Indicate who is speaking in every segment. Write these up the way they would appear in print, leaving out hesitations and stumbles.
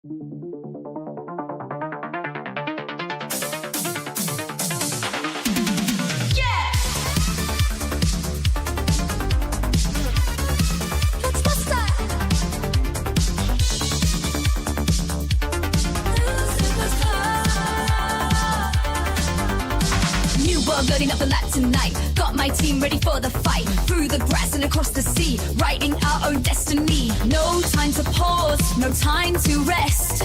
Speaker 1: Loading up the lap tonight, got my team ready for the fight. Through the grass and across the sea, writing our own destiny. No time to pause, no time to rest.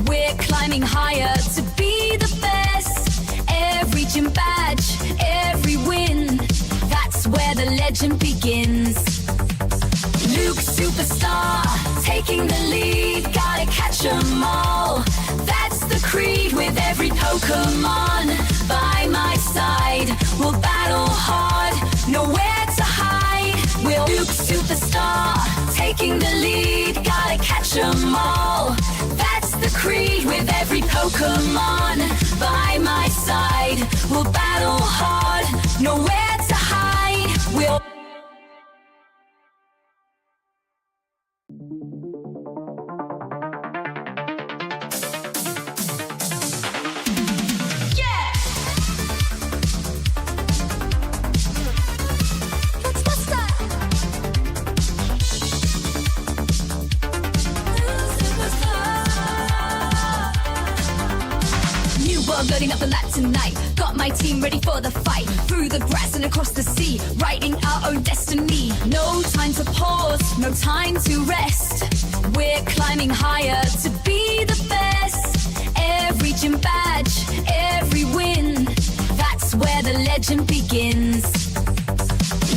Speaker 1: We're climbing higher to be the best. Every gym badge, every win, that's where the legend begins. Luke superstar, taking the lead, gotta catch 'em all. That's the creed with every Pokémon by my side. We'll battle hard, nowhere to hide. We'll Luke superstar, taking the lead, gotta catch 'em all. That's the creed with every Pokémon by my side. We'll battle hard, nowhere to hide. We'll loading up the lap tonight, got my team ready for the fight. Through the grass and across the sea, writing our own destiny. No time to pause, no time to rest. We're climbing higher to be the best. Every gym badge, every win, that's where the legend begins.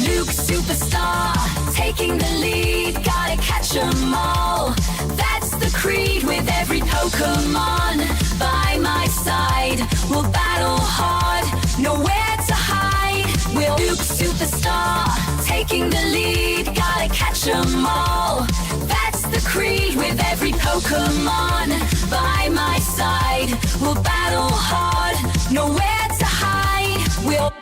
Speaker 1: Luke superstar, taking the lead, gotta catch 'em all. That's the creed with every Pokémon by my side. We'll battle hard, nowhere to hide. We'll Luke superstar, taking the lead, gotta catch 'em all. That's the creed with every Pokémon by my side. We'll battle hard, nowhere to hide. We'll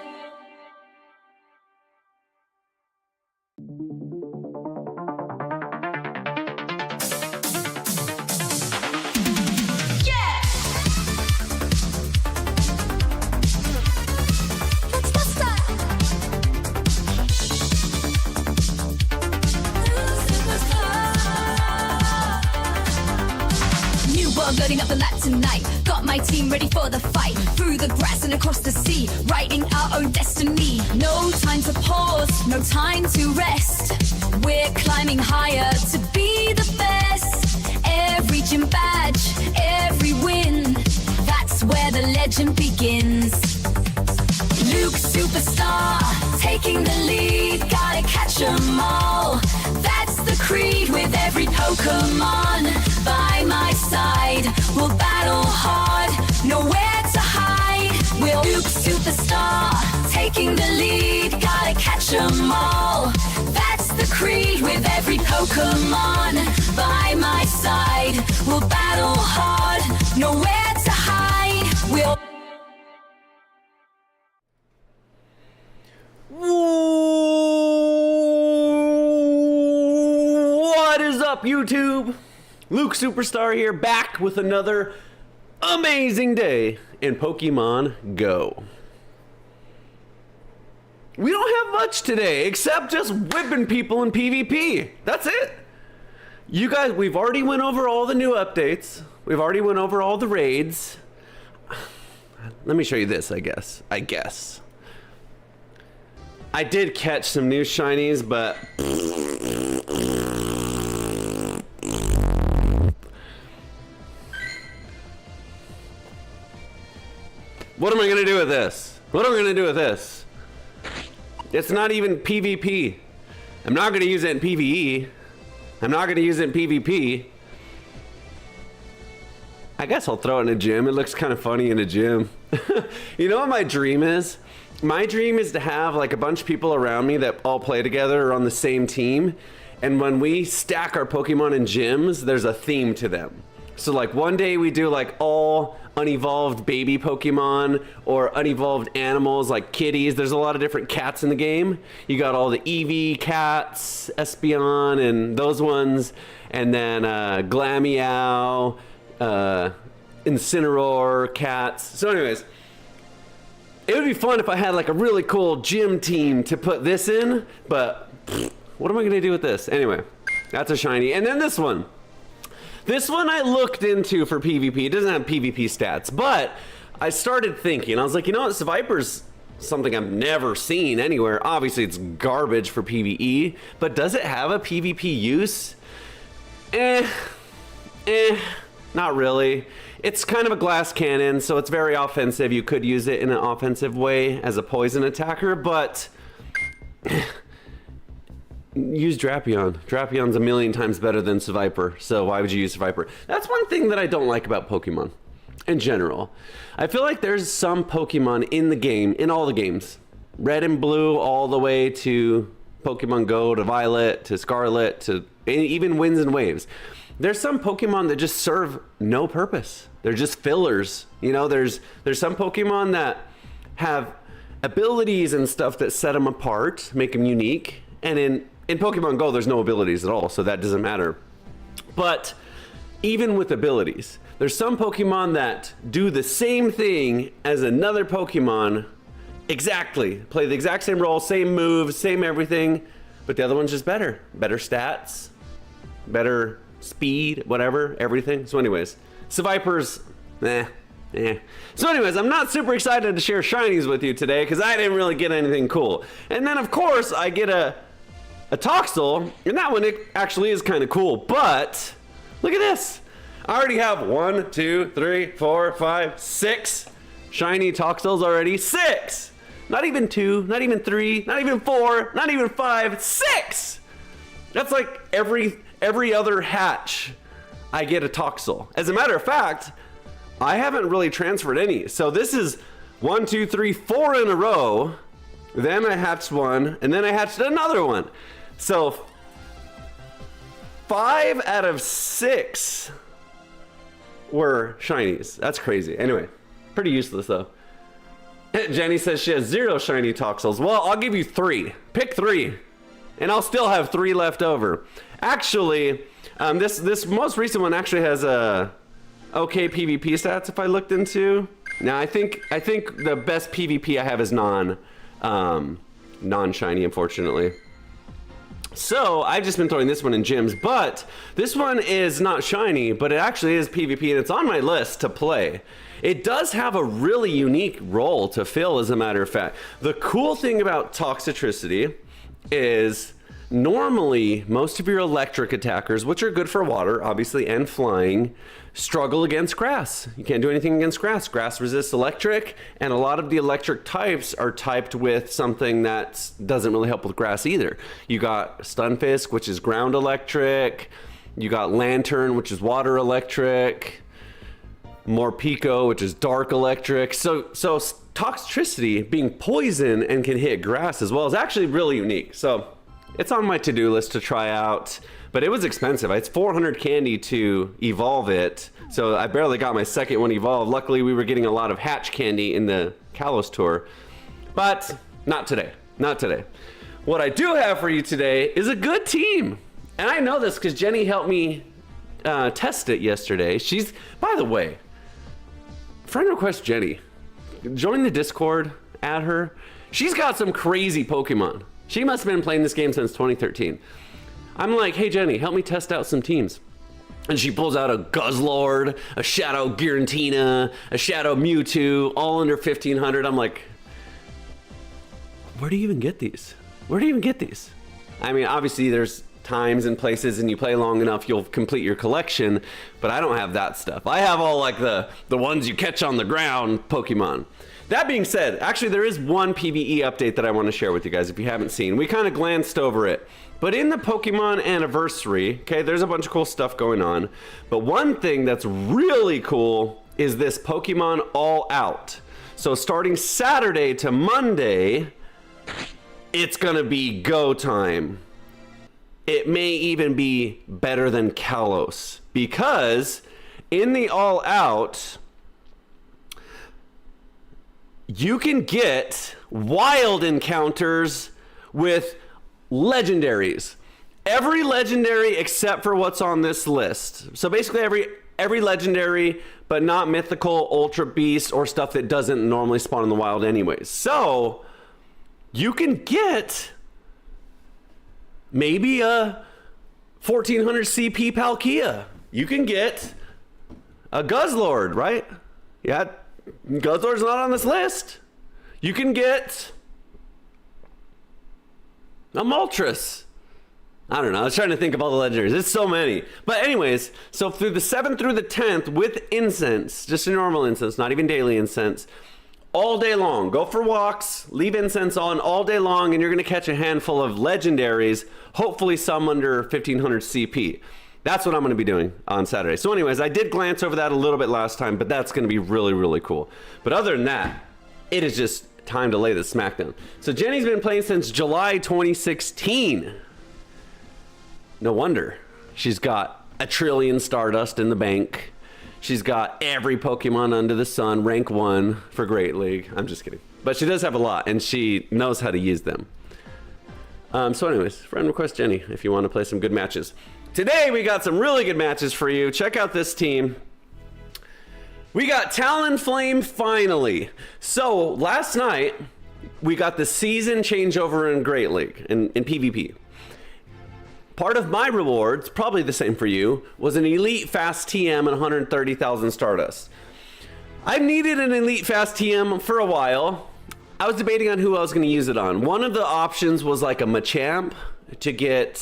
Speaker 1: loading up the lap tonight, got my team ready for the fight. Through the grass and across the sea, writing our own destiny. No time to pause, no time to rest. We're climbing higher to be the best. Every gym badge, every win, that's where the legend begins. Luke superstar, taking the lead, gotta catch 'em all. That's the creed with every Pokémon by my side. We'll battle hard, nowhere to hide. We'll Luke superstar, taking the lead, gotta catch 'em all. That's the creed with every Pokémon by my side. We'll battle hard, nowhere to hide. We'll
Speaker 2: What is up, YouTube? Luke Superstar here, back with another amazing day in Pokemon Go. We don't have much today, except just whipping people in PvP. That's it. You guys, we've already went over all the new updates. We've already went over all the raids. Let me show you this, I guess. I did catch some new shinies, but what am I gonna do with this? It's not even PvP. I'm not gonna use it in PvE. I'm not gonna use it in PvP. I guess I'll throw it in a gym. It looks kind of funny in a gym. You know what my dream is? My dream is to have like a bunch of people around me that all play together or on the same team. And when we stack our Pokemon in gyms, there's a theme to them. So like one day we do like all unevolved baby Pokemon or unevolved animals like kitties. There's a lot of different cats in the game. You got all the Eevee cats, Espeon and those ones. And then Glameow, Incineroar, Cats. So anyways, it would be fun if I had like a really cool gym team to put this in, but what am I gonna do with this? Anyway, that's a shiny. And then this one. This one I looked into for PvP. It doesn't have PvP stats, but I started thinking, I was like, you know what, Viper's something I've never seen anywhere. Obviously it's garbage for PvE, but does it have a PvP use? Not really. It's kind of a glass cannon, so it's very offensive. You could use it in an offensive way as a poison attacker, but use Drapion. Drapion's a million times better than Viper, so why would you use Viper? That's one thing that I don't like about Pokemon in general. I feel like there's some Pokemon in the game, in all the games, Red and Blue all the way to Pokemon Go, to Violet, to Scarlet, to even Winds and Waves. There's some Pokemon that just serve no purpose. They're just fillers. You know, there's some Pokemon that have abilities and stuff that set them apart, make them unique. And in Pokemon Go, there's no abilities at all, so that doesn't matter. But even with abilities, there's some Pokemon that do the same thing as another Pokemon exactly. Play the exact same role, same moves, same everything, but the other one's just better. Better stats, better speed, whatever, everything. So anyways, Viper's, So anyways, I'm not super excited to share shinies with you today because I didn't really get anything cool. And then of course I get a Toxel, and that one actually is kind of cool, but look at this. I already have 1, 2, 3, 4, 5, 6 shiny Toxels already. 6! Not even 2, not even 3, not even 4, not even 5, 6! That's like every other hatch I get a Toxel. As a matter of fact, I haven't really transferred any. So this is 1, 2, 3, 4 in a row. Then I hatched one, and then I hatched another one. So 5 out of 6 were shinies. That's crazy. Anyway, pretty useless though. Jenny says she has 0 shiny Toxels. Well, I'll give you 3. Pick 3. And I'll still have 3 left over. Actually, this most recent one actually has a okay PvP stats if I looked into. Now I think the best PvP I have is non-shiny, unfortunately. So I've just been throwing this one in gyms, but this one is not shiny, but it actually is PvP, and it's on my list to play. It does have a really unique role to fill, as a matter of fact. The cool thing about Toxicity is normally most of your electric attackers, which are good for water, obviously, and flying, struggle against grass. You can't do anything against grass. Grass resists electric, and a lot of the electric types are typed with something that doesn't really help with grass either. You got Stunfisk, which is ground electric. You got Lantern, which is water electric. Morpeko, which is dark electric. So Toxicity, being poison and can hit grass as well, is actually really unique. So it's on my to-do list to try out, but it was expensive. It's 400 candy to evolve it, so I barely got my second one evolved. Luckily, we were getting a lot of hatch candy in the Kalos tour, but not today, not today. What I do have for you today is a good team, and I know this because Jenny helped me test it yesterday. She's, by the way, friend request Jenny. Join the Discord, add her. She's got some crazy Pokemon. She must have been playing this game since 2013. I'm like, hey Jenny, help me test out some teams. And she pulls out a Guzzlord, a Shadow Giratina, a Shadow Mewtwo, all under 1500. I'm like, where do you even get these? Where do you even get these? I mean, obviously there's times and places, and you play long enough, you'll complete your collection, but I don't have that stuff. I have all like the ones you catch on the ground Pokemon. That being said, actually there is one PvE update that I want to share with you guys if you haven't seen. We kind of glanced over it. But in the Pokemon Anniversary, okay, there's a bunch of cool stuff going on. But one thing that's really cool is this Pokemon All Out. So starting Saturday to Monday, it's gonna be go time. It may even be better than Kalos, because in the All Out, you can get wild encounters with legendaries. Every legendary except for what's on this list. So basically every legendary, but not mythical, ultra beast, or stuff that doesn't normally spawn in the wild anyways. So you can get maybe a 1400 CP Palkia. You can get a Guzzlord, right? Yeah, Guzzlord's not on this list. You can get a Moltres. I don't know. I was trying to think of all the legendaries. It's so many. But anyways, so through the 7th through the 10th with incense, just a normal incense, not even daily incense, all day long. Go for walks, leave incense on all day long, and you're going to catch a handful of legendaries, hopefully some under 1500 CP. That's what I'm going to be doing on Saturday. So anyways, I did glance over that a little bit last time, but that's going to be really, really cool. But other than that, it is just time to lay the smackdown. So Jenny's been playing since July 2016. No wonder. She's got a trillion Stardust in the bank. She's got every Pokemon under the sun, rank 1 for Great League. I'm just kidding. But she does have a lot, and she knows how to use them. So anyways, friend request Jenny if you want to play some good matches. Today we got some really good matches for you. Check out this team. We got Talonflame finally. So last night we got the season changeover in Great League, in PvP. Part of my rewards, probably the same for you, was an Elite Fast TM and 130,000 Stardust. I've needed an Elite Fast TM for a while. I was debating on who I was going to use it on. One of the options was like a Machamp to get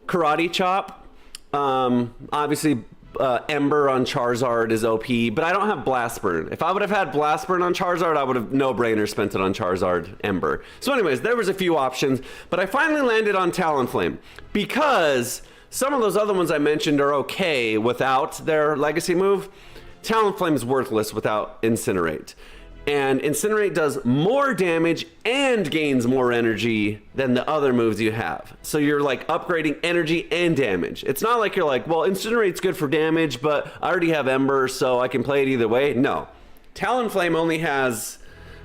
Speaker 2: Karate Chop. Obviously, Ember on Charizard is OP, but I don't have Blast Burn. If I would have had Blast Burn on Charizard, I would have no-brainer spent it on Charizard Ember. So anyways, there was a few options, but I finally landed on Talonflame because some of those other ones I mentioned are okay without their legacy move. Talonflame is worthless without Incinerate. And Incinerate does more damage and gains more energy than the other moves you have. So you're like upgrading energy and damage. It's not like you're like, well, Incinerate's good for damage, but I already have Ember, so I can play it either way. No. Talonflame only has,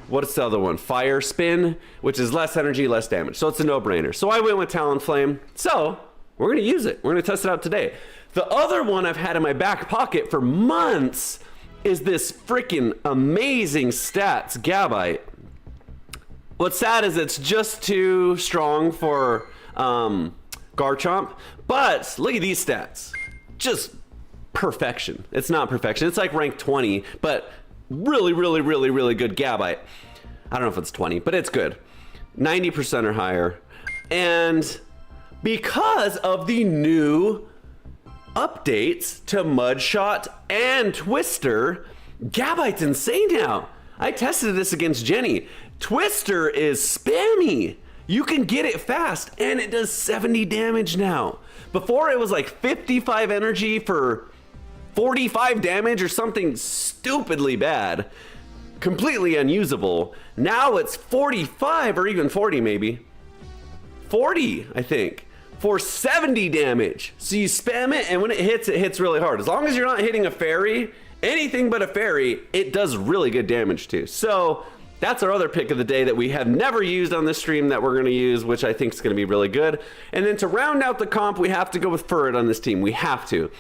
Speaker 2: what's the other one? Fire Spin, which is less energy, less damage. So it's a no-brainer. So I went with Talonflame. So we're going to use it. We're going to test it out today. The other one I've had in my back pocket for months is this freaking amazing stats Gabite. What's sad is it's just too strong for Garchomp, but look at these stats. Just perfection. It's not perfection. It's like rank 20, but really, really, really, really good Gabite. I don't know if it's 20, but it's good. 90% or higher. And because of the new updates to Mudshot and Twister, Gabite's insane now. I tested this against Jenny. Twister is spammy. You can get it fast, and it does 70 damage now. Before it was like 55 energy for 45 damage or something stupidly bad. Completely unusable. Now it's 45 or even 40 maybe. 40, I think. For 70 damage. So you spam it, and when it hits really hard. As long as you're not hitting a fairy, anything but a fairy, it does really good damage too. So that's our other pick of the day that we have never used on this stream that we're going to use, which I think is going to be really good. And then to round out the comp, we have to go with Furret on this team. We have to.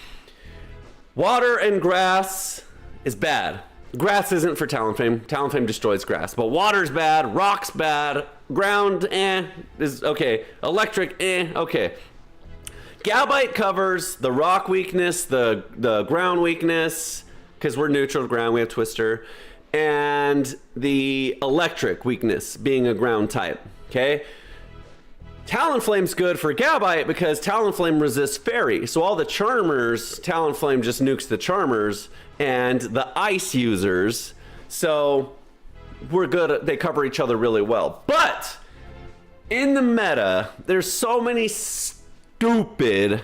Speaker 2: Water and grass is bad. Grass isn't for Talonflame. Talonflame destroys grass. But water's bad, rock's bad, ground, is okay. Electric, okay. Gabite covers the rock weakness, the ground weakness, because we're neutral to ground, we have Twister, and the electric weakness, being a ground type, okay? Talonflame's good for Gabite because Talonflame resists Fairy. So all the Charmers, Talonflame just nukes the Charmers and the Ice users. So we're good. They cover each other really well. But in the meta, there's so many stupid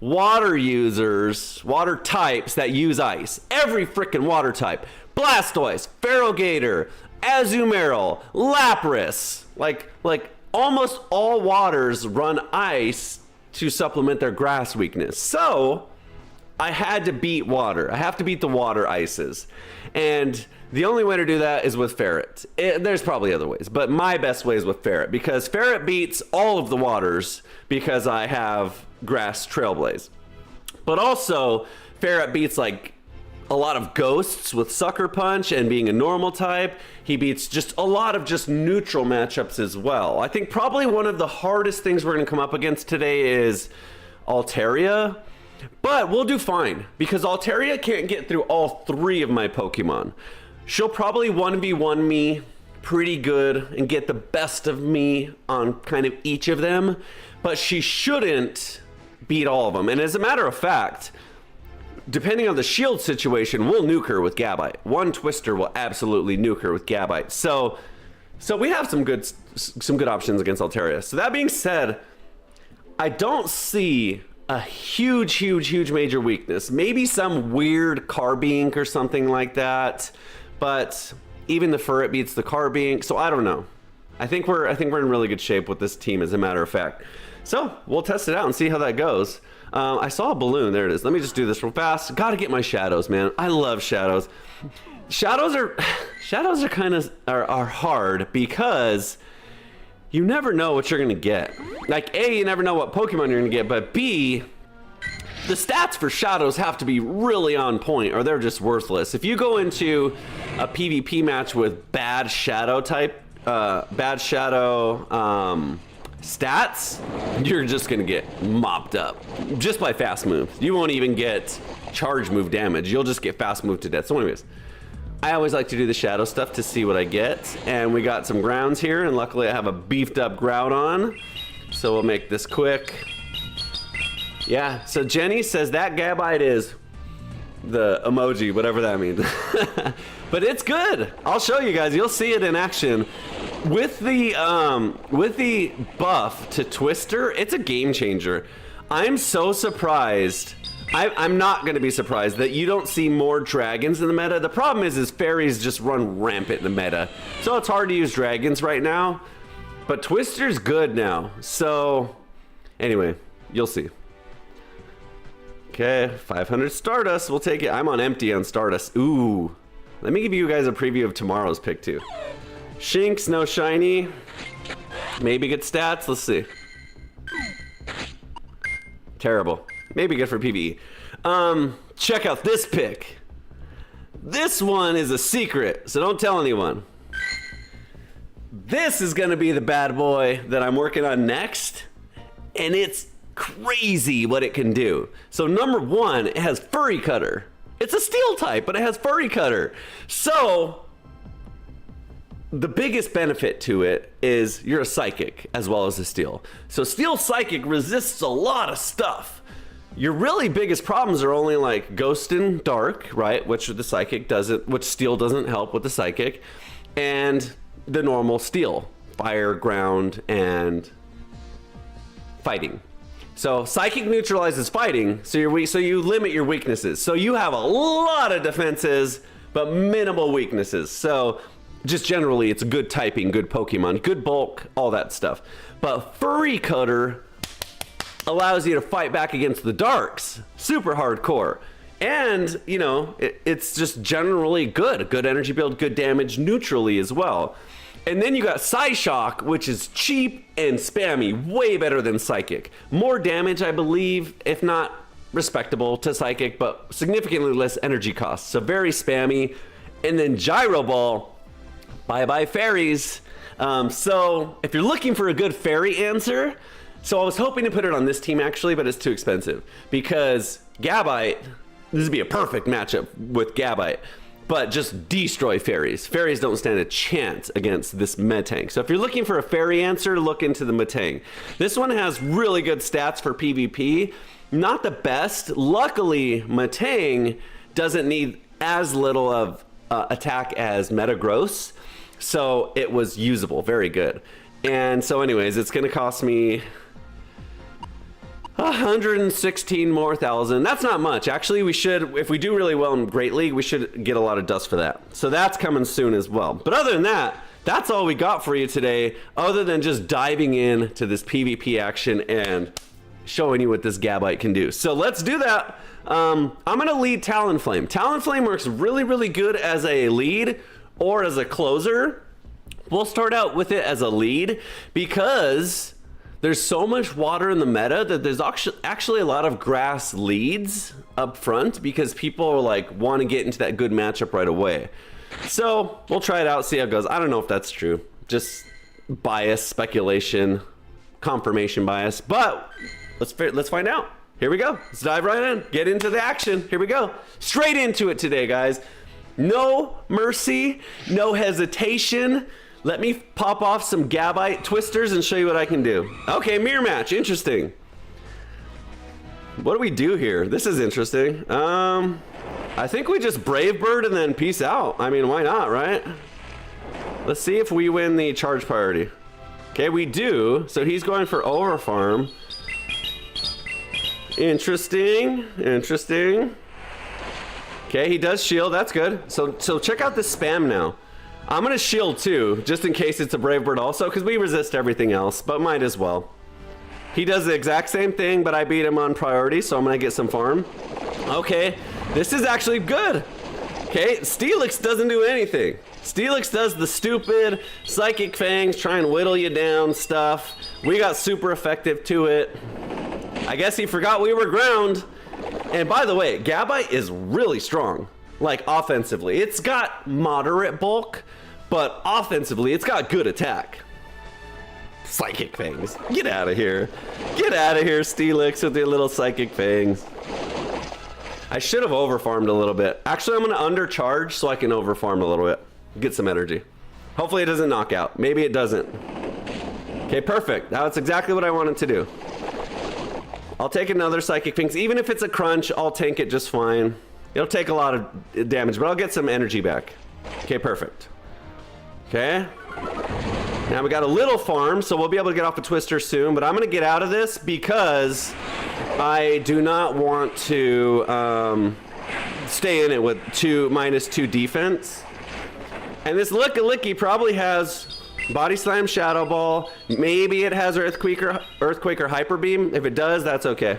Speaker 2: water users, water types that use ice. Every freaking water type. Blastoise, Ferrogator, Azumarill, Lapras. Like almost all waters run ice to supplement their grass weakness. So I had to beat water. I have to beat the water ices. And the only way to do that is with Ferret. There's probably other ways, but my best way is with Ferret, because Ferret beats all of the waters because I have Grass Trailblaze. But also, Ferret beats like a lot of ghosts with Sucker Punch and being a normal type. He beats just a lot of just neutral matchups as well. I think probably one of the hardest things we're going to come up against today is Altaria. But we'll do fine, because Altaria can't get through all 3 of my Pokemon. She'll probably 1v1 me pretty good and get the best of me on kind of each of them, but she shouldn't beat all of them. And as a matter of fact, depending on the shield situation, we'll nuke her with Gabite. One Twister will absolutely nuke her with Gabite. So we have some good options against Altaria. So that being said, I don't see a huge major weakness. Maybe some weird Carbink or something like that, but even the Ferret beats the Carbink, so I don't know. I think we're in really good shape with this team, as a matter of fact. So we'll test it out and see how that goes. I saw a balloon. There it is. Let me just do this real fast. Gotta get my shadows, man. I love shadows. Shadows are kind of are hard because you never know what you're gonna get. Like, A, you never know what Pokemon you're gonna get, but B, the stats for shadows have to be really on point or they're just worthless. If you go into a PvP match with bad shadow stats, you're just gonna get mopped up just by fast move. You won't even get charge move damage. You'll just get fast move to death. So anyways, I always like to do the shadow stuff to see what I get. And we got some grounds here, and luckily I have a beefed up Groudon. So we'll make this quick. Yeah, so Jenny says that Gabite is the emoji, whatever that means. But it's good. I'll show you guys. You'll see it in action. With the buff to Twister, it's a game changer. I'm so surprised. I'm not going to be surprised that you don't see more dragons in the meta. The problem is fairies just run rampant in the meta. So it's hard to use dragons right now. But Twister's good now. So anyway, you'll see. Okay, 500 Stardust. We'll take it. I'm on empty on Stardust. Ooh. Let me give you guys a preview of tomorrow's pick too. Shinx, no shiny. Maybe good stats. Let's see. Terrible. Maybe good for PvE. Check out this pick. This one is a secret, so don't tell anyone. This is gonna be the bad boy that I'm working on next, and it's crazy what it can do. So number 1, it has Furry Cutter. It's a steel type, but it has Furry Cutter. So the biggest benefit to it is you're a psychic as well as a steel. So steel psychic resists a lot of stuff. Your really biggest problems are only like ghost and dark, right? Which the psychic doesn't, which steel doesn't help with the psychic, and the normal steel, fire, ground, and fighting. So psychic neutralizes fighting, so you're weak, so you limit your weaknesses. So you have a lot of defenses, but minimal weaknesses. So just generally, it's good typing, good Pokemon, good bulk, all that stuff. But Furry Cutter allows you to fight back against the darks, super hardcore. And, you know, it's just generally good. Good energy build, good damage neutrally as well. And then you got Psyshock, which is cheap and spammy, way better than Psychic. More damage, I believe, if not respectable to Psychic, but significantly less energy cost. So very spammy. And then Gyro Ball, bye-bye fairies. So if you're looking for a good fairy answer, so I was hoping to put it on this team actually, but it's too expensive because Gabite, this would be a perfect matchup with Gabite, but just destroy fairies. Fairies don't stand a chance against this Metang. So if you're looking for a fairy answer, look into the Metang. This one has really good stats for PvP. Not the best. Luckily, Metang doesn't need as little of attack as Metagross, so it was usable, very good. And so anyways, it's gonna cost me 116 more thousand. That's not much. Actually, we should, if we do really well in Great League, we should get a lot of dust for that. So that's coming soon as well. But other than that, that's all we got for you today, other than just diving in to this PvP action and showing you what this Gabite can do. So let's do that. I'm gonna lead Talonflame. Talonflame works really, really good as a lead or as a closer. We'll start out with it as a lead because there's so much water in the meta that there's actually a lot of grass leads up front because people like want to get into that good matchup right away. So we'll try it out, see how it goes. I don't know if that's true. Just bias, speculation, confirmation bias, but let's find out. Here we go. Let's dive right in. Get into the action. Here we go. Straight into it today, guys. No mercy, no hesitation. Let me pop off some Gabite twisters and show you what I can do. Okay, mirror match. Interesting. What do we do here? This is interesting. I think we just Brave Bird and then peace out. I mean, why not, right? Let's see if we win the charge priority. Okay, we do. So he's going for overfarm. Interesting. Interesting. Okay, he does shield. That's good. So check out this spam now. I'm gonna shield too, just in case it's a Brave Bird also, because we resist everything else, but might as well. He does the exact same thing, but I beat him on priority, so I'm gonna get some farm. Okay, this is actually good. Okay, Steelix doesn't do anything. Steelix does the stupid Psychic Fangs, try and whittle you down stuff. We got super effective to it. I guess he forgot we were ground. And by the way, Gabite is really strong, like offensively. It's got moderate bulk, but offensively, it's got good attack. Psychic Fangs. Get out of here. Get out of here, Steelix, with your little Psychic Fangs. I should have overfarmed a little bit. Actually, I'm going to undercharge so I can overfarm a little bit. Get some energy. Hopefully it doesn't knock out. Maybe it doesn't. Okay, perfect. That's exactly what I wanted to do. I'll take another Psychic Fangs. Even if it's a crunch, I'll tank it just fine. It'll take a lot of damage, but I'll get some energy back. Okay, perfect. Okay. Now we got a little farm, so we'll be able to get off a twister soon, but I'm going to get out of this because I do not want to stay in it with -2 defense. And this Licky probably has Body Slam, Shadow Ball. Maybe it has Earthquake or Hyper Beam. If it does, that's okay.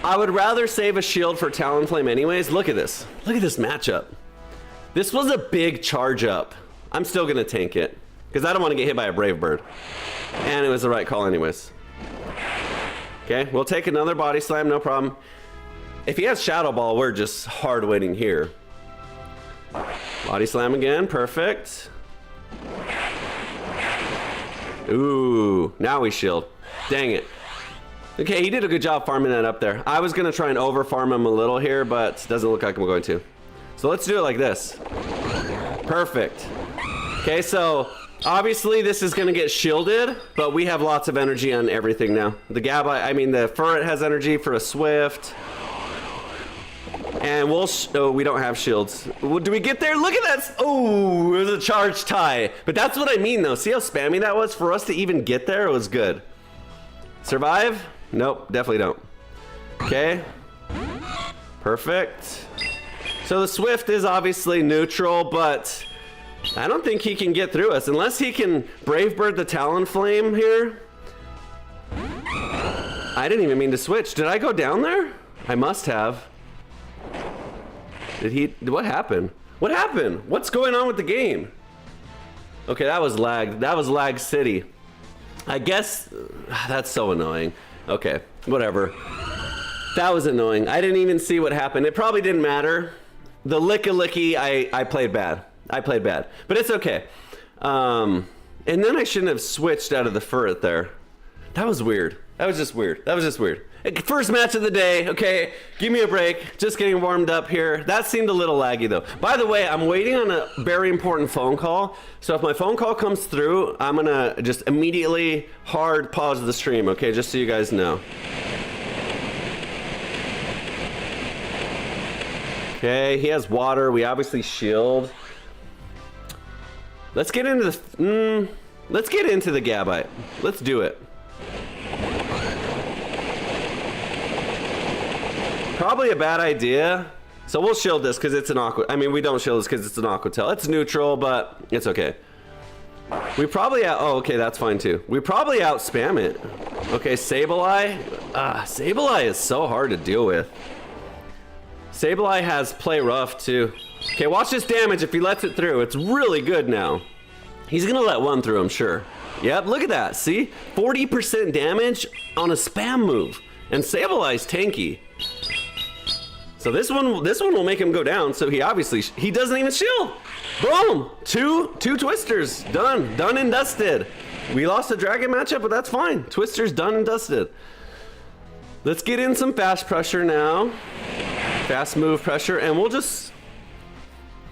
Speaker 2: I would rather save a shield for Talonflame anyways. Look at this. Look at this matchup. This was a big charge up. I'm still going to tank it because I don't want to get hit by a Brave Bird. And it was the right call anyways. Okay, we'll take another Body Slam, no problem. If he has Shadow Ball, we're just hard winning here. Body Slam again, perfect. Ooh, now we shield. Dang it. Okay, he did a good job farming that up there. I was going to try and over farm him a little here, but doesn't look like I'm going to. So let's do it like this. Perfect. Okay, so obviously this is going to get shielded, but we have lots of energy on everything now. The Furret has energy for a Swift. And we don't have shields. Do we get there? Look at that. Oh, it was a charge tie. But that's what I mean though. See how spammy that was? For us to even get there, it was good. Survive? Nope, definitely don't. Okay. Perfect. So the Swift is obviously neutral, but I don't think he can get through us unless he can Brave Bird the Talonflame here. I didn't even mean to switch. Did I go down there? I must have. What happened? What happened? What's going on with the game? Okay, that was lag. That was lag city. I guess that's so annoying. Okay, whatever. That was annoying. I didn't even see what happened. It probably didn't matter. The Licky, I played bad. I played bad, but it's okay. And then I shouldn't have switched out of the Furret there. That was weird. That was just weird. That was just weird. First match of the day, okay, give me a break. Just getting warmed up here. That seemed a little laggy though. By the way, I'm waiting on a very important phone call. So if my phone call comes through, I'm gonna just immediately hard pause the stream, okay, just so you guys know. Okay, he has water. We obviously shield. Let's get into the Gabite. Let's do it. Probably a bad idea. So we'll shield this because it's an Aqua. I mean, we don't shield this because it's an Aqua Tail. It's neutral, but it's okay. We probably oh, okay, that's fine too. We probably out spam it. Okay, Sableye. Sableye is so hard to deal with. Sableye has play rough too. Okay, watch this damage if he lets it through. It's really good now. He's gonna let one through, I'm sure. Yep, look at that. See? 40% damage on a spam move. And Sableye's tanky. So this one will make him go down. So he obviously, he doesn't even shield. Boom! Two twisters. Done and dusted. We lost a dragon matchup, but that's fine. Twister's done and dusted. Let's get in some fast pressure now. Fast move pressure, and we'll just,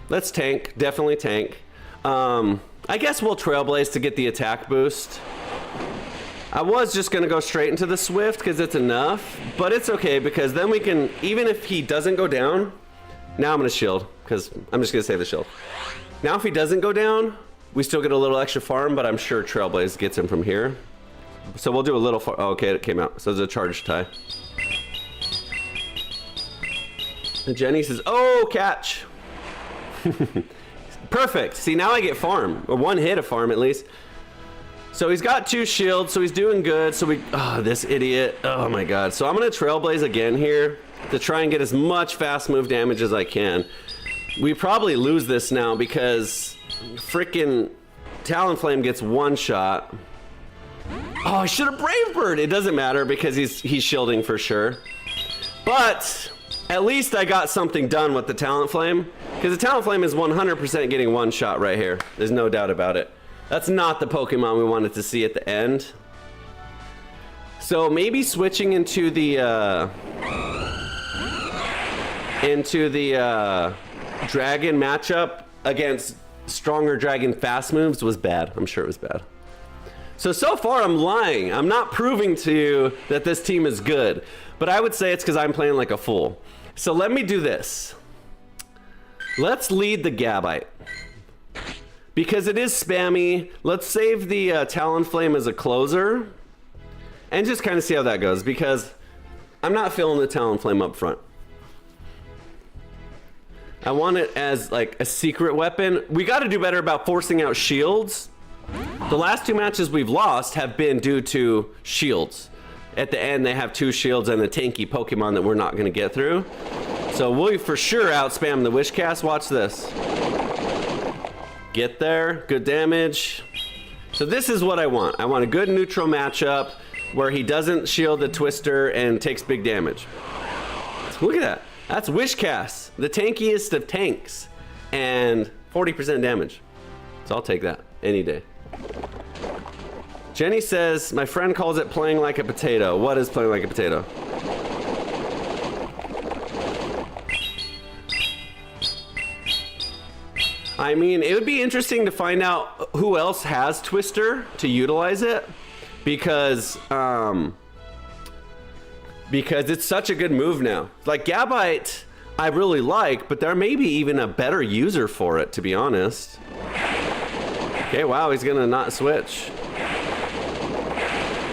Speaker 2: let's tank, definitely tank. I guess we'll Trailblaze to get the attack boost. I was just gonna go straight into the Swift because it's enough, but it's okay because then we can, even if he doesn't go down, now I'm gonna shield because I'm just gonna save the shield. Now if he doesn't go down, we still get a little extra farm, but I'm sure Trailblaze gets him from here. So we'll do a little farm. Oh, okay, it came out. So there's a charge tie. And Jenny says, oh, catch. Perfect. See, now I get farm, or one hit of farm at least. So he's got 2 shields, so he's doing good. So we, oh, this idiot. Oh my God. So I'm gonna Trailblaze again here to try and get as much fast move damage as I can. We probably lose this now because freaking Talonflame gets 1 shot. Oh, I should have Brave Bird. It doesn't matter because he's shielding for sure. But at least I got something done with the Talonflame, because the Talonflame is 100% getting 1 shot right here. There's no doubt about it. That's not the Pokemon we wanted to see at the end. So maybe switching into the dragon matchup against stronger dragon fast moves was bad. I'm sure it was bad. So far I'm lying. I'm not proving to you that this team is good, but I would say it's because I'm playing like a fool. So let me do this. Let's lead the Gabite. Because it is spammy, let's save the Talonflame as a closer and just kind of see how that goes, because I'm not feeling the Talonflame up front. I want it as like a secret weapon. We got to do better about forcing out shields. The last 2 matches we've lost have been due to shields. At the end, they have 2 shields and a tanky Pokemon that we're not going to get through. So we'll for sure outspam the Wish Cast. Watch this. Get there, good damage. So this is what I want. I want a good neutral matchup where he doesn't shield the Twister and takes big damage. Look at that. That's Wish Cast, the tankiest of tanks, and 40% damage. So I'll take that any day. Jenny says, my friend calls it playing like a potato. What is playing like a potato? I mean, it would be interesting to find out who else has Twister to utilize it, because it's such a good move now. Like Gabite, I really like, but there may be even a better user for it, to be honest. Okay, wow, he's gonna not switch.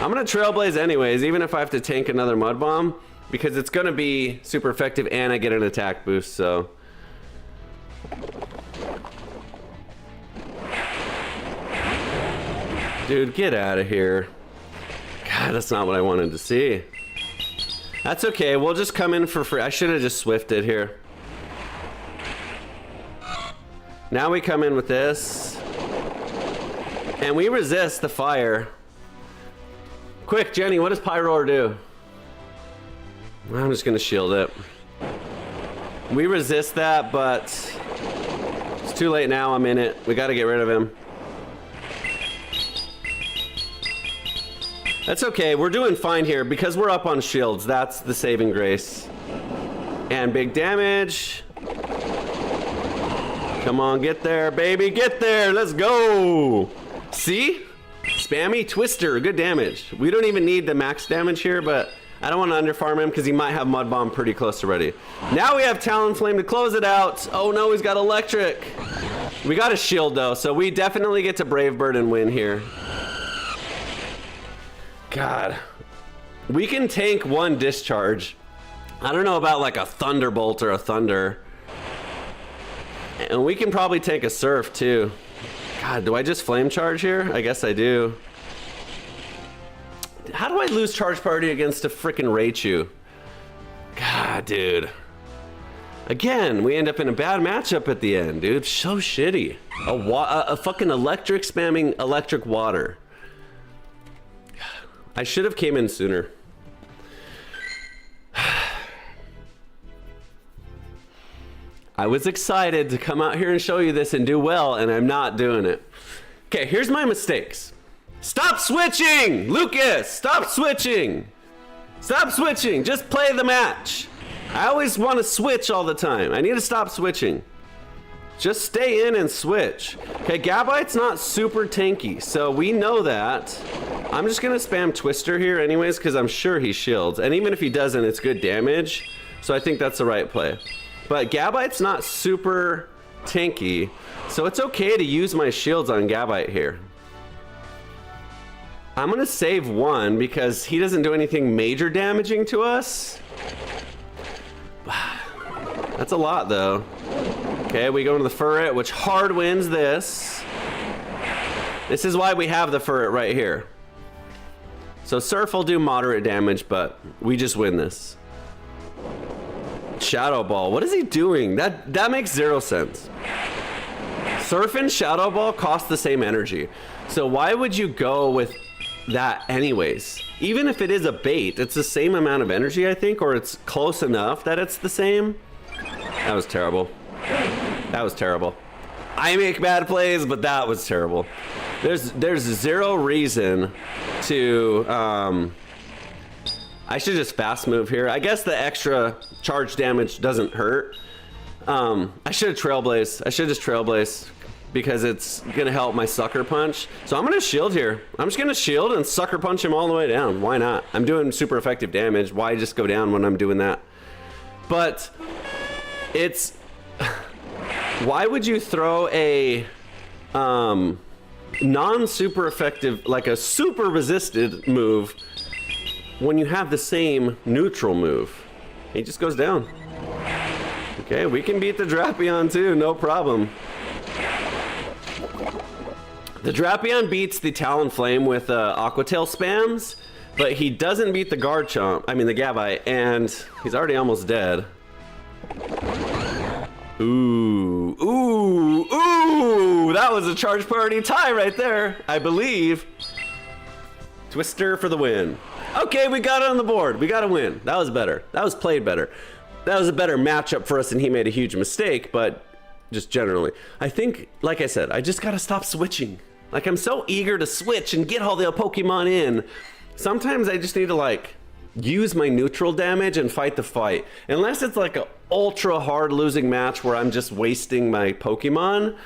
Speaker 2: I'm gonna Trailblaze anyways, even if I have to tank another Mud Bomb, because it's gonna be super effective and I get an attack boost, so. Dude, get out of here. God, that's not what I wanted to see. That's okay, we'll just come in for free. I should have just Swifted here. Now we come in with this. And we resist the fire. Quick, Jenny, what does Pyroar do? I'm just gonna shield it. We resist that, but it's too late now. I'm in it. We gotta get rid of him. That's okay, we're doing fine here because we're up on shields. That's the saving grace. And big damage. Come on, get there, baby, get there, let's go. See? Spammy Twister, good damage. We don't even need the max damage here, but I don't want to underfarm him because he might have Mud Bomb pretty close to ready. Now we have Talonflame to close it out. Oh no, he's got Electric. We got a shield though, so we definitely get to Brave Bird and win here. God, we can tank 1 discharge. I don't know about like a Thunderbolt or a Thunder. And we can probably tank a Surf too. God, do I just Flame Charge here? I guess I do. How do I lose charge party against a freaking Raichu? God, dude. Again, we end up in a bad matchup at the end, dude. So shitty. A fucking electric spamming electric water. I should have came in sooner. I was excited to come out here and show you this and do well, and I'm not doing it. Okay, here's my mistakes. Stop switching! Lucas, stop switching! Stop switching, just play the match. I always want to switch all the time. I need to stop switching. Just stay in and switch. Okay, Gabite's not super tanky, so we know that. I'm just gonna spam Twister here anyways, because I'm sure he shields. And even if he doesn't, it's good damage. So I think that's the right play. But Gabite's not super tanky, so it's okay to use my shields on Gabite here. I'm gonna save one because he doesn't do anything major damaging to us. That's a lot though. Okay, we go into the Furret, which hard wins this. This is why we have the Furret right here. So Surf will do moderate damage, but we just win this. Shadow Ball, what is he doing? That makes zero sense. Surf and Shadow Ball cost the same energy. So why would you go with that anyways? Even if it is a bait, it's the same amount of energy, I think, or it's close enough that it's the same. That was terrible. That was terrible. I make bad plays, but that was terrible. There's zero reason to I should just fast move here. I guess the extra charge damage doesn't hurt. I should have Trailblaze. I should just Trailblaze because it's gonna help my Sucker Punch. So I'm gonna shield here. I'm just gonna shield and Sucker Punch him all the way down. Why not? I'm doing super effective damage. Why just go down when I'm doing that? But it's why would you throw a non-super effective, like a super resisted move when you have the same neutral move? He just goes down. Okay, we can beat the Drapion too, no problem. The Drapion beats the Talonflame with Aqua Tail spams, but he doesn't beat the Garchomp, I mean the Gabite, and he's already almost dead. Ooh, ooh, ooh, that was a charge party tie right there, I believe. Twister for the win. Okay, we got it on the board. We got a win. That was better. That was played better. That was a better matchup for us, and he made a huge mistake, but just generally. I think, like I said, I just gotta stop switching. Like, I'm so eager to switch and get all the Pokemon in. Sometimes I just need to, like, use my neutral damage and fight the fight. Unless it's like an ultra hard losing match where I'm just wasting my Pokemon,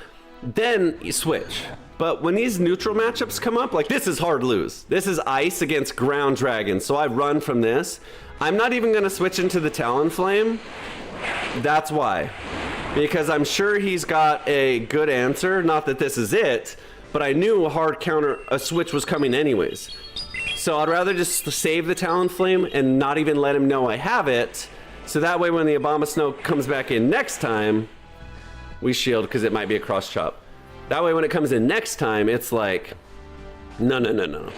Speaker 2: then you switch. But when these neutral matchups come up, like this is hard lose. This is Ice against Ground Dragon, so I run from this. I'm not even gonna switch into the Talonflame. That's why. Because I'm sure he's got a good answer, not that this is it, but I knew a switch was coming anyways. So I'd rather just save the Talonflame and not even let him know I have it. So that way when the Abomasnow comes back in next time, we shield because it might be a cross chop. That way when it comes in next time, it's like, no.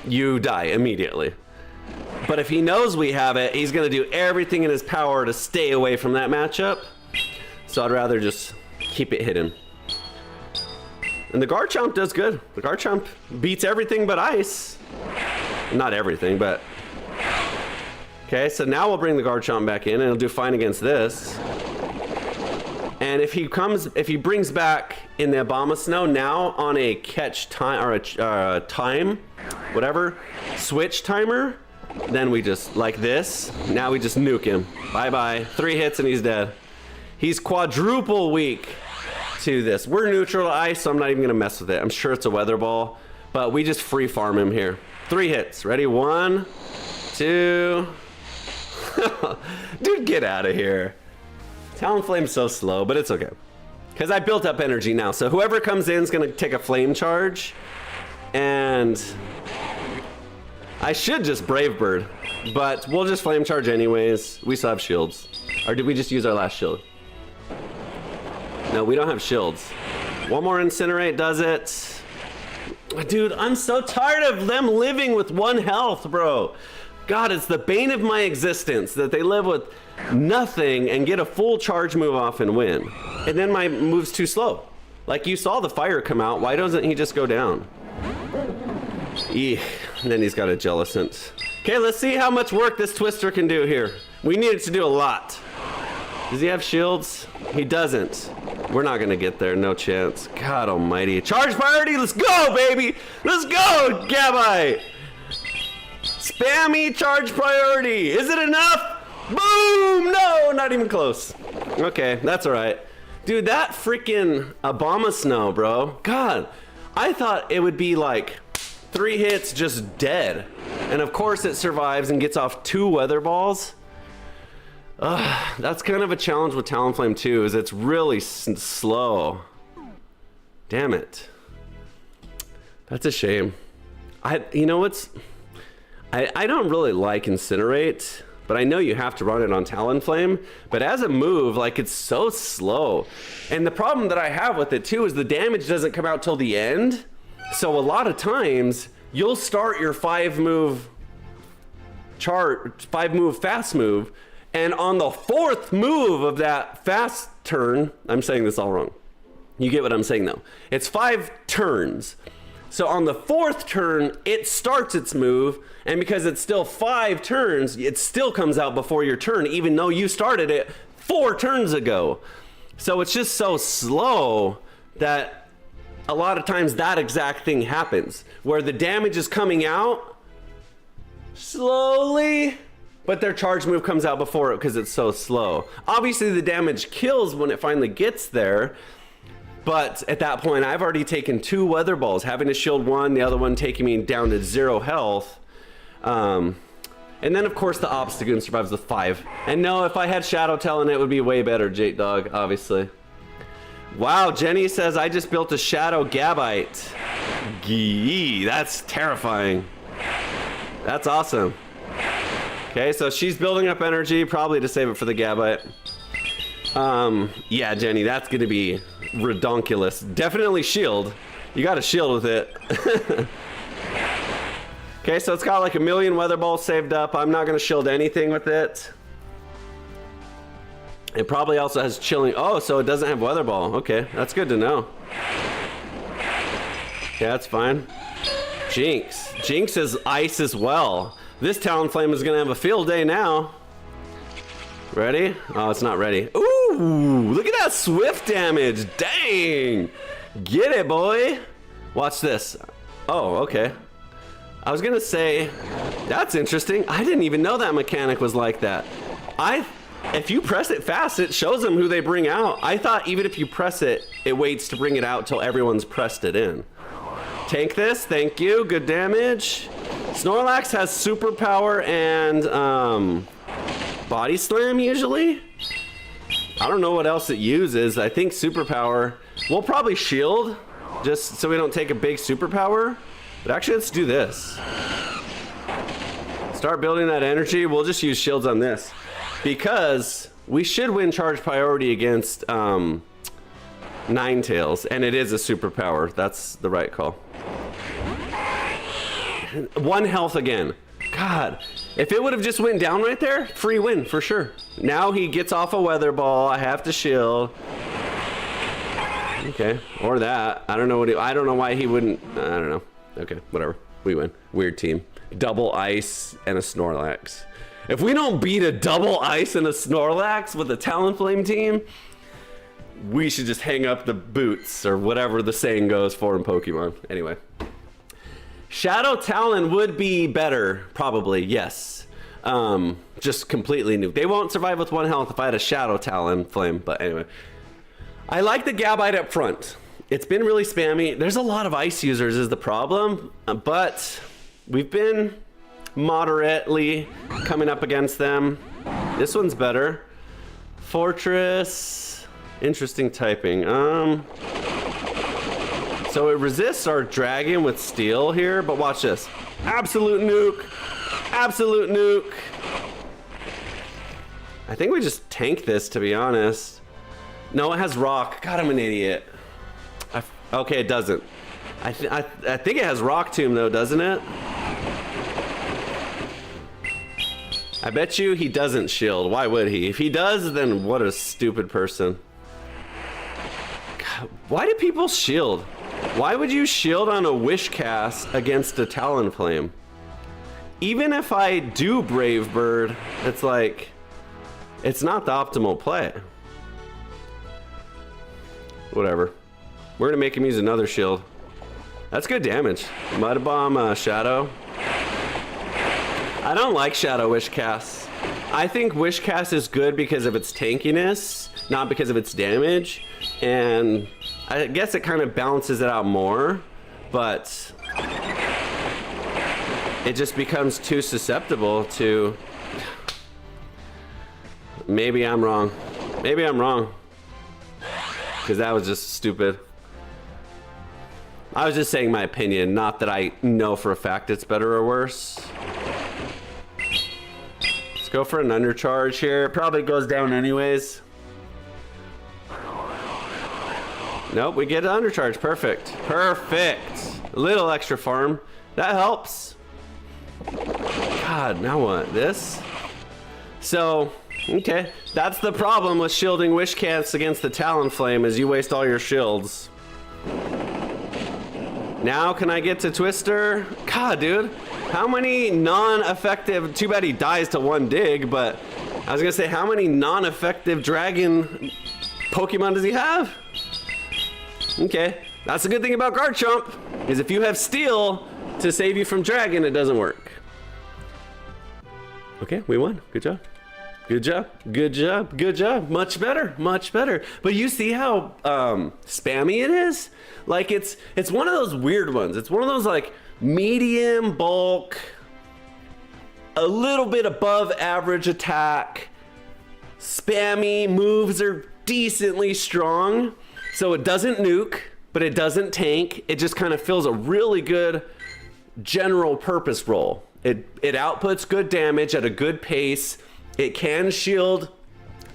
Speaker 2: You die immediately. But if he knows we have it, he's gonna do everything in his power to stay away from that matchup. So I'd rather just keep it hidden. And the Garchomp does good. The Garchomp beats everything but Ice. Not everything, but... Okay, so now we'll bring the Garchomp back in and it'll do fine against this. And if he brings back in the Abomasnow now on a catch time, or a time, whatever, switch timer, then we just, like this, now we just nuke him. Bye-bye. 3 hits and he's dead. He's quadruple weak to this. We're neutral to Ice, so I'm not even gonna mess with it. I'm sure it's a Weather Ball, but we just free farm him here. 3 hits. Ready? 1, 2. Dude, get out of here. Talonflame's so slow, but it's okay. Because I built up energy now, so whoever comes in is gonna take a flame charge. And I should just Brave Bird, but we'll just flame charge anyways. We still have shields. Or did we just use our last shield? No, we don't have shields. One more Incinerate does it. Dude, I'm so tired of them living with 1 health, bro. God, it's the bane of my existence that they live with nothing and get a full charge move off and win. And then my move's too slow. Like, you saw the fire come out. Why doesn't he just go down? Eek. And then he's got a Jellicent. Okay, let's see how much work this Twister can do here. We need it to do a lot. Does he have shields? He doesn't. We're not gonna get there, no chance. God almighty. Charge priority, let's go, baby! Let's go, Gabite! Spammy charge priority. Is it enough? Boom! No, not even close. Okay, that's all right. Dude, that freaking Abomasnow, bro. God, I thought it would be like 3 hits just dead. And of course it survives and gets off 2 weather balls. That's kind of a challenge with Talonflame too, is it's really slow. Damn it. That's a shame. You know what's... I don't really like Incinerate, but I know you have to run it on Talonflame. But as a move, like, it's so slow. And the problem that I have with it too is the damage doesn't come out till the end. So a lot of times you'll start your 5-move fast move, and on the 4th move of that fast turn, I'm saying this all wrong. You get what I'm saying though. It's 5 turns. So on the 4th turn, it starts its move, and because it's still 5 turns, it still comes out before your turn, even though you started it 4 turns ago. So it's just so slow that a lot of times that exact thing happens, where the damage is coming out slowly, but their charge move comes out before it because it's so slow. Obviously the damage kills when it finally gets there, but at that point I've already taken 2 weather balls, having to shield 1, the other one taking me down to 0 health. And then of course the Obstagoon survives with 5. And no, if I had Shadow Talon it would be way better, Jake Dog, obviously. Wow, Jenny says I just built a Shadow Gabite. Gee, that's terrifying. That's awesome. Okay, so she's building up energy, probably to save it for the Gabite. Yeah, Jenny, that's gonna be redonkulous. Definitely shield. You got a shield with it. Okay, so it's got like 1,000,000 weather balls saved up. I'm not gonna shield anything with it. It probably also has chilling. Oh, so it doesn't have weather ball. Okay, that's good to know. Okay, that's fine. Jinx. Jinx is ice as well. This Talonflame is gonna have a field day now. Ready? Oh, it's not ready. Ooh, look at that swift damage. Dang. Get it, boy. Watch this. Oh, okay. I was gonna say, that's interesting. I didn't even know that mechanic was like that. If you press it fast, it shows them who they bring out. I thought even if you press it, it waits to bring it out till everyone's pressed it in. Tank this, thank you, good damage. Snorlax has superpower and body slam usually. I don't know what else it uses. I think superpower. We'll probably shield just so we don't take a big superpower. But actually, let's do this. Start building that energy. We'll just use shields on this because we should win charge priority against Ninetales, and it is a superpower. That's the right call. 1 health again. God, if it would have just went down right there, free win for sure. Now he gets off a weather ball. I have to shield. Okay, or that. I don't know I don't know why he wouldn't. I don't know. Okay, whatever. We win. Weird team. Double ice and a Snorlax. If we don't beat a double ice and a Snorlax with a Talonflame team, we should just hang up the boots or whatever the saying goes for in Pokemon. Anyway. Shadow Talon would be better, probably, yes. Just completely new. They won't survive with 1 health if I had a Shadow Talonflame, but anyway. I like the Gabite up front. It's been really spammy. There's a lot of ice users is the problem, but we've been moderately coming up against them. This one's better. Fortress, interesting typing. So it resists our dragon with steel here, but watch this. Absolute nuke, absolute nuke. I think we just tank this, to be honest. No, it has rock. God, I'm an idiot. Okay, it doesn't. I think it has Rock Tomb though, doesn't it? I bet you he doesn't shield. Why would he? If he does, then what a stupid person. God, why do people shield? Why would you shield on a Wish Cast against a Talonflame? Even if I do Brave Bird, it's like, it's not the optimal play. Whatever. We're gonna make him use another shield. That's good damage. Mud Bomb, Shadow. I don't like Shadow Wish Cast. I think Wish Cast is good because of its tankiness, not because of its damage. And I guess it kind of balances it out more, but it just becomes too susceptible to... Maybe I'm wrong. Maybe I'm wrong. Because that was just stupid. I was just saying my opinion, not that I know for a fact it's better or worse. Let's go for an undercharge here. It probably goes down anyways. Nope, we get an undercharge. Perfect. Perfect. A little extra farm. That helps. God, now what? This? So, okay. That's the problem with shielding Wish Casts against the Talonflame, is you waste all your shields. Now can I get to Twister? God, dude. How many non-effective... Too bad he dies to one dig, but... I was gonna say, how many non-effective dragon Pokemon does he have? Okay. That's the good thing about Garchomp, is if you have Steel to save you from Dragon, it doesn't work. Okay, we won. Good job. Good job. Good job. Good job. Much better. Much better. But you see how spammy it is? Like it's one of those weird ones. It's one of those like medium bulk, a little bit above average attack, spammy moves are decently strong. So it doesn't nuke, but it doesn't tank. It just kind of fills a really good general purpose role. It outputs good damage at a good pace. It can shield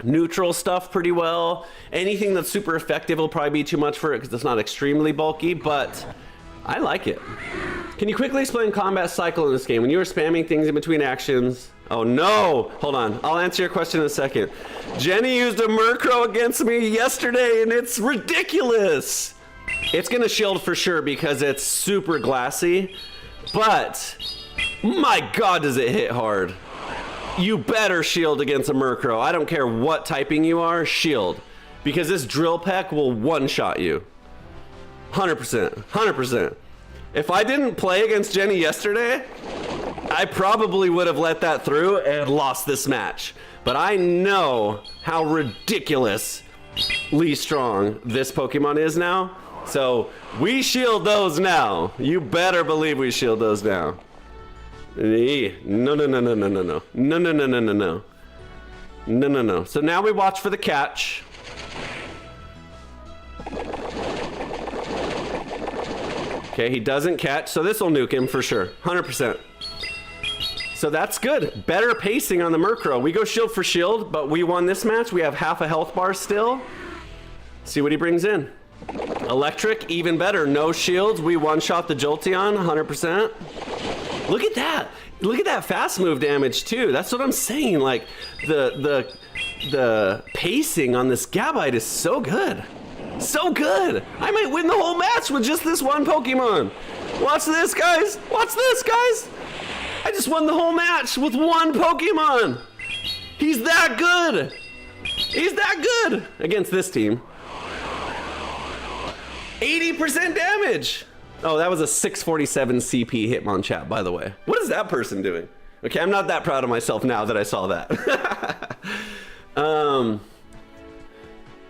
Speaker 2: neutral stuff pretty well. Anything that's super effective will probably be too much for it because it's not extremely bulky, but I like it. Can you quickly explain combat cycle in this game? When you were spamming things in between actions... Oh no! Hold on. I'll answer your question in a second. Jenny used a Murkrow against me yesterday and it's ridiculous! It's gonna shield for sure because it's super glassy, but my god does it hit hard. You better shield against a Murkrow. I don't care what typing you are, shield. Because this Drill Peck will one-shot you. 100%. 100%. If I didn't play against Jenny yesterday, I probably would have let that through and lost this match. But I know how ridiculously strong this Pokemon is now. So we shield those now. You better believe we shield those now. No, no, no, no, no, no, no. No, no, no, no, no, no. No, no, no. So now we watch for the catch. Okay, he doesn't catch, so this will nuke him for sure. 100%. So that's good. Better pacing on the Murkrow. We go shield for shield, but we won this match. We have half a health bar still. See what he brings in. Electric, even better. No shields. We one-shot the Jolteon, 100%. Look at that. Look at that fast move damage too. That's what I'm saying. Like the pacing on this Gabite is so good. So good. I might win the whole match with just this one Pokemon. Watch this, guys. Watch this, guys. I just won the whole match with one Pokemon. He's that good. He's that good against this team. 80% damage. Oh, that was a 647 CP Hitmonchat, by the way. What is that person doing? Okay, I'm not that proud of myself now that I saw that.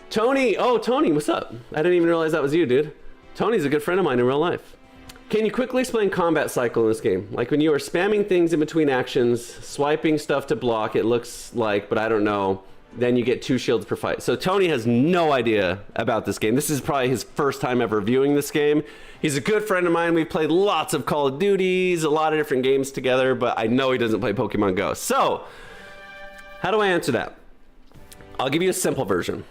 Speaker 2: Tony. Oh, Tony, what's up? I didn't even realize that was you, dude. Tony's a good friend of mine in real life. Can you quickly explain combat cycle in this game? Like when you are spamming things in between actions, swiping stuff to block, it looks like, but I don't know. Then you get 2 shields per fight. So Tony has no idea about this game. This is probably his first time ever viewing this game. He's a good friend of mine. We've played lots of Call of Duties, a lot of different games together, but I know he doesn't play Pokemon Go. So, how do I answer that? I'll give you a simple version.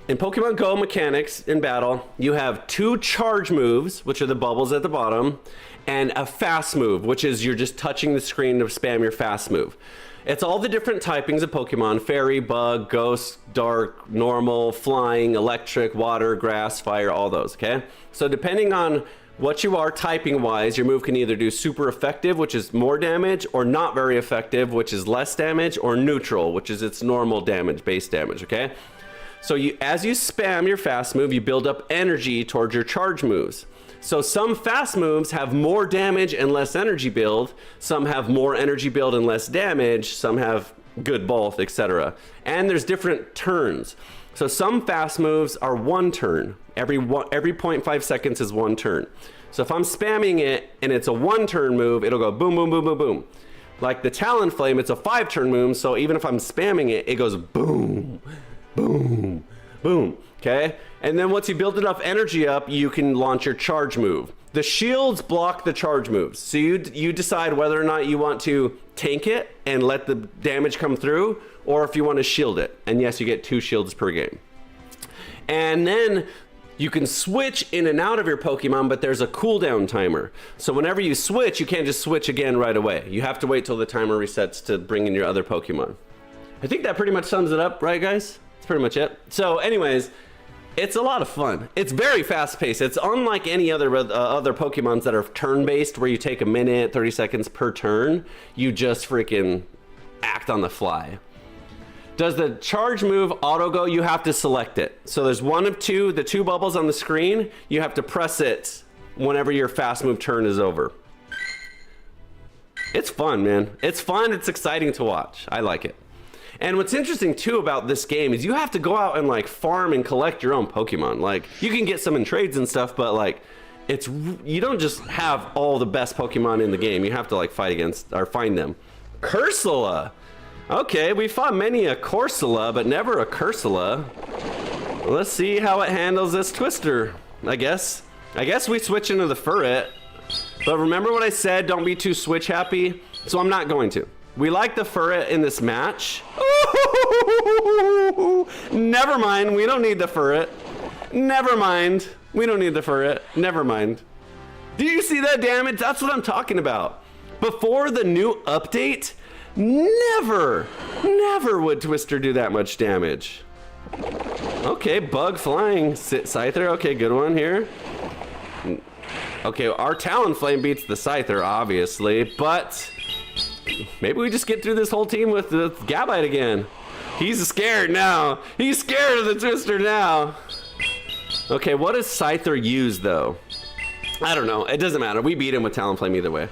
Speaker 2: in Pokemon Go mechanics in battle, you have 2 charge moves, which are the bubbles at the bottom, and a fast move, which is you're just touching the screen to spam your fast move. It's all the different typings of Pokemon: Fairy, Bug, Ghost, Dark, Normal, Flying, Electric, Water, Grass, Fire, all those, okay? So depending on what you are typing wise, your move can either do super effective, which is more damage, or not very effective, which is less damage, or neutral, which is its normal damage, base damage, okay? So as you spam your fast move, you build up energy towards your charge moves. So some fast moves have more damage and less energy build, some have more energy build and less damage, some have good both, etc. And there's different turns. So some fast moves are 1 turn. Every 0.5 seconds is 1 turn. So if I'm spamming it and it's a 1 turn move, it'll go boom, boom, boom, boom, boom. Like the Talonflame, it's a 5 turn move, so even if I'm spamming it, it goes boom, boom, boom, okay? And then once you build enough energy up, you can launch your charge move. The shields block the charge moves. So you decide whether or not you want to tank it and let the damage come through, or if you want to shield it. And yes, you get 2 shields per game. And then you can switch in and out of your Pokemon, but there's a cooldown timer. So whenever you switch, you can't just switch again right away. You have to wait till the timer resets to bring in your other Pokemon. I think that pretty much sums it up, right guys? That's pretty much it. So anyways, it's a lot of fun. It's very fast paced. It's unlike any other Pokemons that are turn based, where you take a minute, 30 seconds per turn. You just freaking act on the fly. Does the charge move auto go? You have to select it. So there's 1 of 2, the 2 bubbles on the screen. You have to press it whenever your fast move turn is over. It's fun, man. It's fun. It's exciting to watch. I like it. And what's interesting too about this game is you have to go out and like farm and collect your own Pokemon. Like you can get some in trades and stuff, but like you don't just have all the best Pokemon in the game. You have to like fight against or find them. Cursula. Okay, we fought many a Corsola, but never a Cursula. Let's see how it handles this Twister. I guess we switch into the Furret. But remember what I said, don't be too switch happy. So I'm not going to. We like the Furret in this match. Never mind, we don't need the Furret. Never mind, we don't need the Furret. Never mind. Do you see that damage? That's what I'm talking about. Before the new update, never would Twister do that much damage. Okay, Bug Flying, Scyther, okay, good one here. Okay, our Talonflame beats the Scyther, obviously, but maybe we just get through this whole team with the Gabite again. He's scared now. He's scared of the Twister now. Okay, what does Scyther use, though? I don't know. It doesn't matter. We beat him with Talonflame either way.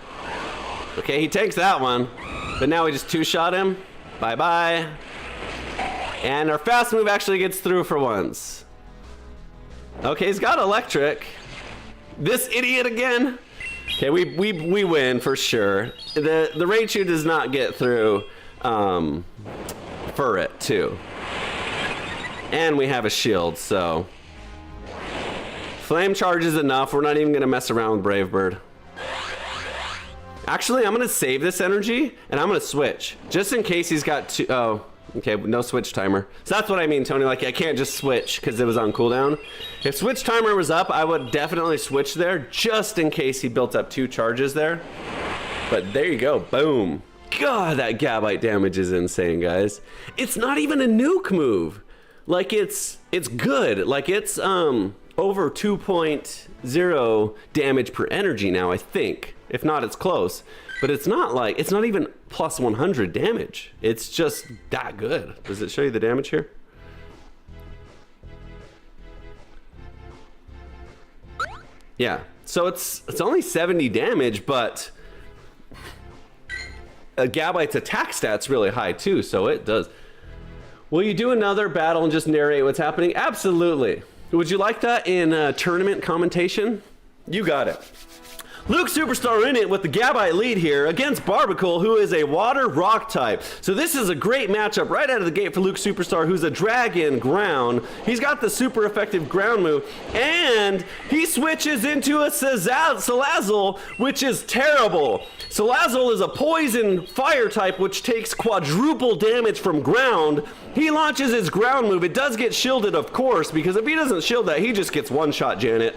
Speaker 2: Okay, he takes that one. But now we just 2-shot him. Bye-bye. And our fast move actually gets through for once. Okay, he's got Electric. This idiot again. Okay, we win for sure. The Raichu does not get through Furret too. And we have a shield, so Flame Charge is enough. We're not even gonna mess around with Brave Bird. Actually, I'm gonna save this energy and I'm gonna switch. Just in case he's got 2. Oh, okay, no switch timer. So that's what I mean, Tony. Like, I can't just switch because it was on cooldown. If switch timer was up, I would definitely switch there just in case he built up 2 charges there. But there you go, boom. God, that Gabite damage is insane, guys. It's not even a nuke move. Like, it's good. Like, it's over 2.0 damage per energy now, I think. If not, it's close. But it's not even plus 100 damage. It's just that good. Does it show you the damage here? Yeah, so it's only 70 damage, but Gabite's attack stat's really high too, so it does. Will you do another battle and just narrate what's happening? Absolutely. Would you like that in tournament commentation? You got it. Luke Superstar in it with the Gabite lead here against Barbacle, who is a water rock type. So this is a great matchup right out of the gate for Luke Superstar, who's a dragon ground. He's got the super effective ground move, and he switches into a Salazzle, which is terrible. Salazzle is a poison fire type, which takes quadruple damage from ground. He launches his ground move. It does get shielded, of course, because if he doesn't shield that, he just gets one-shot Janet.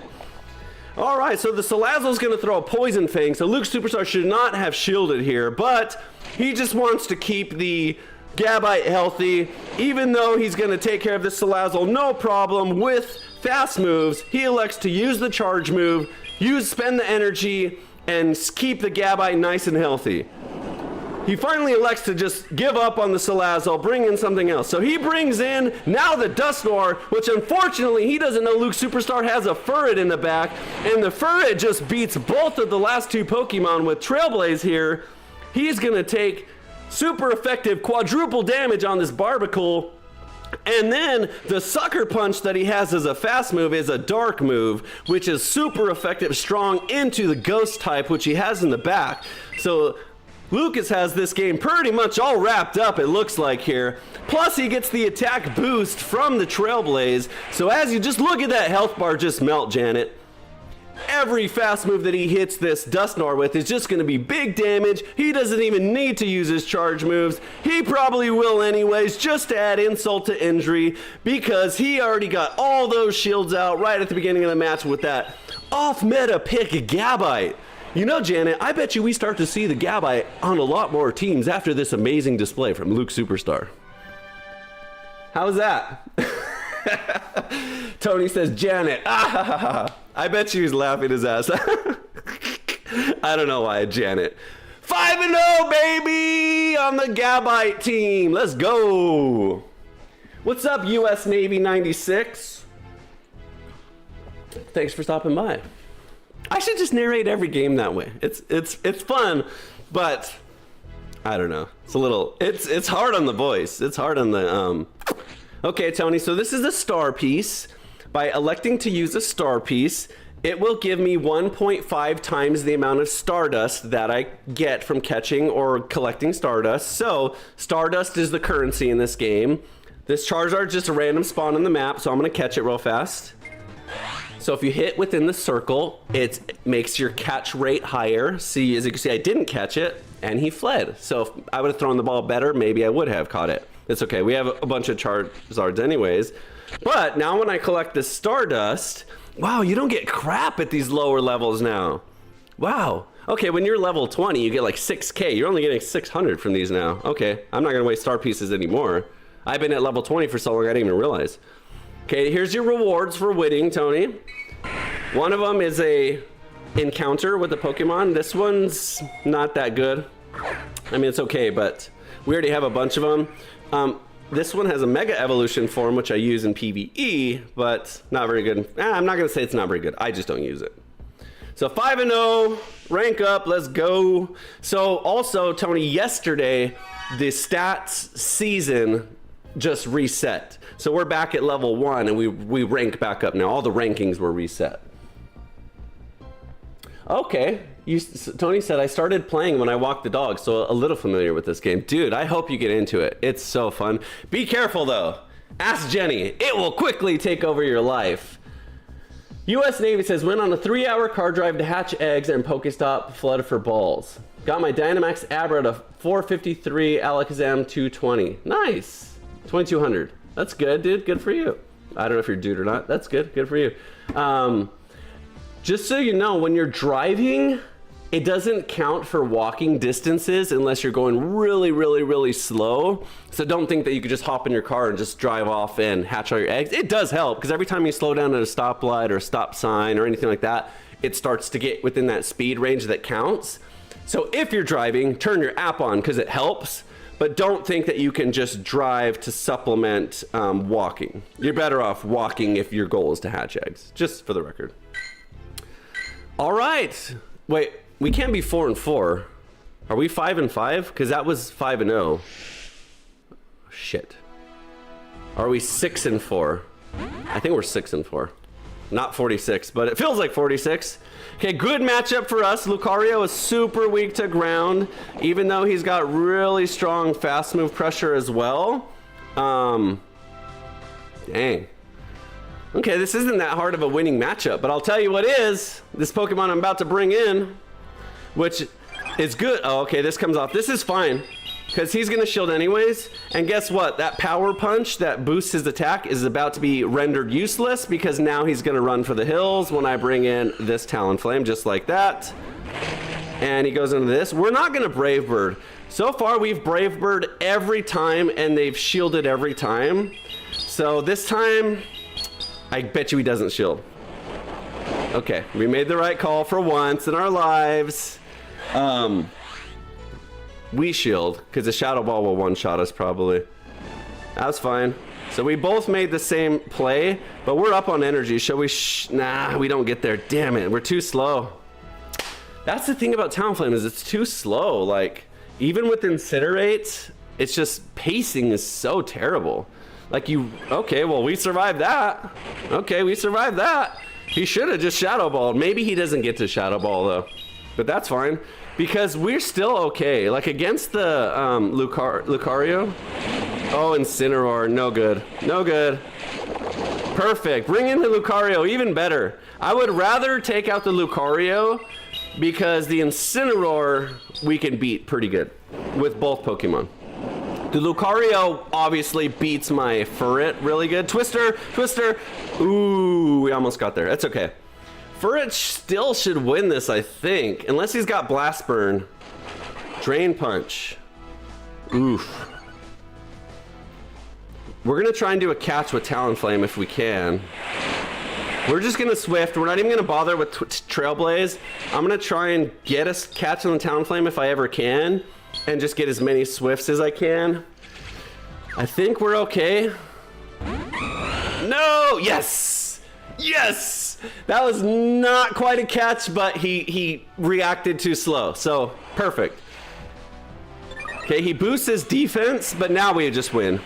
Speaker 2: All right, so the Salazzle's going to throw a Poison Fang, so Luke Superstar should not have shielded here, but he just wants to keep the Gabite healthy, even though he's going to take care of the Salazzle, no problem, with fast moves. He elects to use the charge move, spend the energy, and keep the Gabite nice and healthy. He finally elects to just give up on the Salazzle, bring in something else. So he brings in now the Dusknoir, which unfortunately he doesn't know Luke Superstar has a Furret in the back, and the Furret just beats both of the last two Pokemon with Trailblaze here. He's gonna take super effective quadruple damage on this Barbacle. And then the Sucker Punch that he has as a fast move is a dark move, which is super effective, strong into the Ghost type, which he has in the back. So Lucas has this game pretty much all wrapped up, it looks like here. Plus he gets the attack boost from the Trailblaze. So as you just look at that health bar just melt, Janet. Every fast move that he hits this Dusknoir with is just going to be big damage. He doesn't even need to use his charge moves. He probably will anyways, just to add insult to injury, because he already got all those shields out right at the beginning of the match with that off-meta pick Gabite. You know, Janet, I bet you we start to see the Gabite on a lot more teams after this amazing display from Luke Superstar. How's that? Tony says, Janet, I bet you he's laughing his ass. I don't know why, Janet. 5-0, baby, on the Gabite team. Let's go. What's up, US Navy 96? Thanks for stopping by. I should just narrate every game that way. It's fun, but I don't know. It's hard on the voice. It's hard on the Okay, Tony, so this is a star piece. By electing to use a star piece, it will give me 1.5 times the amount of Stardust that I get from catching or collecting Stardust. So, Stardust is the currency in this game. This Charizard is just a random spawn on the map, so I'm going to catch it real fast. So if you hit within the circle, it makes your catch rate higher. See, as you can see, I didn't catch it, and he fled. So if I would have thrown the ball better, maybe I would have caught it. It's okay, we have a bunch of Charizards anyways. But now when I collect the Stardust, wow, you don't get crap at these lower levels now. Wow. Okay, when you're level 20, you get like 6K. You're only getting 600 from these now. Okay, I'm not gonna waste star pieces anymore. I've been at level 20 for so long, I didn't even realize. Okay, here's your rewards for winning, Tony. One of them is a encounter with a Pokemon. This one's not that good. I mean, it's okay, but we already have a bunch of them. This one has a Mega Evolution form, which I use in PvE, but not very good. I'm not gonna say it's not very good. I just don't use it. So 5-0, rank up, let's go. So also, Tony, yesterday, the stats season just reset. So we're back at level 1 and we rank back up now. All the rankings were reset. Okay, Tony said I started playing when I walked the dog, so a little familiar with this game. Dude, I hope you get into it. It's so fun. Be careful though. Ask Jenny. It will quickly take over your life. US Navy says, went on a 3-hour car drive to hatch eggs and Pokestop flood for balls. Got my Dynamax Abra to 453, Alakazam 220. Nice. 2200. That's good, dude. Good for you. I don't know if you're a dude or not. That's good. Good for you. Just so you know, when you're driving, it doesn't count for walking distances unless you're going really, really, really slow. So don't think that you could just hop in your car and just drive off and hatch all your eggs. It does help, because every time you slow down at a stoplight or a stop sign or anything like that, it starts to get within that speed range that counts. So if you're driving, turn your app on because it helps. But don't think that you can just drive to supplement walking. You're better off walking if your goal is to hatch eggs, just for the record. All right. Wait, we can't be 4-4. Are we 5-5? Because that was 5-0. Shit. Are we 6-4? I think we're 6-4. not 46, but it feels like 46. Okay, good matchup for us. Lucario is super weak to ground, even though he's got really strong fast move pressure as well. Dang. Okay, this isn't that hard of a winning matchup, but I'll tell you what is. This Pokemon I'm about to bring in, which is good. Oh, okay, this comes off. This is fine, because he's going to shield anyways. And guess what? That power punch that boosts his attack is about to be rendered useless, because now he's going to run for the hills when I bring in this Talonflame, just like that. And he goes into this. We're not going to Brave Bird. So far, we've Brave Bird every time, and they've shielded every time. So this time, I bet you he doesn't shield. Okay, we made the right call for once in our lives. We shield, because the Shadow Ball will one-shot us probably. That's fine. So we both made the same play, but we're up on energy. Shall we? Nah, we don't get there. Damn it, we're too slow. That's the thing about Talonflame, is it's too slow. Like, even with Incinerate, it's just pacing is so terrible. Like okay, well, we survived that. Okay, we survived that. He should have just Shadow Balled. Maybe he doesn't get to Shadow Ball though, but that's fine. Because we're still okay. Like against the Lucario. Oh, Incineroar, no good. No good. Perfect. Bring in the Lucario, even better. I would rather take out the Lucario because the Incineroar we can beat pretty good with both Pokemon. The Lucario obviously beats my Furret really good. Twister, Twister. Ooh, we almost got there. That's okay. Furret still should win this, I think. Unless he's got Blast Burn. Drain Punch. Oof. We're going to try and do a catch with Talonflame if we can. We're just going to Swift. We're not even going to bother with Trailblaze. I'm going to try and get a catch on the Talonflame if I ever can. And just get as many Swifts as I can. I think we're okay. No! Yes! Yes! That was not quite a catch, but he reacted too slow. So, perfect. Okay, he boosts his defense, but now we just win.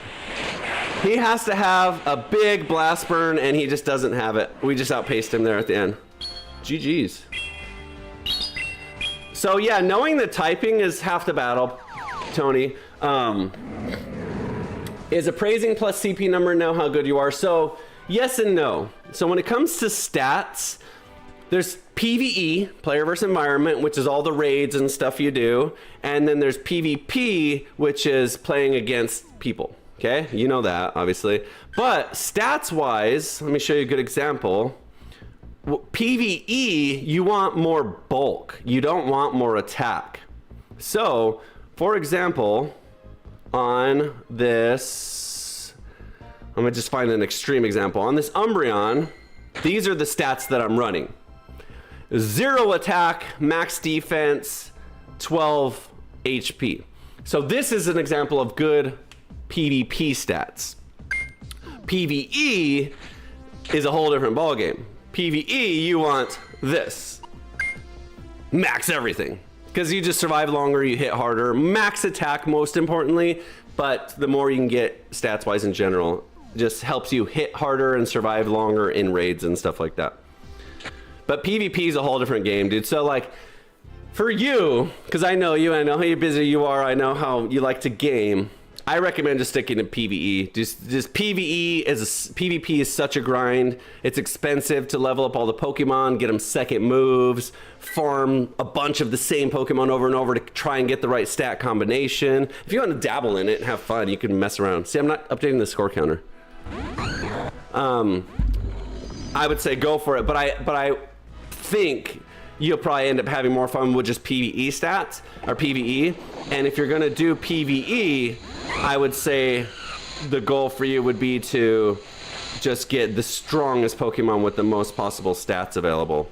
Speaker 2: He has to have a big Blast Burn, and he just doesn't have it. We just outpaced him there at the end. GG's. So yeah, knowing the typing is half the battle, Tony. Is appraising plus CP number know how good you are? So yes and no. So when it comes to stats, there's PvE, player versus environment, which is all the raids and stuff you do. And then there's PvP, which is playing against people. Okay, you know that, obviously. But stats-wise, let me show you a good example. PvE, you want more bulk. You don't want more attack. So, for example, on this, I'm gonna just find an extreme example. On this Umbreon, these are the stats that I'm running. 0 attack, max defense, 12 HP. So this is an example of good PvP stats. PvE is a whole different ballgame. PvE, you want this. Max everything. Because you just survive longer, you hit harder. Max attack, most importantly, but the more you can get stats-wise in general, just helps you hit harder and survive longer in raids and stuff like that. But PvP is a whole different game, dude. So, like, for you, because I know you, I know how busy you are, I know how you like to game, I recommend just sticking to PvE. Just PvE PvP is such a grind. It's expensive to level up all the Pokemon, get them second moves, farm a bunch of the same Pokemon over and over to try and get the right stat combination. If you want to dabble in it and have fun, you can mess around. See, I'm not updating the score counter. I would say go for it, but I think you'll probably end up having more fun with just PvE stats or PvE. And if you're gonna do PvE, I would say the goal for you would be to just get the strongest Pokemon with the most possible stats available.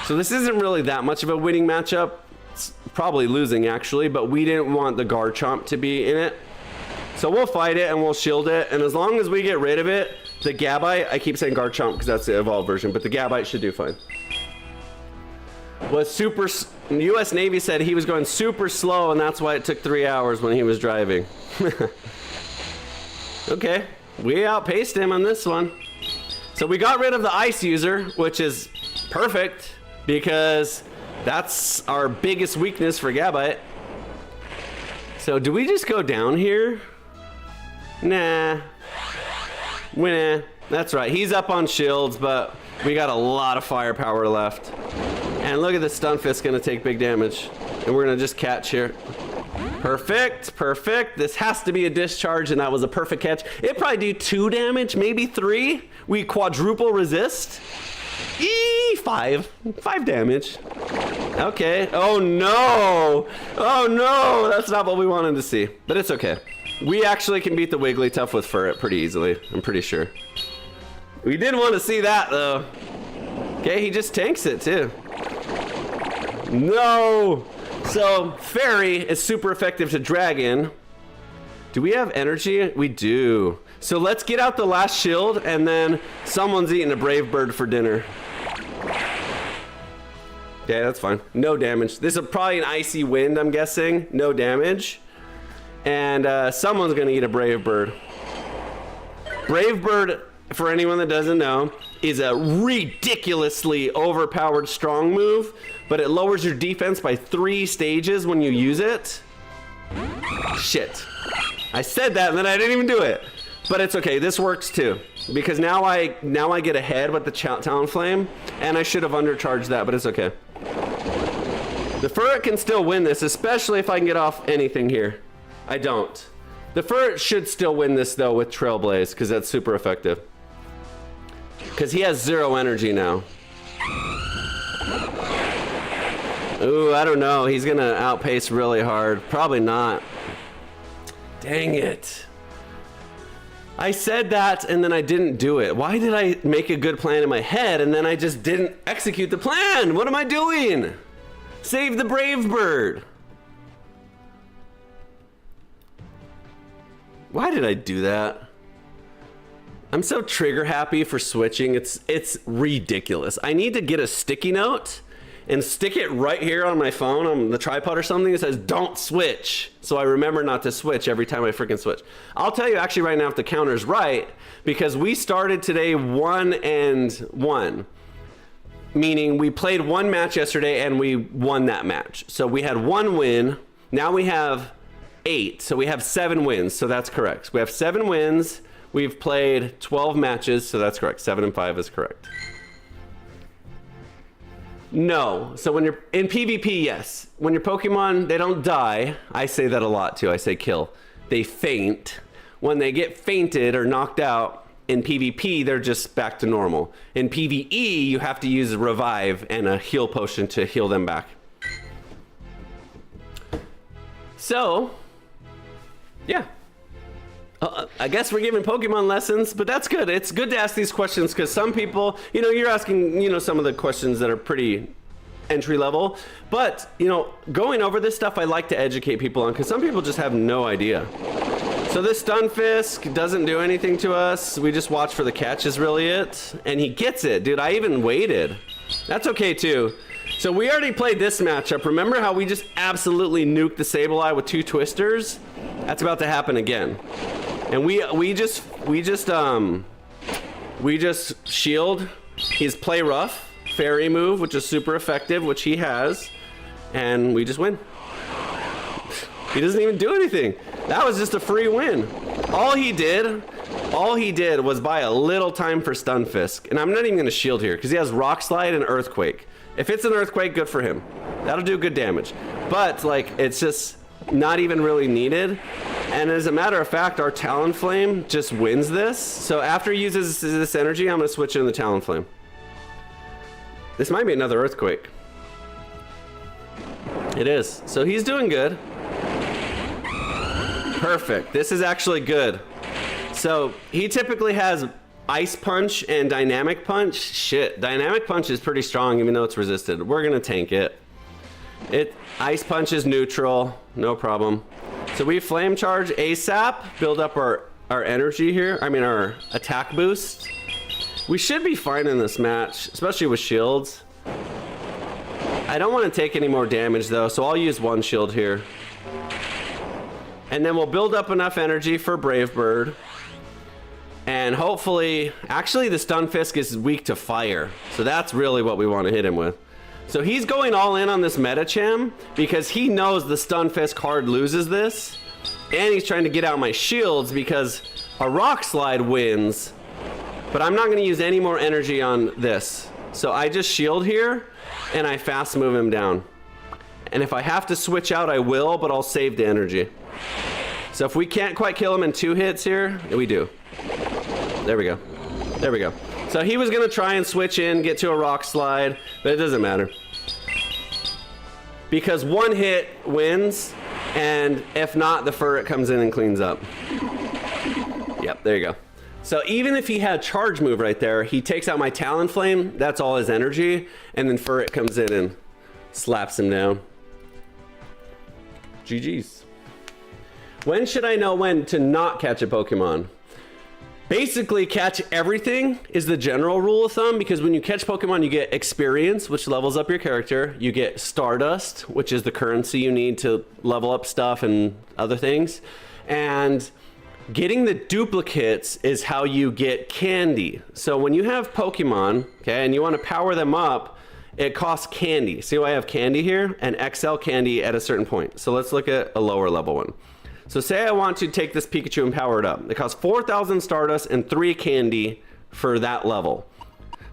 Speaker 2: So this isn't really that much of a winning matchup. It's probably losing actually, but we didn't want the Garchomp to be in it. So we'll fight it and we'll shield it. And as long as we get rid of it, the Gabite, I keep saying Garchomp because that's the evolved version, but the Gabite should do fine. Was super, US Navy said he was going super slow and that's why it took 3 hours when he was driving. Okay, we outpaced him on this one. So we got rid of the ice user, which is perfect because that's our biggest weakness for Gabite. So do we just go down here? Nah. Nah. That's right. He's up on shields, but we got a lot of firepower left. And look at the Stunfisk gonna take big damage. And we're gonna just catch here. Perfect, perfect. This has to be a discharge, and that was a perfect catch. It'd probably do 2 damage, maybe 3. We quadruple resist. 5 damage. Okay. Oh no. Oh no. That's not what we wanted to see. But it's okay. We actually can beat the Wigglytuff with Furret pretty easily. I'm pretty sure. We didn't want to see that though. Okay, he just tanks it too. No. So Fairy is super effective to Dragon. Do we have energy? We do. So let's get out the last shield, and then someone's eating a Brave Bird for dinner. Yeah, that's fine. No damage. This is probably an icy wind, I'm guessing. No damage. And someone's gonna eat a Brave Bird. Brave Bird, for anyone that doesn't know, is a ridiculously overpowered strong move, but it lowers your defense by 3 stages when you use it. Shit. I said that and then I didn't even do it. But it's okay, this works too. Because now I get ahead with the Talonflame, and I should have undercharged that, but it's okay. The Furret can still win this, especially if I can get off anything here. I don't. The Furret should still win this though with Trailblaze, because that's super effective. Because he has 0 energy now. Ooh, I don't know. He's gonna outpace really hard. Probably not. Dang it. I said that and then I didn't do it. Why did I make a good plan in my head and then I just didn't execute the plan? What am I doing? Save the Brave Bird. Why did I do that? I'm so trigger happy for switching. It's ridiculous. I need to get a sticky note and stick it right here on my phone on the tripod or something that says don't switch, so I remember not to switch every time I freaking switch. I'll tell you actually right now if the counter's right, because we started today 1-1, meaning we played 1 match yesterday and we won that match. So we had 1 win. Now we have 8, so we have 7 wins, so that's correct. We have 7 wins. We've played 12 matches, so that's correct. 7 and 5 is correct. No. So when you're in PvP, yes. When your Pokemon, they don't die. I say that a lot too. I say kill. They faint. When they get fainted or knocked out in PvP, they're just back to normal. In PvE, you have to use a revive and a heal potion to heal them back. So, yeah. I guess we're giving Pokemon lessons, but that's good. It's good to ask these questions because some people, you know, you're asking, you know, some of the questions that are pretty entry level, but, you know, going over this stuff I like to educate people on because some people just have no idea. So this Stunfisk doesn't do anything to us. We just watch for the catch is really it. And he gets it, dude. I even waited. That's okay too. So we already played this matchup. Remember how we just absolutely nuked the Sableye with 2 twisters? That's about to happen again. And we just shield his play rough fairy move, which is super effective, which he has, and we just win. He doesn't even do anything. That was just a free win. All he did was buy a little time for Stunfisk. And I'm not even gonna shield here because he has Rock Slide and Earthquake. If it's an Earthquake, good for him. That'll do good damage. But like, it's just not even really needed. And as a matter of fact, our Talonflame just wins this. So after he uses this energy, I'm gonna switch in the Talonflame. This might be another Earthquake. It is. So he's doing good. Perfect. This is actually good. So he typically has Ice Punch and Dynamic Punch. Shit, Dynamic Punch is pretty strong even though it's resisted. We're gonna tank it. Ice Punch is neutral, no problem. So we Flame Charge ASAP, build up our energy here. I mean our attack boost. We should be fine in this match, especially with shields. I don't want to take any more damage though, so I'll use 1 shield here. And then we'll build up enough energy for Brave Bird. And And hopefully, actually the Stunfisk is weak to fire. So that's really what we want to hit him with. So he's going all in on this Medicham because he knows the Stunfisk hard loses this. And he's trying to get out my shields because a Rock Slide wins. But I'm not going to use any more energy on this. So I just shield here and I fast move him down. And if I have to switch out, I will, but I'll save the energy. So if we can't quite kill him in 2 hits here, we do. There we go. There we go. So he was gonna try and switch in, get to a Rock Slide, but it doesn't matter. Because 1 hit wins, and if not, the Furret comes in and cleans up. Yep, there you go. So even if he had Charge Move right there, he takes out my Talonflame, that's all his energy, and then Furret comes in and slaps him down. GG's. When should I know when to not catch a Pokemon? Basically, catch everything is the general rule of thumb, because when you catch Pokemon, you get experience, which levels up your character. You get Stardust, which is the currency you need to level up stuff and other things. And getting the duplicates is how you get candy. So when you have Pokemon, okay, and you want to power them up, it costs candy. See why I have candy here? And XL candy at a certain point. So let's look at a lower level one. So say I want to take this Pikachu and power it up. It costs 4,000 Stardust and 3 candy for that level.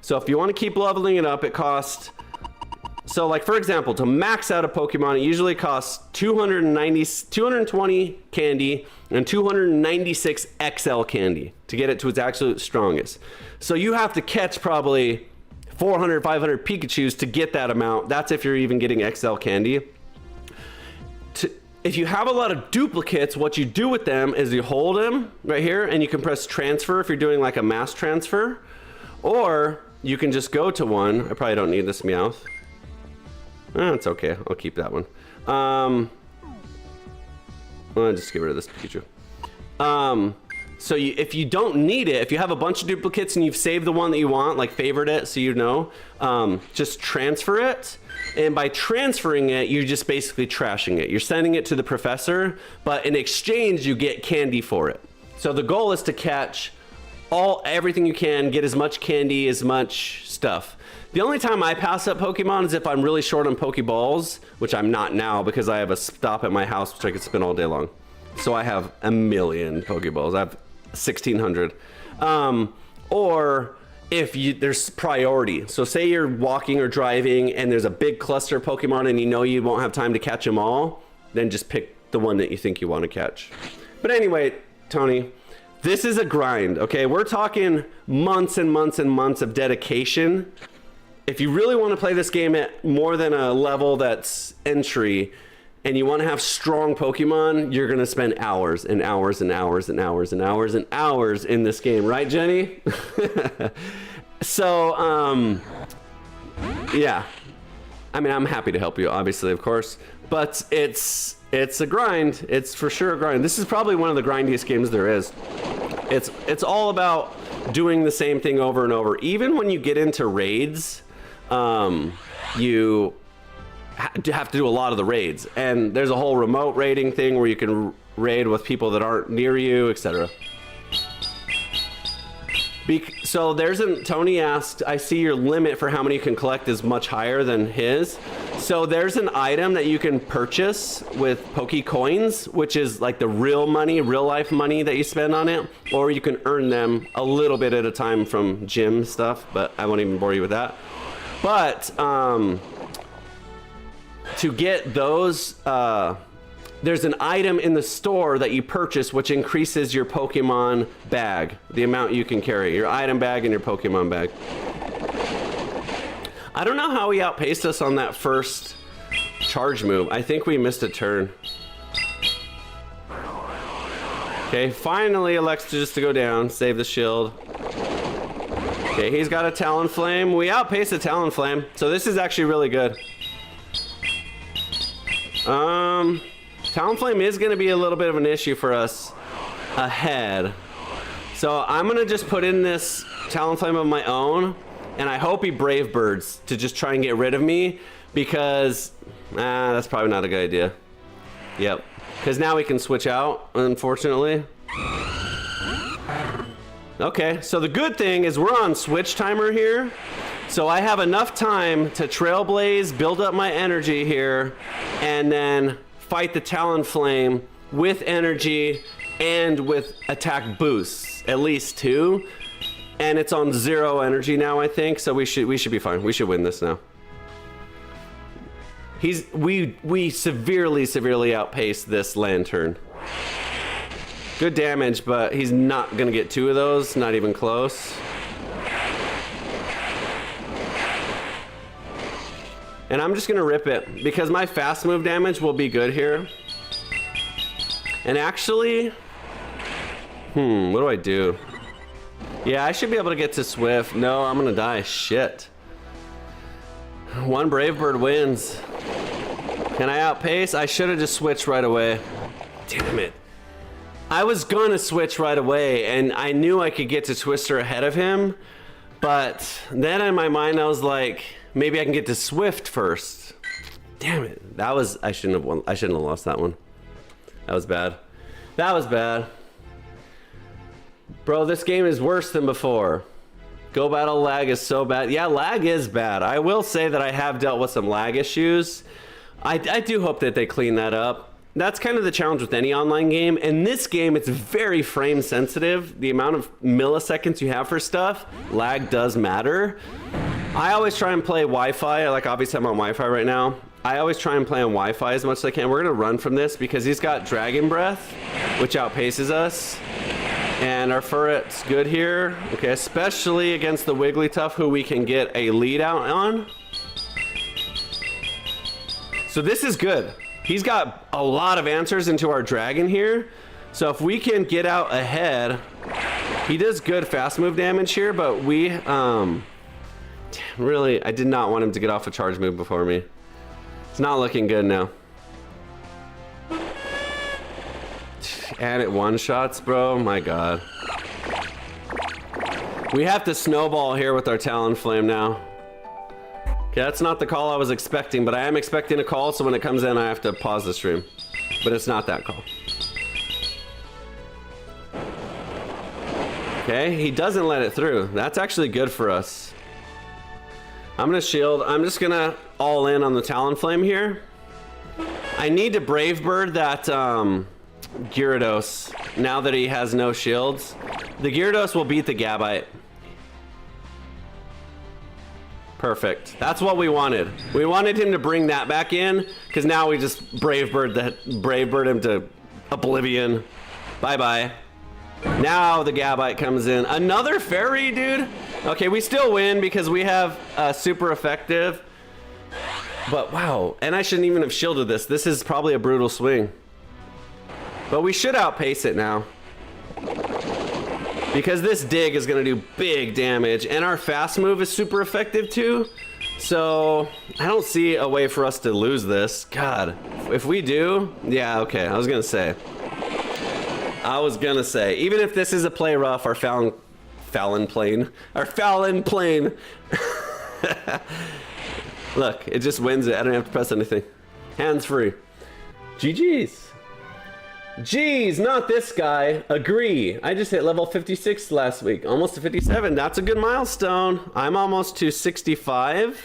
Speaker 2: So if you want to keep leveling it up, it costs... So like for example, to max out a Pokemon, it usually costs 220 candy and 296 XL candy to get it to its absolute strongest. So you have to catch probably 400, 500 Pikachus to get that amount. That's if you're even getting XL candy. If you have a lot of duplicates, what you do with them is you hold them right here and you can press transfer if you're doing like a mass transfer, or you can just go to one. I probably don't need this Meowth. It's okay, I'll keep that one. I'll just get rid of this Pikachu. So if you don't need it, if you have a bunch of duplicates and you've saved the one that you want, like favored it so you know, just transfer it. And by transferring it, you're just basically trashing it. You're sending it to the professor, but in exchange, you get candy for it. So the goal is to catch everything you can, get as much candy, as much stuff. The only time I pass up Pokemon is if I'm really short on Pokeballs, which I'm not now because I have a stop at my house which I could spin all day long. So I have a million Pokeballs. I have 1,600. Or if there's priority. So say you're walking or driving and there's a big cluster of Pokemon and you know you won't have time to catch them all, then just pick the one that you think you want to catch. But anyway, Tony, this is a grind, okay? We're talking months and months and months of dedication. If you really want to play this game at more than a level that's entry and you want to have strong Pokemon, you're going to spend hours and hours and hours and hours and hours and hours in this game. Right, Jenny? So, yeah. I mean, I'm happy to help you, obviously, of course. But it's a grind. It's for sure a grind. This is probably one of the grindiest games there is. It's all about doing the same thing over and over. Even when you get into raids, you have to do a lot of the raids, and there's a whole remote raiding thing where you can raid with people that aren't near you, etc. So Tony asked, I see your limit for how many you can collect is much higher than his. So there's an item that you can purchase with Pokecoins, which is like the real money, real life money that you spend on it, or you can earn them a little bit at a time from gym stuff, but I won't even bore you with that. But to get those, there's an item in the store that you purchase which increases your Pokemon bag, the amount you can carry, your item bag and your Pokemon bag. I don't know how he outpaced us on that first charge move. I think we missed a turn. Okay, finally elects just to go down, save the shield. Okay, he's got a Talonflame. We outpaced the Talonflame, so this is actually really good. Talonflame is going to be a little bit of an issue for us ahead. So I'm going to just put in this Talonflame of my own, and I hope he Brave Birds to just try and get rid of me, because that's probably not a good idea. Yep, because now we can switch out, unfortunately. Okay, so the good thing is we're on switch timer here. So I have enough time to trailblaze, build up my energy here, and then fight the Talonflame with energy and with attack boosts, at least 2. And it's on 0 energy now, I think, so we should be fine. We should win this now. We severely outpaced this Lantern. Good damage, but he's not gonna get 2 of those, not even close. And I'm just gonna rip it because my fast move damage will be good here. And actually, what do I do? Yeah, I should be able to get to Swift. No, I'm gonna die. Shit. 1 Brave Bird wins. Can I outpace? I should have just switched right away. Damn it. I was gonna switch right away, and I knew I could get to Twister ahead of him, but then in my mind I was like, maybe I can get to Swift first. Damn it. I shouldn't have won. I shouldn't have lost that one. That was bad. That was bad. Bro, this game is worse than before. Go Battle lag is so bad. Yeah, lag is bad. I will say that I have dealt with some lag issues. I do hope that they clean that up. That's kind of the challenge with any online game. In this game, it's very frame sensitive. The amount of milliseconds you have for stuff, lag does matter. I always try and play Wi-Fi. Like, obviously I'm on Wi-Fi right now. I always try and play on Wi-Fi as much as I can. We're gonna run from this because he's got Dragon Breath, which outpaces us. And our Furret's good here. Okay, especially against the Wigglytuff, who we can get a lead out on. So this is good. He's got a lot of answers into our dragon here. So if we can get out ahead, he does good fast move damage here, but we, really, I did not want him to get off a charge move before me. It's not looking good now. And it one-shots, bro, my God. We have to snowball here with our Talonflame now. Okay, that's not the call I was expecting, but I am expecting a call, so when it comes in, I have to pause the stream. But it's not that call. Okay, he doesn't let it through. That's actually good for us. I'm gonna shield. I'm just gonna all in on the Talonflame here. I need to Brave Bird that Gyarados now that he has no shields. The Gyarados will beat the Gabite. Perfect. That's what we wanted. We wanted him to bring that back in, because now we just Brave Bird him to oblivion. Bye-bye. Now the Gabite comes in. Another fairy, dude? Okay, we still win because we have super effective. But wow, and I shouldn't even have shielded this. This is probably a brutal swing. But we should outpace it now. Because this dig is gonna do big damage, and our fast move is super effective too. So I don't see a way for us to lose this. God, if we do, yeah, okay, I was gonna say, even if this is a play rough, our Fallon plane. Look, it just wins it. I don't have to press anything. Hands free. GG's. Jeez, not this guy. Agree. I just hit level 56 last week. Almost to 57. That's a good milestone. I'm almost to 65.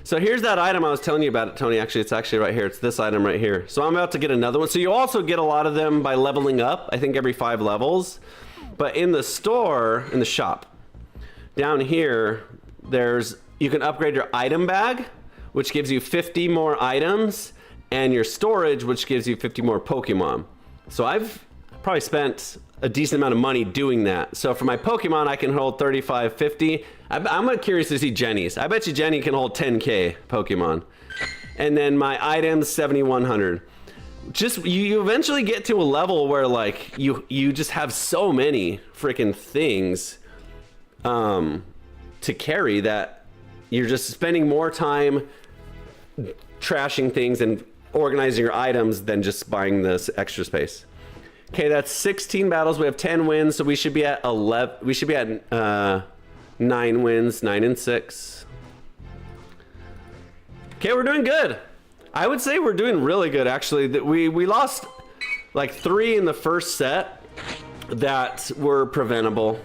Speaker 2: So here's that item I was telling you about, Tony. Actually, it's actually right here. It's this item right here. So I'm about to get another one. So you also get a lot of them by leveling up. I think every 5 levels. But in the store, in the shop, down here, you can upgrade your item bag, which gives you 50 more items, and your storage, which gives you 50 more Pokemon. So I've probably spent a decent amount of money doing that. So for my Pokemon, I can hold 35, 50. I'm curious to see Jenny's. I bet you Jenny can hold 10K Pokemon. And then my items, 7,100. Just, you eventually get to a level where like, you just have so many freaking things to carry that you're just spending more time trashing things and organizing your items than just buying this extra space. Okay, that's 16 battles. We have 10 wins, so we should be at 11. We should be at 9 wins, 9 and 6. Okay, we're doing good. I would say we're doing really good, actually. We lost like 3 in the first set that were preventable.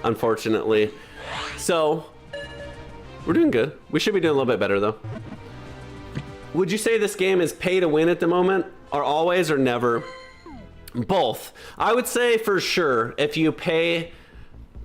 Speaker 2: unfortunately. So, we're doing good. We should be doing a little bit better, though. Would you say this game is pay to win at the moment, or always, or never? Both. I would say for sure, if you pay,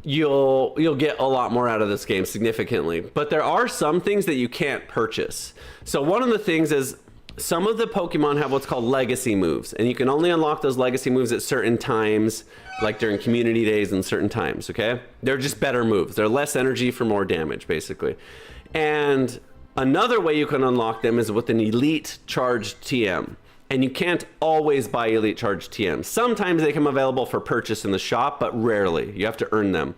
Speaker 2: you'll get a lot more out of this game significantly. But there are some things that you can't purchase. So one of the things is some of the Pokemon have what's called legacy moves, and you can only unlock those legacy moves at certain times, like during community days and certain times, okay? They're just better moves. They're less energy for more damage, basically. And another way you can unlock them is with an elite charged TM. And you can't always buy elite charged TM. Sometimes they come available for purchase in the shop, but rarely. You have to earn them.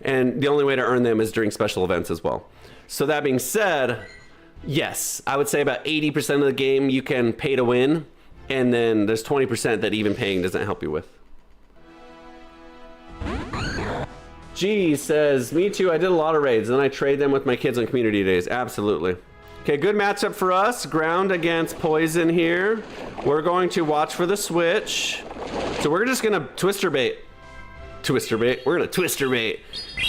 Speaker 2: And the only way to earn them is during special events as well. So that being said, yes, I would say about 80% of the game you can pay to win. And then there's 20% that even paying doesn't help you with. G says, me too, I did a lot of raids, and I trade them with my kids on community days. Absolutely. Okay, good matchup for us. Ground against Poison here. We're going to watch for the switch. So we're just gonna twister bait. Twister bait? We're gonna twister bait.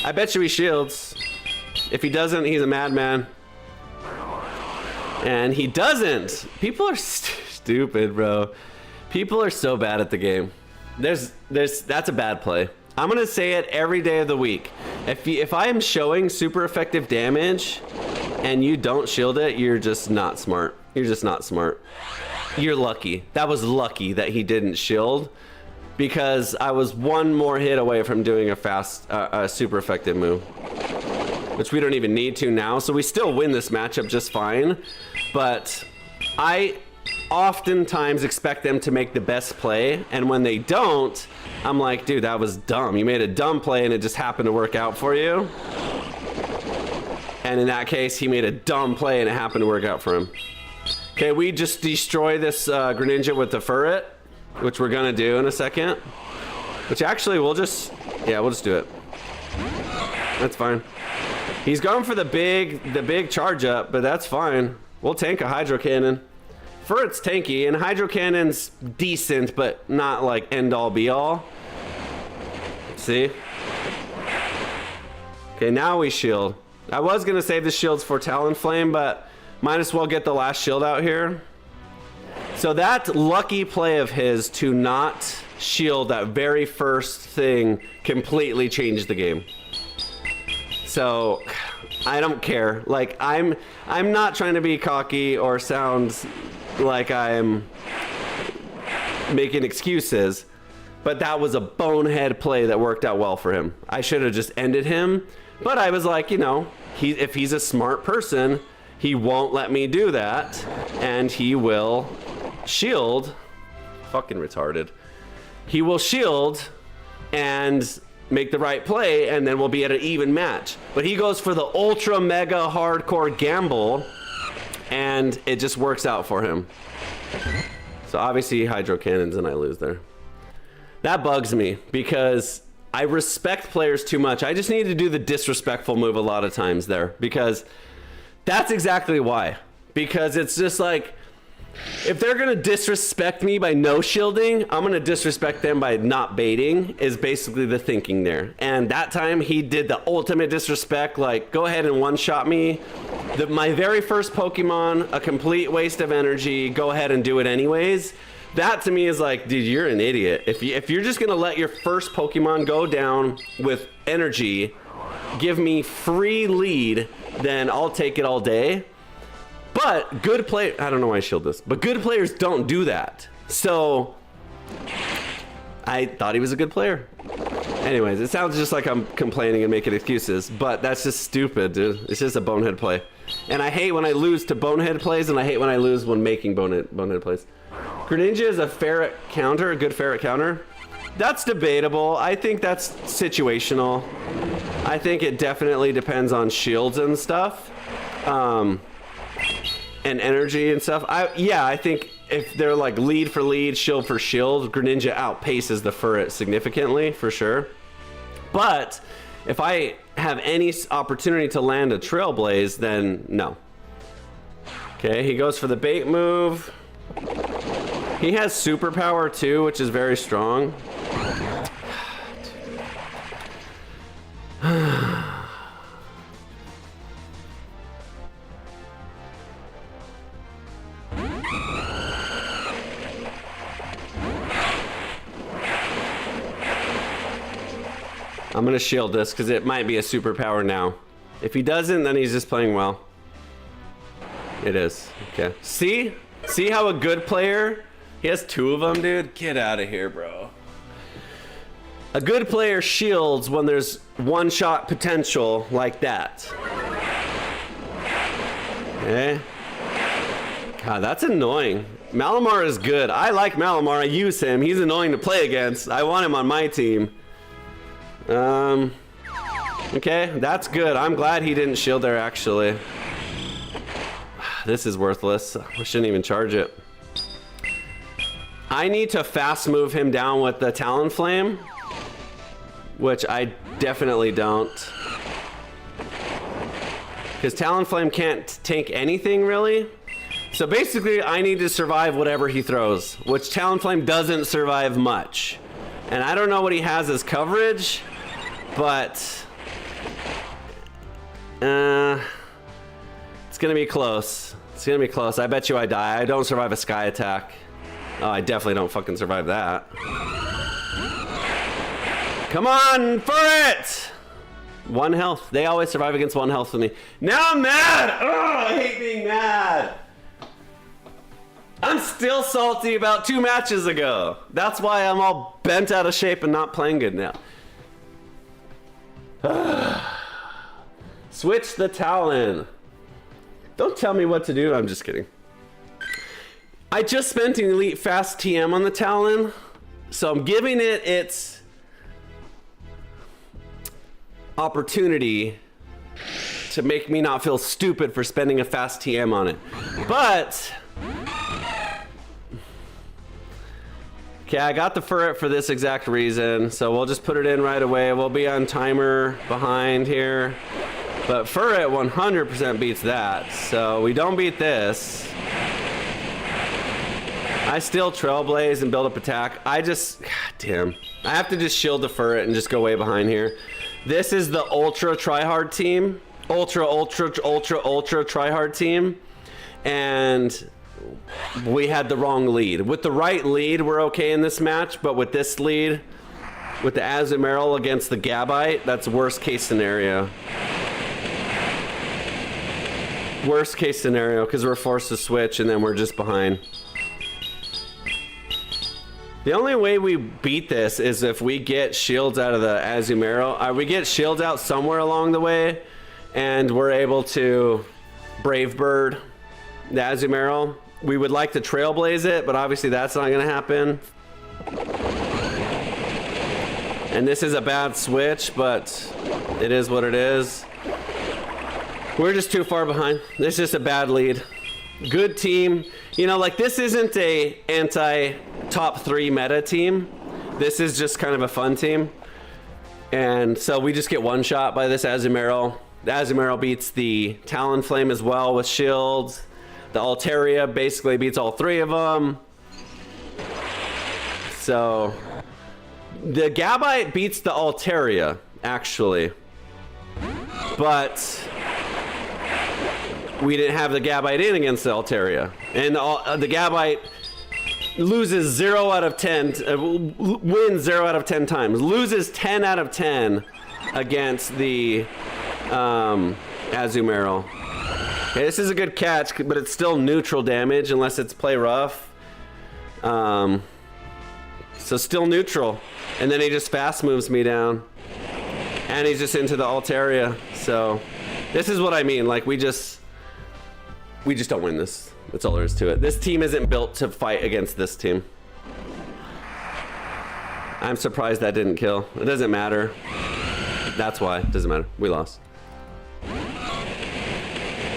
Speaker 2: I bet you he shields. If he doesn't, he's a madman. And he doesn't. People are stupid, bro. People are so bad at the game. That's a bad play. I'm gonna say it every day of the week. If I am showing super effective damage and you don't shield it, you're just not smart. You're just not smart. You're lucky. That was lucky that he didn't shield, because I was one more hit away from doing a fast, super effective move, which we don't even need to now. So we still win this matchup just fine. But I oftentimes expect them to make the best play, and when they don't, I'm like, dude, that was dumb. You made a dumb play and it just happened to work out for you. And in that case, he made a dumb play and it happened to work out for him. Okay, we just destroy this Greninja with the Furret, which we're gonna do in a second. Which actually, we'll just do it. That's fine. He's going for the big charge up, but that's fine. We'll tank a Hydro Cannon. Furret's tanky, and Hydro Cannon's decent, but not like end all be all. See? Okay, now we shield. I was gonna save the shields for Talonflame, but might as well get the last shield out here. So that lucky play of his to not shield that very first thing completely changed the game. So I don't care. Like, I'm not trying to be cocky or sound like I'm making excuses, but that was a bonehead play that worked out well for him. I should have just ended him, but I was like, you know, if he's a smart person, he won't let me do that, and he will shield. Fucking retarded. He will shield and make the right play, and then we'll be at an even match. But he goes for the ultra mega hardcore gamble, and it just works out for him. So obviously Hydro Cannons and I lose there. That bugs me because I respect players too much. I just need to do the disrespectful move a lot of times there, because that's exactly why. Because it's just like, if they're gonna disrespect me by no shielding, I'm gonna disrespect them by not baiting, is basically the thinking there. And that time he did the ultimate disrespect, like, go ahead and one-shot me. My very first Pokemon, a complete waste of energy, go ahead and do it anyways. That to me is like, dude, you're an idiot. If you're just gonna let your first Pokemon go down with energy, give me free lead, then I'll take it all day. But good play, I don't know why I shield this, but good players don't do that. So I thought he was a good player. Anyways, it sounds just like I'm complaining and making excuses, but that's just stupid, dude. It's just a bonehead play. And I hate when I lose to bonehead plays, and I hate when I lose when making bonehead plays. Greninja is a ferret counter, a good ferret counter. That's debatable. I think that's situational. I think it definitely depends on shields and stuff. And energy and stuff. I think if they're like lead for lead, shield for shield, Greninja outpaces the Furret significantly, for sure. But if I have any opportunity to land a Trailblaze, then no. Okay, he goes for the bait move. He has superpower too, which is very strong. I'm gonna shield this because it might be a superpower now. If he doesn't, then he's just playing well. It is. Okay. See? See how a good player... He has 2 of them, dude? Get out of here, bro. A good player shields when there's one-shot potential like that. Okay. God, that's annoying. Malamar is good. I like Malamar. I use him. He's annoying to play against. I want him on my team. Okay, that's good. I'm glad he didn't shield there, actually. This is worthless. I shouldn't even charge it. I need to fast move him down with the Talonflame, which I definitely don't. Because Talonflame can't tank anything, really. So basically, I need to survive whatever he throws, which Talonflame doesn't survive much. And I don't know what he has as coverage, but... it's gonna be close. It's gonna be close. I bet you I die. I don't survive a sky attack. Oh, I definitely don't fucking survive that. Come on, for it! 1 health. They always survive against 1 health with me. Now I'm mad! Oh, I hate being mad. I'm still salty about 2 matches ago. That's why I'm all bent out of shape and not playing good now. Switch the Talon. Don't tell me what to do. I'm just kidding. I just spent an elite fast TM on the Talon, so I'm giving it its opportunity to make me not feel stupid for spending a fast TM on it. But okay, I got the ferret for this exact reason, so we'll just put it in right away. We'll be on timer behind here. But ferret 100% beats that, so we don't beat this. I still trailblaze and build up attack. I just, God damn. I have to just shield the ferret and just go way behind here. This is the ultra tryhard team. Ultra tryhard team. And we had the wrong lead. With the right lead, we're okay in this match, but with this lead, with the Azumarill against the Gabite, that's worst case scenario. Worst case scenario, because we're forced to switch and then we're just behind. The only way we beat this is if we get shields out of the Azumarill. We get shields out somewhere along the way, and we're able to Brave Bird the Azumarill. We would like to Trailblaze it, but obviously that's not going to happen. And this is a bad switch, but it is what it is. We're just too far behind. This is just a bad lead. Good team. You know, like, this isn't a anti-top 3 meta team. This is just kind of a fun team. And so we just get one shot by this Azumarill. The Azumarill beats the Talonflame as well with shields. The Altaria basically beats all 3 of them. So the Gabite beats the Altaria, actually. But we didn't have the Gabite in against the Altaria. And the Gabite loses 0 out of 10, wins 0 out of 10 times. Loses 10 out of 10 against the Azumarill. Okay, this is a good catch, but it's still neutral damage unless it's play rough. So still neutral. And then he just fast moves me down. And he's just into the Altaria. So this is what I mean. Like, we just don't win this. That's all there is to it. This team isn't built to fight against this team. I'm surprised that didn't kill. It doesn't matter. That's why. It doesn't matter. We lost.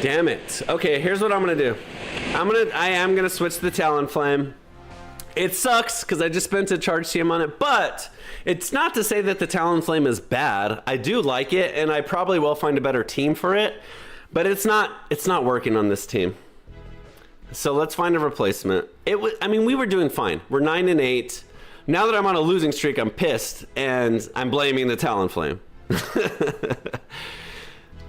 Speaker 2: Damn it. Okay, here's what I'm gonna do. I am gonna switch to the Talonflame. It sucks because I just spent a charge TM on it, but it's not to say that the Talonflame is bad. I do like it, and I probably will find a better team for it. But it's not working on this team. So let's find a replacement. I mean, we were doing fine. We're 9-8. Now that I'm on a losing streak, I'm pissed, and I'm blaming the Talonflame.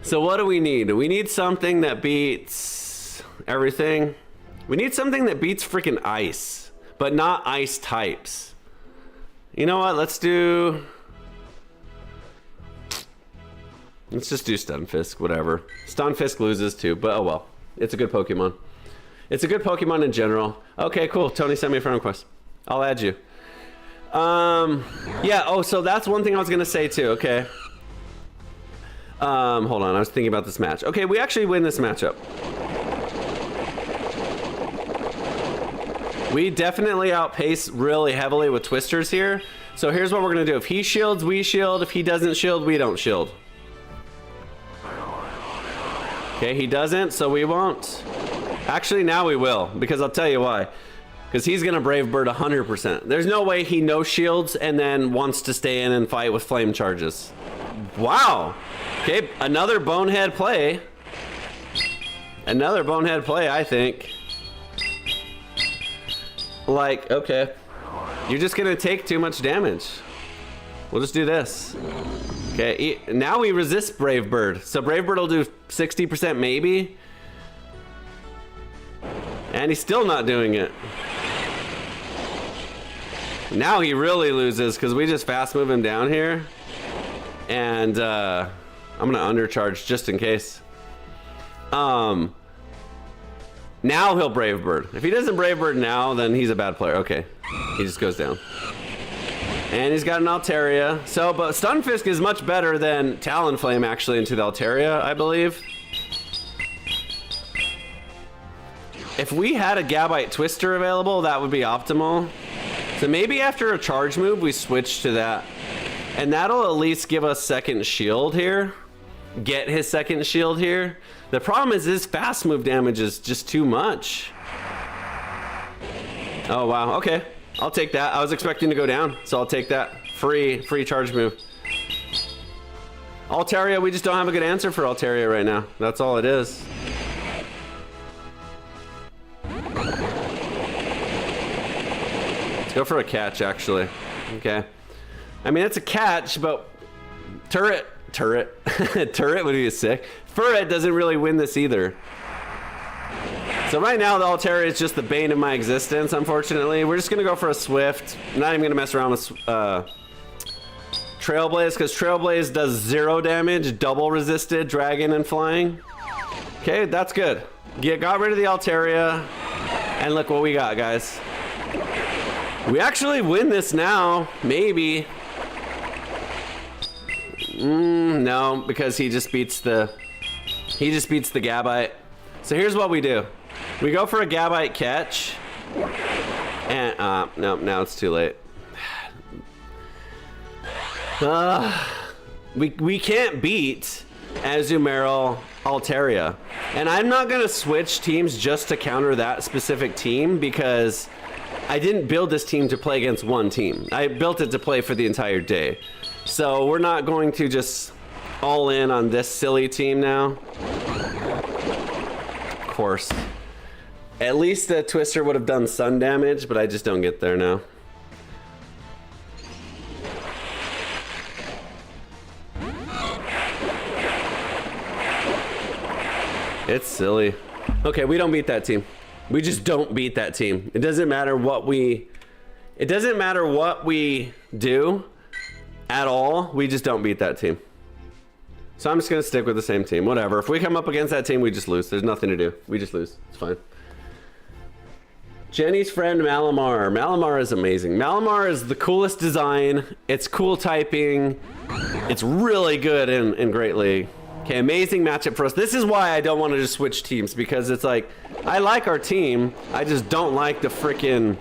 Speaker 2: So what do we need? We need something that beats everything. We need something that beats freaking ice, but not ice types. You know what? Let's do Let's just do Stunfisk, whatever. Stunfisk loses too, but oh well. It's a good Pokemon. It's a good Pokemon in general. Okay, cool. Tony sent me a friend request. I'll add you. Yeah, oh, so that's one thing I was gonna say too, okay. Hold on, I was thinking about this match. Okay, we actually win this matchup. We definitely outpace really heavily with Twisters here. So here's what we're gonna do. If he shields, we shield. If he doesn't shield, we don't shield. Okay, he doesn't, so we won't. Actually, now we will, because I'll tell you why. Because he's gonna Brave Bird 100%. There's no way he no shields and then wants to stay in and fight with flame charges. Wow. Okay, another bonehead play. Another bonehead play, I think. Like, okay. You're just gonna take too much damage. We'll just do this. Okay, now we resist Brave Bird. So Brave Bird will do 60% maybe. And he's still not doing it. Now he really loses because we just fast move him down here. And I'm gonna undercharge just in case. Now he'll Brave Bird. If he doesn't Brave Bird now, then he's a bad player. Okay, he just goes down. And he's got an Altaria. So, but Stunfisk is much better than Talonflame actually into the Altaria, I believe. If we had a Gabite Twister available, that would be optimal. So maybe after a charge move, we switch to that. And that'll at least give us second shield here. Get his second shield here. The problem is his fast move damage is just too much. Oh, wow. Okay. I'll take that. I was expecting to go down, so I'll take that. Free charge move. Altaria, we just don't have a good answer for Altaria right now. That's all it is. Let's go for a catch, actually. Okay. I mean, it's a catch, but turret would be sick. Furret doesn't really win this either. So right now, the Altaria is just the bane of my existence, unfortunately. We're just gonna go for a Swift. I'm not even gonna mess around with Trailblaze, because Trailblaze does 0 damage, double resisted, dragon and flying. Okay, that's good. Got rid of the Altaria, and look what we got, guys. We actually win this now, maybe. No, because he just beats the Gabite. So here's what we do. We go for a Gabite catch. And no, now it's too late. We can't beat Azumarill Altaria. And I'm not gonna switch teams just to counter that specific team, because I didn't build this team to play against one team. I built it to play for the entire day. So we're not going to just all in on this silly team now. Of course. At least the Twister would have done sun damage, but I just don't get there now. It's silly. Okay, we don't beat that team. We just don't beat that team. It doesn't matter what we do at all. We just don't beat that team. So I'm just gonna stick with the same team. Whatever. If we come up against that team, we just lose. There's nothing to do. We just lose. It's fine. Jenny's friend Malamar. Malamar is amazing. Malamar is the coolest design. It's cool typing. It's really good in Great League. Okay, amazing matchup for us. This is why I don't want to just switch teams, because it's like, I like our team. I just don't like the freaking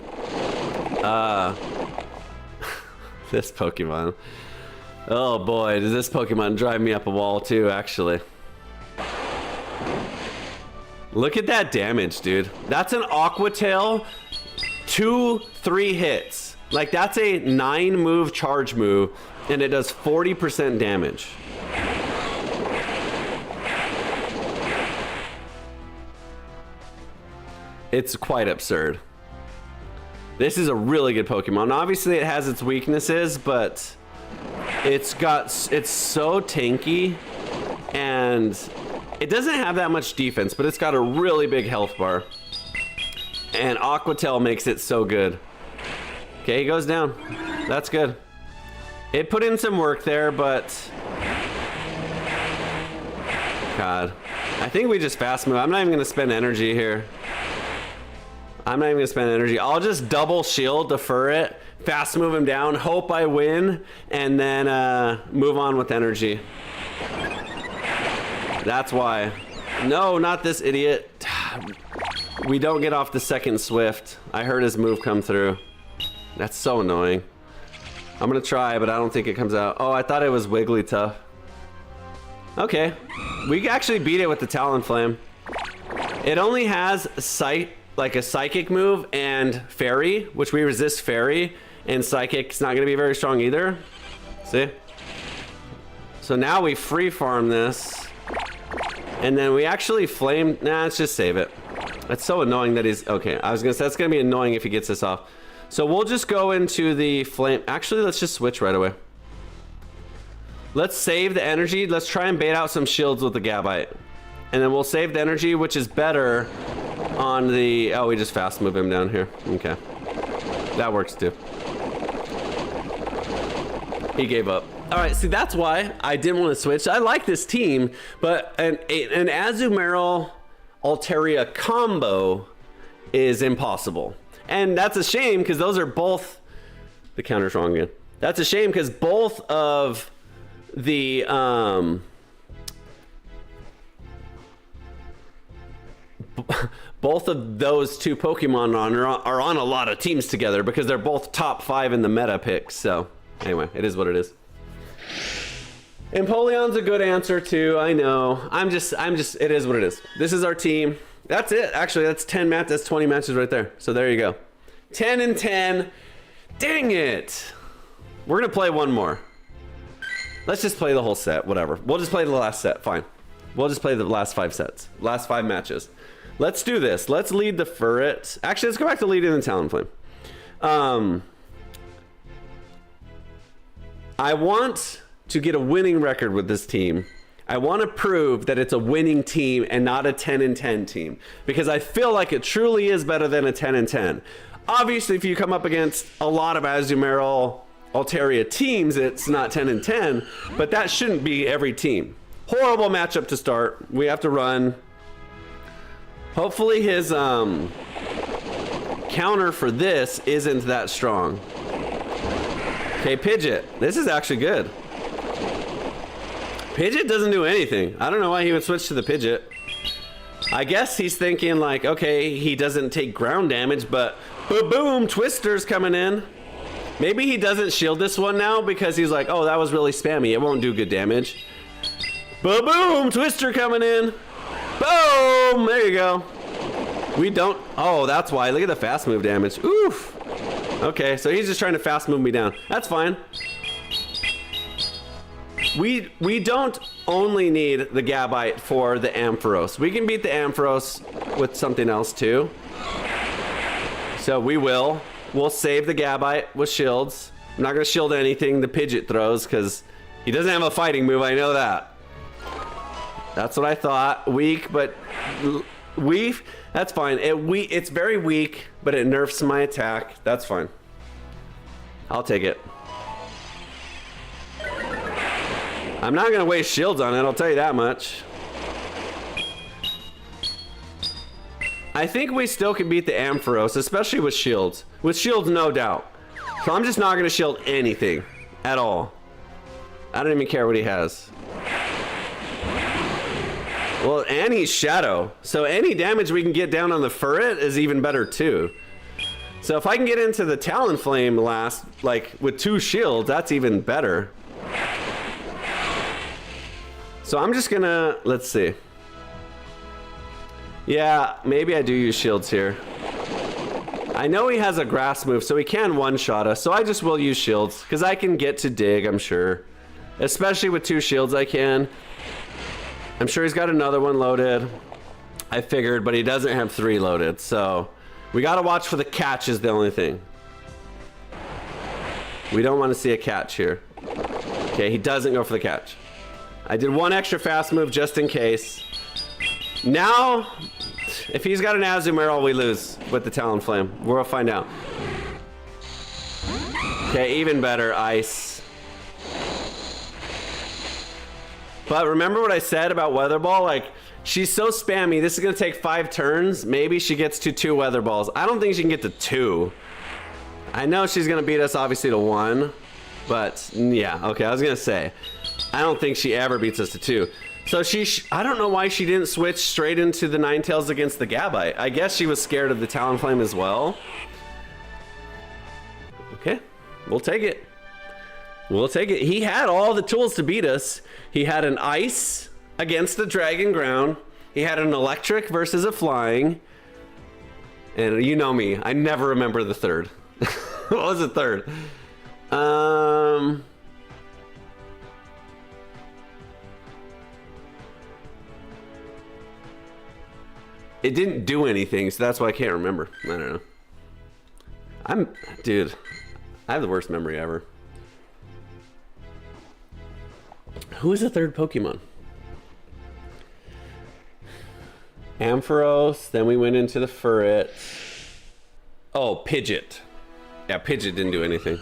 Speaker 2: this Pokemon. Oh boy, does this Pokemon drive me up a wall too, actually. Look at that damage, dude. That's an Aqua Tail, 2-3 hits. Like, that's a 9-move charge move, and it does 40% damage. It's quite absurd. This is a really good Pokemon. Obviously, it has its weaknesses, but it's so tanky, and it doesn't have that much defense, but it's got a really big health bar. And Aqua Tail makes it so good. Okay, he goes down. That's good. It put in some work there, but God. I think we just fast move. I'm not even going to spend energy here. I'm not even going to spend energy. I'll just double shield, defer it, fast move him down, hope I win, and then move on with energy. That's why. No, not this idiot. We don't get off the second Swift. I heard his move come through. That's so annoying. I'm gonna try, but I don't think it comes out. Oh, I thought it was Wigglytuff. Okay. We actually beat it with the Talonflame. It only has like a Psychic move and Fairy, which we resist Fairy, and Psychic's not gonna be very strong either. See? So now we free farm this. And then we actually flame. Nah, let's just save it. It's so annoying that he's okay. I was gonna say that's gonna be annoying if he gets this off. So we'll just go into the flame. Actually, let's just switch right away. Let's save the energy. Let's try and bait out some shields with the Gabite. And then we'll save the energy, which is better on the... Oh, we just fast move him down here. Okay. That works too. He gave up. All right, see, that's why I didn't want to switch. I like this team, but an Azumarill Altaria combo is impossible. And that's a shame because those are both... The counter's wrong again. That's a shame because both of the... both of those two Pokemon are on a lot of teams together because they're both top 5 in the meta picks. So anyway, it is what it is. Empoleon's a good answer too. I know. I'm just. It is what it is. This is our team. That's it. Actually, that's 10 matches. That's 20 matches right there. So there you go. 10 and 10. Dang it. We're gonna play one more. Let's just play the whole set. Whatever. We'll just play the last set. Fine. We'll just play the last 5 sets. Last 5 matches. Let's do this. Let's lead the Furret. Actually, let's go back to leading the Talonflame. I want to get a winning record with this team. I want to prove that it's a winning team and not a 10 and 10 team, because I feel like it truly is better than a 10 and 10. Obviously, if you come up against a lot of Azumarill Altaria teams, it's not 10 and 10, but that shouldn't be every team. Horrible matchup to start. We have to run. Hopefully his counter for this isn't that strong. Okay, Pidgeot. This is actually good. Pidgeot doesn't do anything. I don't know why he would switch to the Pidgeot. I guess he's thinking like, okay, he doesn't take ground damage, but boom, Twister's coming in. Maybe he doesn't shield this one now because he's like, oh, that was really spammy. It won't do good damage. Boom, Twister coming in. Boom, there you go. We don't, oh, that's why. Look at the fast move damage. Oof. Okay, so he's just trying to fast move me down. That's fine. We don't only need the Gabite for the Ampharos. We can beat the Ampharos with something else too. So we will. We'll save the Gabite with shields. I'm not going to shield anything the Pidgeot throws because he doesn't have a fighting move. I know that. That's what I thought. Weak, but that's fine. It's very weak, but it nerfs my attack. That's fine. I'll take it. I'm not going to waste shields on it, I'll tell you that much. I think we still can beat the Ampharos, especially with shields. With shields, no doubt. So I'm just not going to shield anything at all. I don't even care what he has. Well, and he's Shadow. So any damage we can get down on the Furret is even better too. So if I can get into the Talonflame last, like with 2 shields, that's even better. So I'm just gonna, let's see. Yeah, maybe I do use shields here. I know he has a grass move, so he can one-shot us. So I just will use shields, because I can get to dig, I'm sure. Especially with 2 shields, I can. I'm sure he's got another one loaded. I figured, but he doesn't have 3 loaded. So we got to watch for the catch is the only thing. We don't want to see a catch here. Okay, he doesn't go for the catch. I did 1 extra fast move just in case. Now, if he's got an Azumarill, we lose with the Talonflame. We'll find out. Okay, even better, Ice. But remember what I said about Weather Ball? Like, she's so spammy. This is going to take 5 turns. Maybe she gets to 2 Weather Balls. I don't think she can get to 2. I know she's going to beat us, obviously, to 1. But, yeah. Okay, I was going to say. I don't think she ever beats us to 2. So I don't know why she didn't switch straight into the Ninetales against the Gabite. I guess she was scared of the Talonflame as well. Okay, we'll take it. We'll take it. He had all the tools to beat us. He had an ice against the Dragon Ground. He had an electric versus a flying. And you know me, I never remember the third. What was the third? It didn't do anything, so that's why I can't remember. I don't know. Dude, I have the worst memory ever. Who is the third Pokemon? Ampharos, then we went into the Furret. Oh, Pidgeot. Yeah, Pidgeot didn't do anything.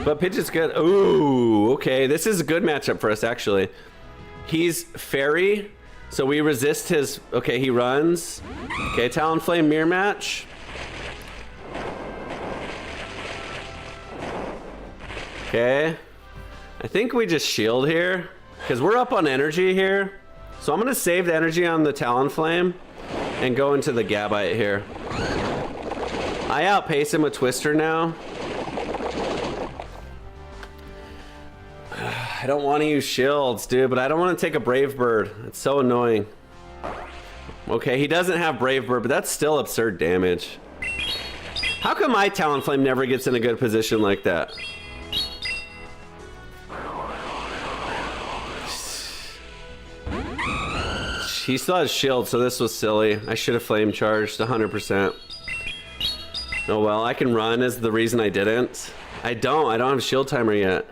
Speaker 2: But Pidgeot's good. Ooh, okay. This is a good matchup for us, actually. He's Fairy, so we resist his... Okay, he runs. Okay, Talonflame mirror match. Okay. I think we just shield here, because we're up on energy here. So I'm going to save the energy on the Talonflame and go into the Gabite here. I outpace him with Twister now. I don't want to use shields, dude, but I don't want to take a Brave Bird. It's so annoying. Okay, he doesn't have Brave Bird, but that's still absurd damage. How come my Talonflame never gets in a good position like that? He still has shield, so this was silly. I should have flame charged 100%. Oh well, I can run is the reason I didn't. I don't have shield timer yet.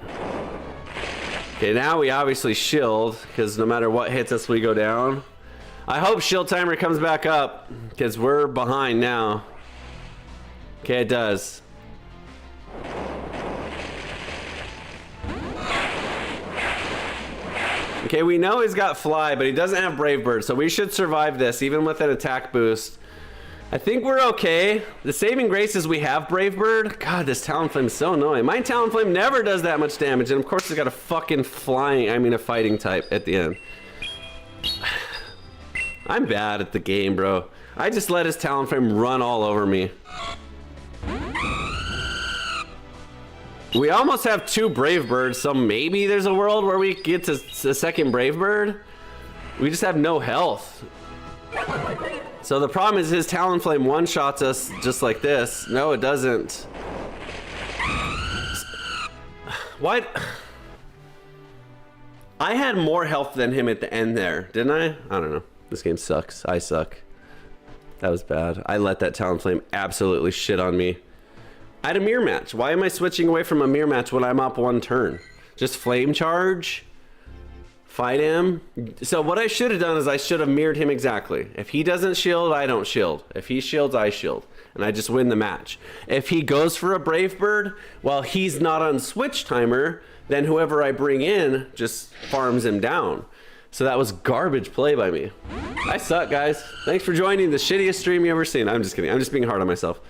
Speaker 2: Okay, now we obviously shield, because no matter what hits us, we go down. I hope shield timer comes back up, because we're behind now. Okay, it does. Okay, we know he's got Fly, but he doesn't have Brave Bird, so we should survive this, even with an attack boost. I think we're okay. The saving grace is we have Brave Bird. God, this Talonflame is so annoying. My Talonflame never does that much damage, and of course it's got a fucking a fighting type at the end. I'm bad at the game, bro. I just let his Talonflame run all over me. We almost have 2 Brave Birds, so maybe there's a world where we get to a second Brave Bird. We just have no health. So the problem is his Talonflame one-shots us just like this. No, it doesn't. What? I had more health than him at the end there, didn't I? I don't know. This game sucks. I suck. That was bad. I let that Talonflame absolutely shit on me. I had a mirror match. Why am I switching away from a mirror match when I'm up 1 turn? Just flame charge? Fight him? So what I should have done is I should have mirrored him exactly. If he doesn't shield, I don't shield. If he shields, I shield. And I just win the match. If he goes for a Brave Bird, while he's not on switch timer, then whoever I bring in just farms him down. So that was garbage play by me. I suck, guys. Thanks for joining the shittiest stream you ever seen. I'm just kidding. I'm just being hard on myself.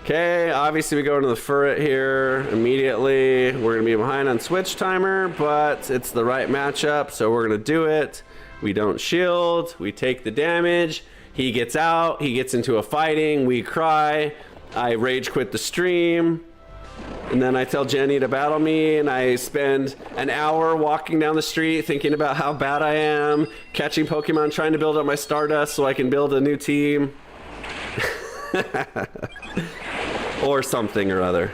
Speaker 2: Okay, obviously we go into the Furret here immediately. We're gonna be behind on switch timer, but it's the right matchup, so we're gonna do it. We don't shield, we take the damage. He gets out, he gets into a fighting, we cry. I rage quit the stream. And then I tell Jenny to battle me, and I spend an hour walking down the street thinking about how bad I am, catching Pokemon, trying to build up my Stardust so I can build a new team. Or something or other.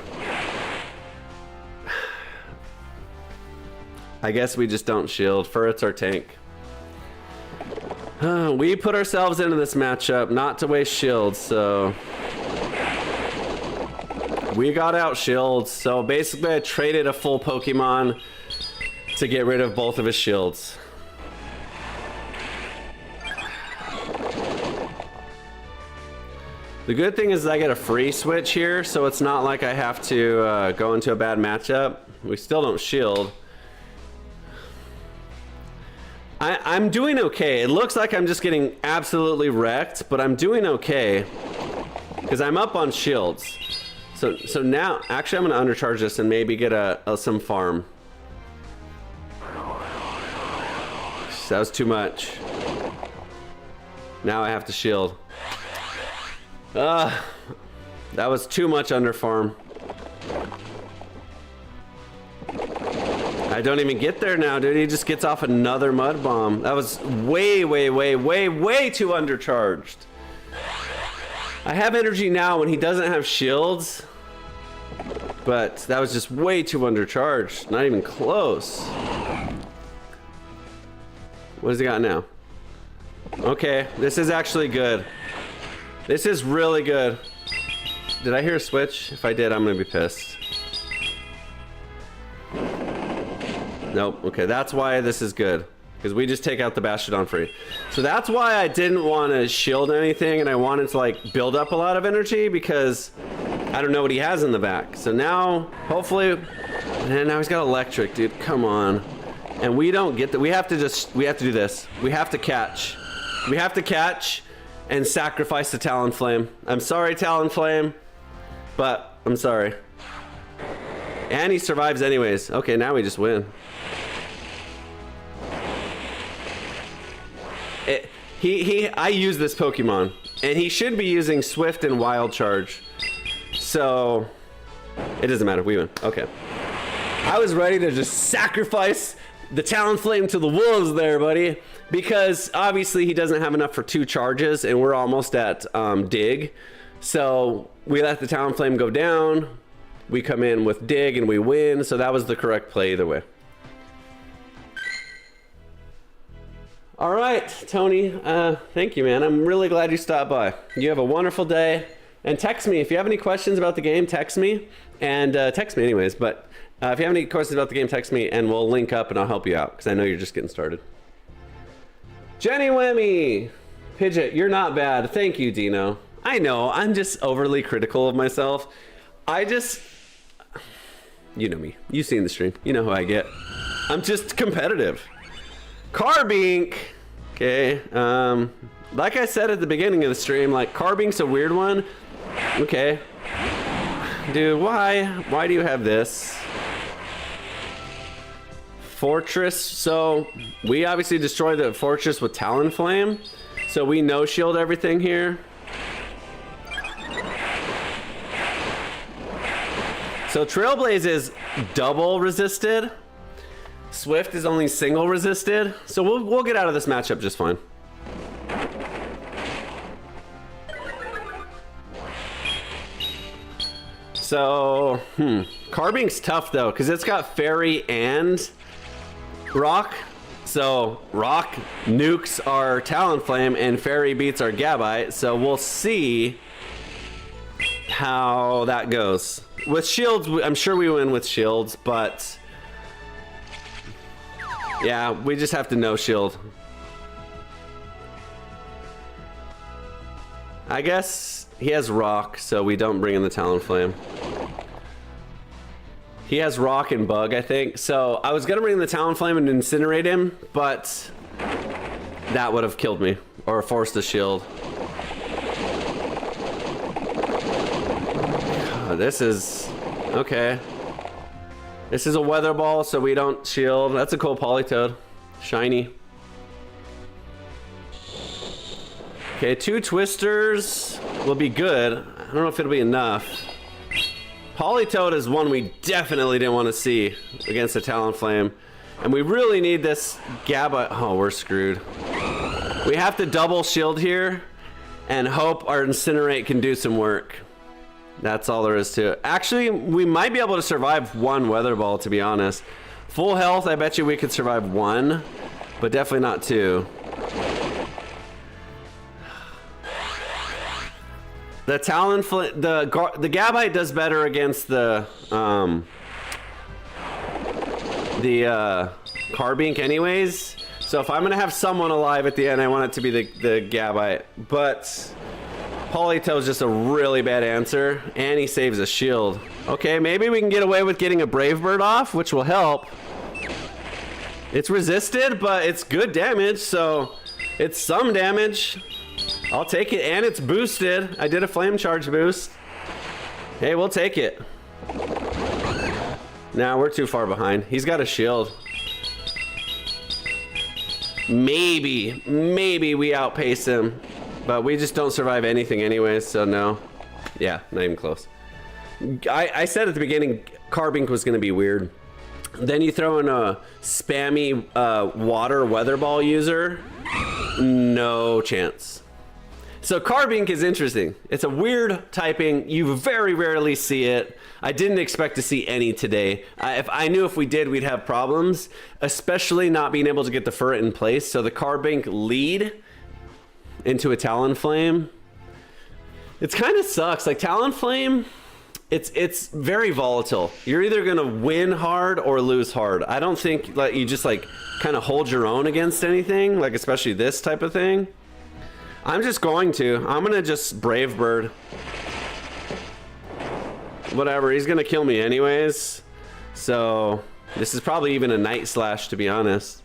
Speaker 2: I guess we just don't shield. Furret's our tank. We put ourselves into this matchup not to waste shields, so... We got out shields, so basically I traded a full Pokemon to get rid of both of his shields. The good thing is I get a free switch here, so it's not like I have to go into a bad matchup. We still don't shield. I'm doing okay. It looks like I'm just getting absolutely wrecked, but I'm doing okay because I'm up on shields. So now, actually, I'm gonna undercharge this and maybe get some farm. That was too much. Now I have to shield. That was too much under farm. I don't even get there now, dude. He just gets off another mud bomb. That was way too undercharged. I have energy now when he doesn't have shields, but that was just way too undercharged. Not even close. What does he got now? Okay, this is actually good. This is really good. Did I hear a switch? If I did, I'm gonna be pissed. Nope. Okay, that's why this is good. Because we just take out the Bastiodon free. So that's why I didn't want to shield anything, and I wanted to like build up a lot of energy because I don't know what he has in the back. So now, hopefully, and now he's got electric, dude. Come on. And we don't get that. We have to do this. We have to catch. We have to catch and sacrifice the Talonflame. I'm sorry, Talonflame, but I'm sorry. And he survives anyways. Okay, now we just win. I use this Pokemon, and he should be using Swift and Wild Charge. So, it doesn't matter. We win. Okay. I was ready to just sacrifice the Talonflame to the wolves there, buddy. Because, obviously, he doesn't have enough for 2 charges, and we're almost at Dig. So, we let the Talonflame go down. We come in with Dig, and we win. So, that was the correct play either way. All right, Tony, thank you, man. I'm really glad you stopped by. You have a wonderful day. And text me. If you have any questions about the game, text me. And text me anyways. But if you have any questions about the game, text me, and we'll link up, and I'll help you out, because I know you're just getting started. Jenny Wemmy! Pidgeot, you're not bad. Thank you, Dino. I know, I'm just overly critical of myself. You know me. You've seen the stream. You know who I get. I'm just competitive. Carbink, okay, like I said at the beginning of the stream, like, Carbink's a weird one. Okay, dude, why do you have this? Fortress, so we obviously destroyed the fortress with Talonflame, so we no shield everything here. So Trailblaze is double resisted. Swift is only single resisted, so we'll get out of this matchup just fine. So, Carbink's tough though, because it's got Fairy and Rock. So Rock nukes our Talonflame and Fairy beats our Gabite. So we'll see how that goes. With shields, I'm sure we win with shields, but yeah, we just have to no shield. I guess he has Rock, so we don't bring in the Talonflame. He has Rock and Bug, I think. So I was gonna bring in the Talonflame and incinerate him, but that would have killed me or forced a shield. This is okay. This is a Weather Ball, so we don't shield. That's a cool Politoed. Shiny. Okay, 2 Twisters will be good. I don't know if it'll be enough. Politoed is one we definitely didn't want to see against a Talonflame. And we really need this Gabba. Oh, we're screwed. We have to double shield here and hope our Incinerate can do some work. That's all there is to it. Actually, we might be able to survive 1 Weather Ball, to be honest. Full health, I bet you we could survive 1, but definitely not 2. The Talonflame, the Gabite does better against the Carbink anyways. So if I'm gonna have someone alive at the end, I want it to be the Gabite. But Politoed's just a really bad answer, and he saves a shield. Okay, maybe we can get away with getting a Brave Bird off, which will help. It's resisted, but it's good damage, so it's some damage. I'll take it, and it's boosted. I did a flame charge boost. Hey, we'll take it. Nah, we're too far behind. He's got a shield. Maybe we outpace him, but we just don't survive anything anyways, so no. Yeah, not even close. I said at the beginning, Carbink was gonna be weird. Then you throw in a spammy water weather ball user, no chance. So Carbink is interesting. It's a weird typing. You very rarely see it. I didn't expect to see any today. I knew if we did, we'd have problems, especially not being able to get the ferret in place. So the Carbink lead into a Talonflame. It's kind of sucks. Like Talonflame, it's very volatile. You're either gonna win hard or lose hard. I don't think like you just like kind of hold your own against anything, like especially this type of thing. I'm gonna just Brave Bird. Whatever, he's gonna kill me anyways. So this is probably even a Night Slash, to be honest.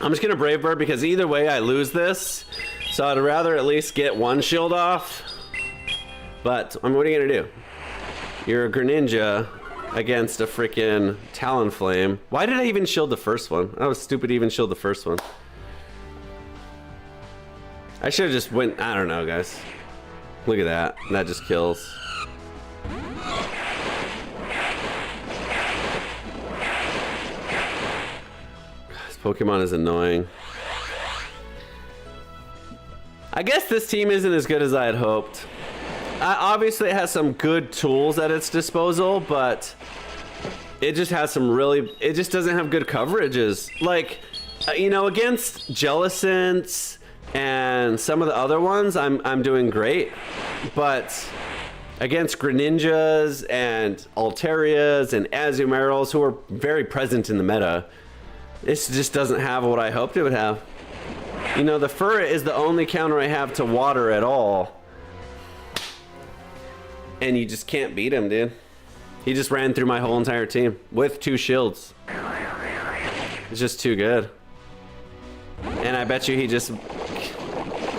Speaker 2: I'm just gonna Brave Bird because either way I lose this. So I'd rather at least get one shield off. But what are you gonna do? You're a Greninja against a freaking Talonflame. Why did I even shield the first one? I was stupid to even shield the first one. I should have just went, I don't know, guys. Look at that. That just kills. This Pokemon is annoying. I guess this team isn't as good as I had hoped. Obviously it has some good tools at its disposal, but it just has some really, it just doesn't have good coverages. Like, you know, against Jellicents and some of the other ones, I'm doing great. But against Greninjas and Altarias and Azumarils, who are very present in the meta, this just doesn't have what I hoped it would have. You know, the Ferret is the only counter I have to water at all. And you just can't beat him, dude. He just ran through my whole entire team with 2 shields. It's just too good. And I bet you he just...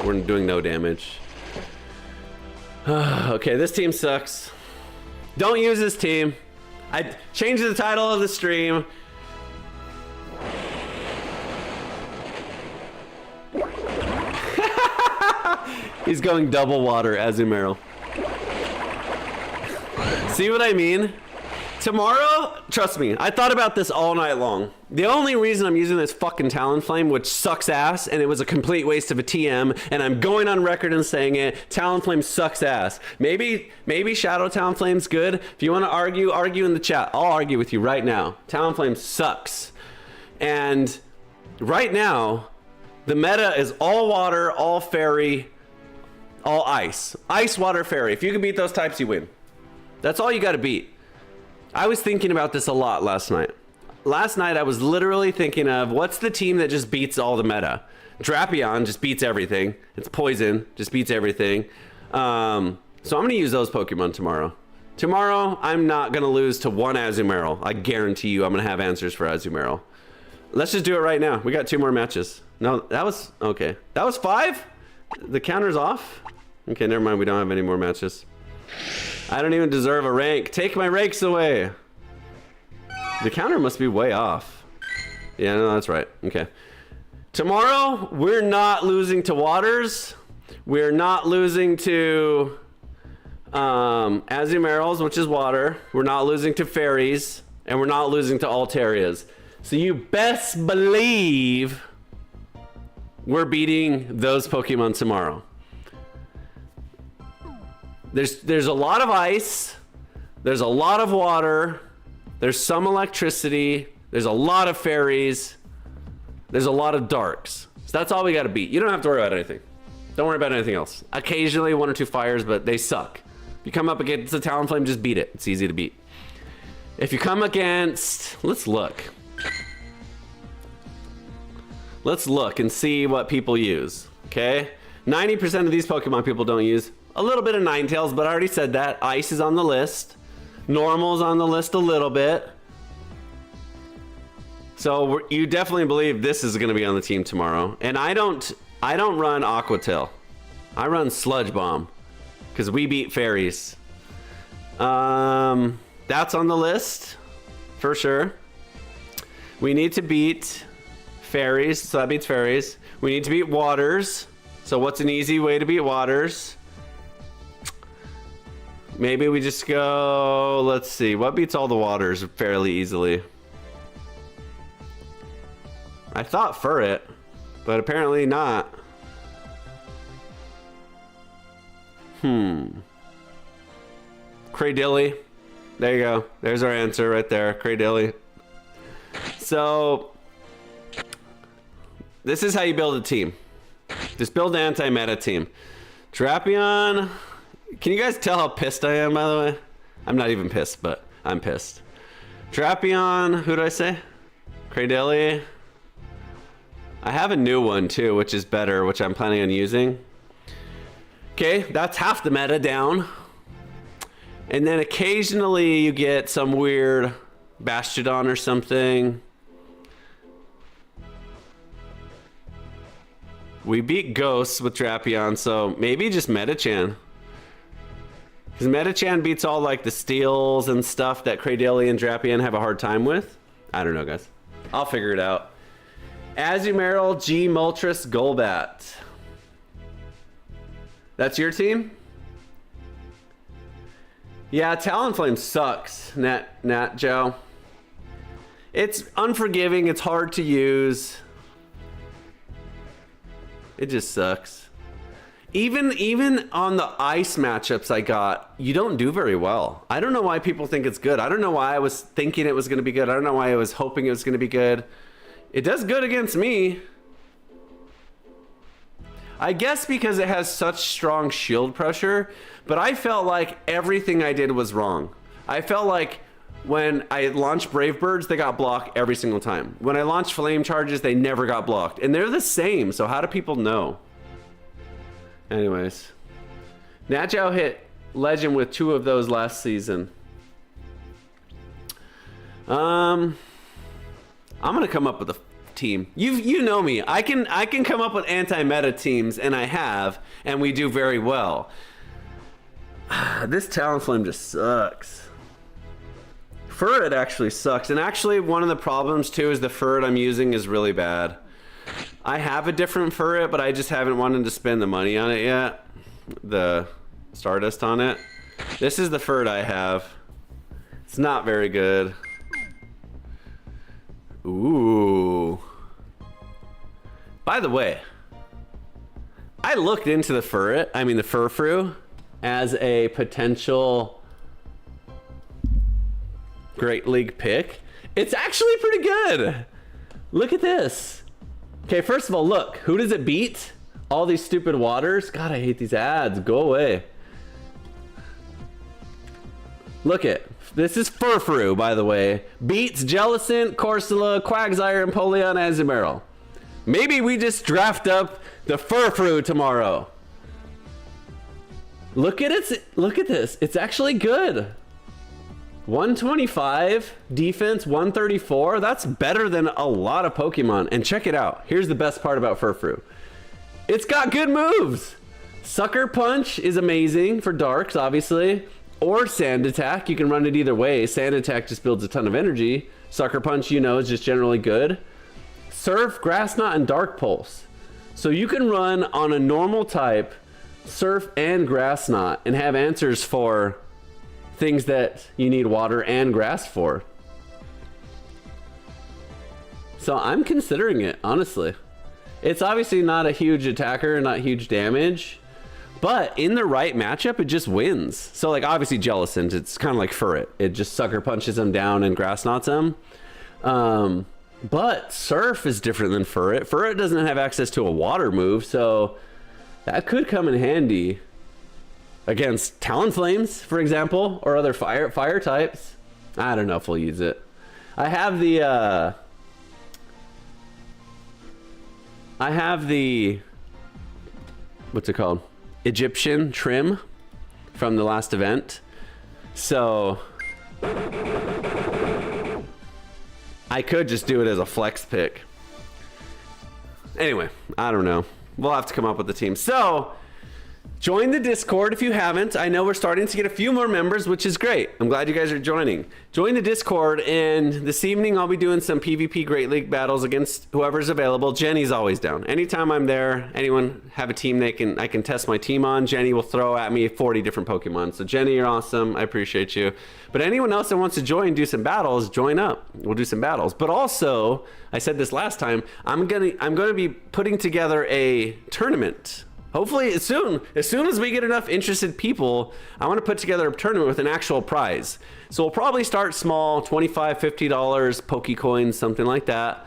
Speaker 2: We're doing no damage. Okay, this team sucks. Don't use this team. I changed the title of the stream. He's going double water, Azumarill. See what I mean? Tomorrow, trust me, I thought about this all night long. The only reason I'm using this fucking Talonflame, which sucks ass, and it was a complete waste of a TM, and I'm going on record and saying it, Talonflame sucks ass. Maybe Shadow Talonflame's good. If you want to argue in the chat. I'll argue with you right now. Talonflame sucks. And right now, the meta is all water, all fairy, all ice. Ice, water, fairy. If you can beat those types, you win. That's all you got to beat. I was thinking about this a lot last night. Last night I was literally thinking of what's the team that just beats all the meta. Drapion just beats everything. It's poison, just beats everything. So I'm gonna use those Pokemon tomorrow. Tomorrow I'm not gonna lose to one Azumarill. I guarantee you I'm gonna have answers for Azumarill. Let's just do it right now. We got 2 more matches. No, that was okay. That was 5? The counter's off? Okay, never mind, we don't have any more matches. I don't even deserve a rank. Take my ranks away. The counter must be way off. Yeah, no, that's right. Okay. Tomorrow, we're not losing to Waters. We're not losing to Azumarils, which is water. We're not losing to Fairies. And we're not losing to Altarias. So you best believe we're beating those Pokemon tomorrow. There's a lot of ice, there's a lot of water, there's some electricity, there's a lot of fairies, there's a lot of darks. So that's all we gotta beat. You don't have to worry about anything. Don't worry about anything else. Occasionally 1 or 2 fires, but they suck. If you come up against a Talonflame, just beat it. It's easy to beat. If you come against, let's look. Let's look and see what people use, okay? 90% of these Pokemon people don't use. A little bit of Ninetales, but I already said that. Ice is on the list. Normal's on the list a little bit. So you definitely believe this is going to be on the team tomorrow. And I don't run Aqua Tail. I run Sludge Bomb because we beat fairies. That's on the list for sure. We need to beat fairies, so that beats fairies. We need to beat waters. So what's an easy way to beat waters? Maybe we just go, let's see, what beats all the waters fairly easily? I thought Furret, but apparently not. Cradilly. There you go. There's our answer right there. Cradilly. So, this is how you build a team. Just build an anti-meta team. Drapion. Can you guys tell how pissed I am, by the way? I'm not even pissed, but I'm pissed. Drapion. Who did I say? Cradilly. I have a new one, too, which is better, which I'm planning on using. Okay, that's half the meta down. And then occasionally you get some weird Bastiodon or something. We beat Ghosts with Drapion, so maybe just Metachan. Because Metachan beats all like the steals and stuff that Cradilly and Drapion have a hard time with. I don't know, guys. I'll figure it out. Azumarill, G, Moltres, Golbat. That's your team? Yeah, Talonflame sucks, Nat Joe. It's unforgiving, it's hard to use. It just sucks. Even on the ice matchups I got, you don't do very well. I don't know why people think it's good. I don't know why I was thinking it was going to be good. I don't know why I was hoping it was going to be good. It does good against me. I guess because it has such strong shield pressure, but I felt like everything I did was wrong. I felt like when I launched Brave Birds, they got blocked every single time. When I launched Flame Charges, they never got blocked. And they're the same, so how do people know? Anyways. Natjao hit Legend with 2 of those last season. I'm gonna come up with a team. You know me. I can come up with anti-meta teams, and I have, and we do very well. This Talonflame just sucks. Furret actually sucks, and actually one of the problems too is the Furret I'm using is really bad. I have a different Furret, but I just haven't wanted to spend the money on it yet. The Stardust on it. This is the Furret I have. It's not very good. Ooh. By the way, I looked into the Furret, I mean the Furfrou, as a potential Great League pick. It's actually pretty good. Look at this. Okay, first of all, look. Who does it beat? All these stupid waters. God, I hate these ads. Go away. Look it. This is Furfrou, by the way. Beats Jellicent, Corsola, Quagsire, and Polion Azumarill. Maybe we just draft up the Furfrou tomorrow. Look at it. Look at this. It's actually good. 125 defense, 134. That's better than a lot of Pokemon. And check it out. Here's the best part about Furfrou. It's got good moves. Sucker Punch is amazing for Darks, obviously. Or Sand Attack. You can run it either way. Sand Attack just builds a ton of energy. Sucker Punch, you know, is just generally good. Surf, Grass Knot, and Dark Pulse. So you can run on a normal type, Surf and Grass Knot, and have answers for things that you need water and grass for. So I'm considering it, honestly. It's obviously not a huge attacker, not huge damage, but in the right matchup, it just wins. So like obviously Jellicent, it's kind of like Furret. It just sucker punches them down and grass knots them. But Surf is different than Furret. Furret doesn't have access to a water move, so that could come in handy against Talonflames, for example, or other fire types. I don't know if we'll use it. I have the what's it called? Egyptian trim from the last event. So I could just do it as a flex pick. Anyway, I don't know. We'll have to come up with the team. So join the Discord if you haven't. I know we're starting to get a few more members, which is great. I'm glad you guys are joining. Join the Discord, and this evening I'll be doing some PvP Great League battles against whoever's available. Jenny's always down. Anytime I'm there, anyone have a team I can test my team on, Jenny will throw at me 40 different Pokemon. So Jenny, you're awesome. I appreciate you. But anyone else that wants to join, do some battles, join up. We'll do some battles. But also, I said this last time, I'm gonna be putting together a tournament. Hopefully as soon as we get enough interested people, I want to put together a tournament with an actual prize. So we'll probably start small, $25, $50, Pokecoins, something like that.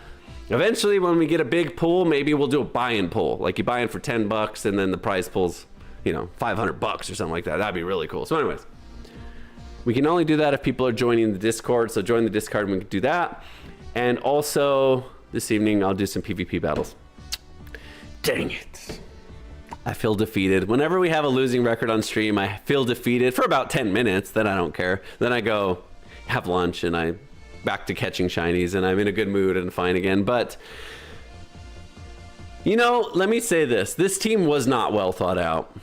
Speaker 2: Eventually, when we get a big pool, maybe we'll do a buy-in pool. Like you buy in for $10 and then the prize pool's, $500 or something like that. That'd be really cool. So anyways, we can only do that if people are joining the Discord. So join the Discord and we can do that. And also this evening, I'll do some PvP battles. Dang it. I feel defeated. Whenever we have a losing record on stream, I feel defeated for about 10 minutes. Then I don't care. Then I go have lunch and I back to catching shinies and I'm in a good mood and fine again. But, let me say this. This team was not well thought out.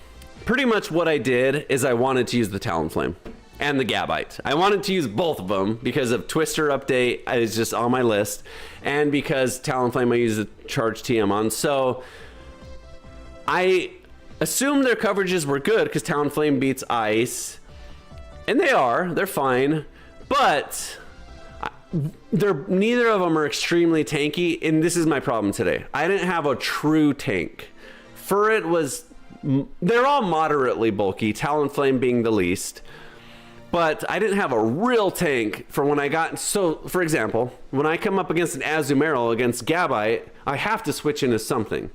Speaker 2: Pretty much what I did is I wanted to use the Talonflame and the Gabite. I wanted to use both of them because of Twister update is just on my list. And because Talonflame I use the Charge TM on. So I assumed their coverages were good because Talonflame beats Ice, and they're fine, but neither of them are extremely tanky, and this is my problem today. I didn't have a true tank. They're all moderately bulky, Talonflame being the least, but I didn't have a real tank for when I got, so for example, when I come up against an Azumarill against Gabite, I have to switch into something.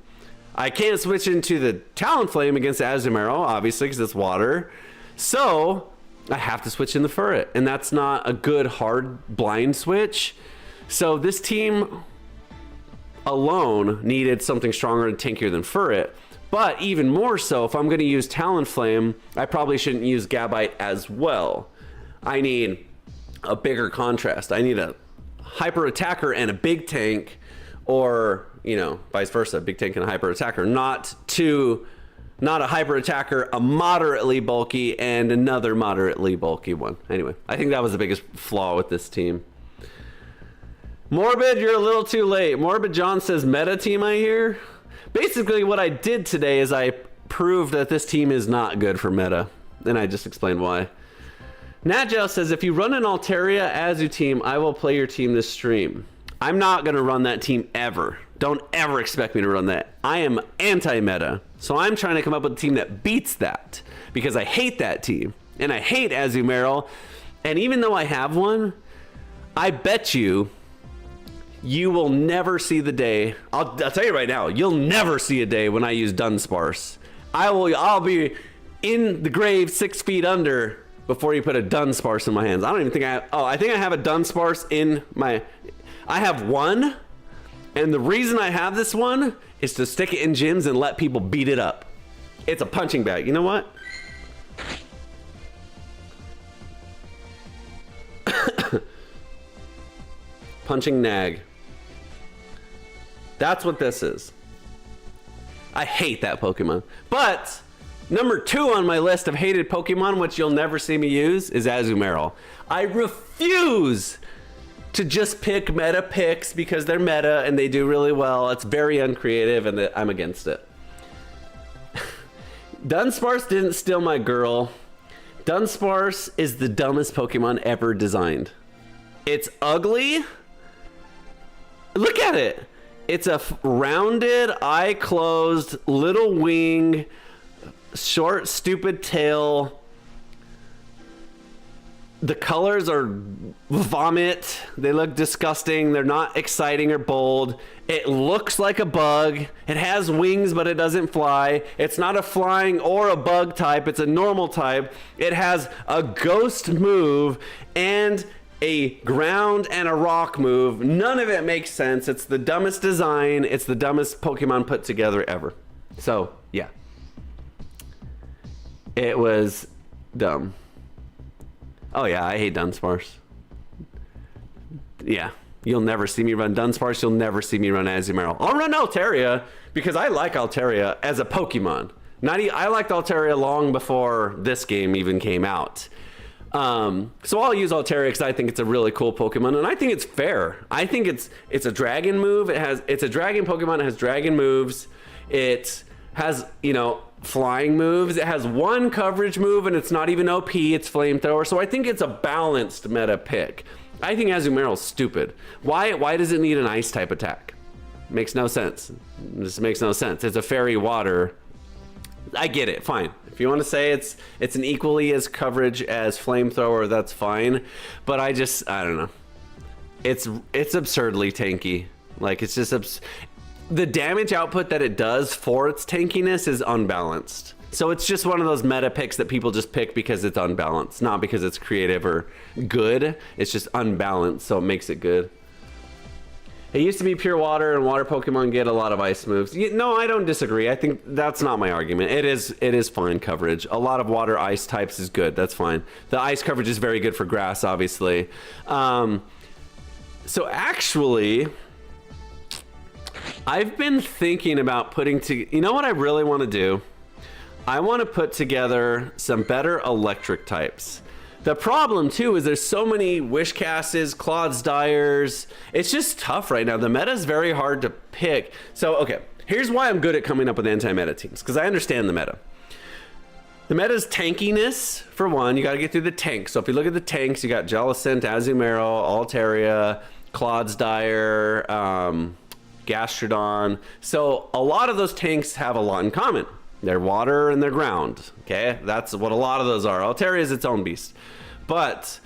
Speaker 2: I can't switch into the Talonflame against Azumarill, obviously, because it's water. So I have to switch in the Furret, and that's not a good hard blind switch. So this team alone needed something stronger and tankier than Furret. But even more so, if I'm going to use Talonflame, I probably shouldn't use Gabite as well. I need a bigger contrast. I need a hyper attacker and a big tank, or vice versa, big tank and a hyper attacker, not a hyper attacker, a moderately bulky and another moderately bulky one. Anyway, I think that was the biggest flaw with this team. Morbid, you're a little too late. Morbid John says meta team, I hear. Basically what I did today is I proved that this team is not good for meta, and I just explained why. Natgel says, if you run an Altaria Azu team, I will play your team this stream. I'm not going to run that team ever. Don't ever expect me to run that. I am anti-meta. So I'm trying to come up with a team that beats that because I hate that team. And I hate Azumarill. And even though I have one, I bet you will never see the day. I'll tell you right now, you'll never see a day when I use Dunsparce. I'll be in the grave 6 feet under before you put a Dunsparce in my hands. I don't even think I think I have a Dunsparce in my... I have one, and the reason I have this one is to stick it in gyms and let people beat it up. It's a punching bag. You know what? Punching nag. That's what this is. I hate that Pokemon. But number 2 on my list of hated Pokemon, which you'll never see me use, is Azumarill. I refuse to just pick meta picks because they're meta and they do really well. It's very uncreative and I'm against it. Dunsparce didn't steal my girl. Dunsparce is the dumbest Pokemon ever designed. It's ugly. Look at it. It's a rounded, eye closed, little wing, short, stupid tail. The colors are vomit. They look disgusting. They're not exciting or bold. It looks like a bug. It has wings, but it doesn't fly. It's not a flying or a bug type. It's a normal type. It has a ghost move and a ground and a rock move. None of it makes sense. It's the dumbest design. It's the dumbest Pokemon put together ever. So, yeah. It was dumb. Oh yeah, I hate Dunsparce. Yeah, you'll never see me run Dunsparce. You'll never see me run Azumarill. I'll run Altaria because I like Altaria as a Pokemon. I liked Altaria long before this game even came out. So I'll use Altaria because I think it's a really cool Pokemon, and I think it's fair. I think it's a dragon move. It's a dragon Pokemon. It has dragon moves. It has, you know, flying moves. It has one coverage move, and it's not even OP. It's Flamethrower. So I think it's a balanced meta pick. I think Azumarill's stupid. Why does it need an ice type attack? Makes no sense. This makes no sense. It's a fairy water. I get it, fine. If you want to say it's an equally as coverage as Flamethrower, that's fine. But I don't know. It's absurdly tanky. Like, it's just the damage output that it does for its tankiness is unbalanced. So it's just one of those meta picks that people just pick because it's unbalanced, not because it's creative or good. It's just unbalanced, so it makes it good. It used to be pure water, and water Pokemon get a lot of ice moves. No, I don't disagree. I think that's not my argument. It is fine coverage. A lot of water ice types is good. That's fine. The ice coverage is very good for grass, obviously. So actually, I've been thinking about you know what I really want to do? I want to put together some better electric types. The problem, too, is there's so many Wishcasses, Clodsdyers. It's just tough right now. The meta is very hard to pick. So, okay, here's why I'm good at coming up with anti-meta teams, because I understand the meta. The meta's tankiness, for one. You got to get through the tanks. So if you look at the tanks, you got Jellicent, Azumarill, Altaria, Clodsdire, Gastrodon. So a lot of those tanks have a lot in common. They're water and they're ground, okay? That's what a lot of those are. Altaria is its own beast. But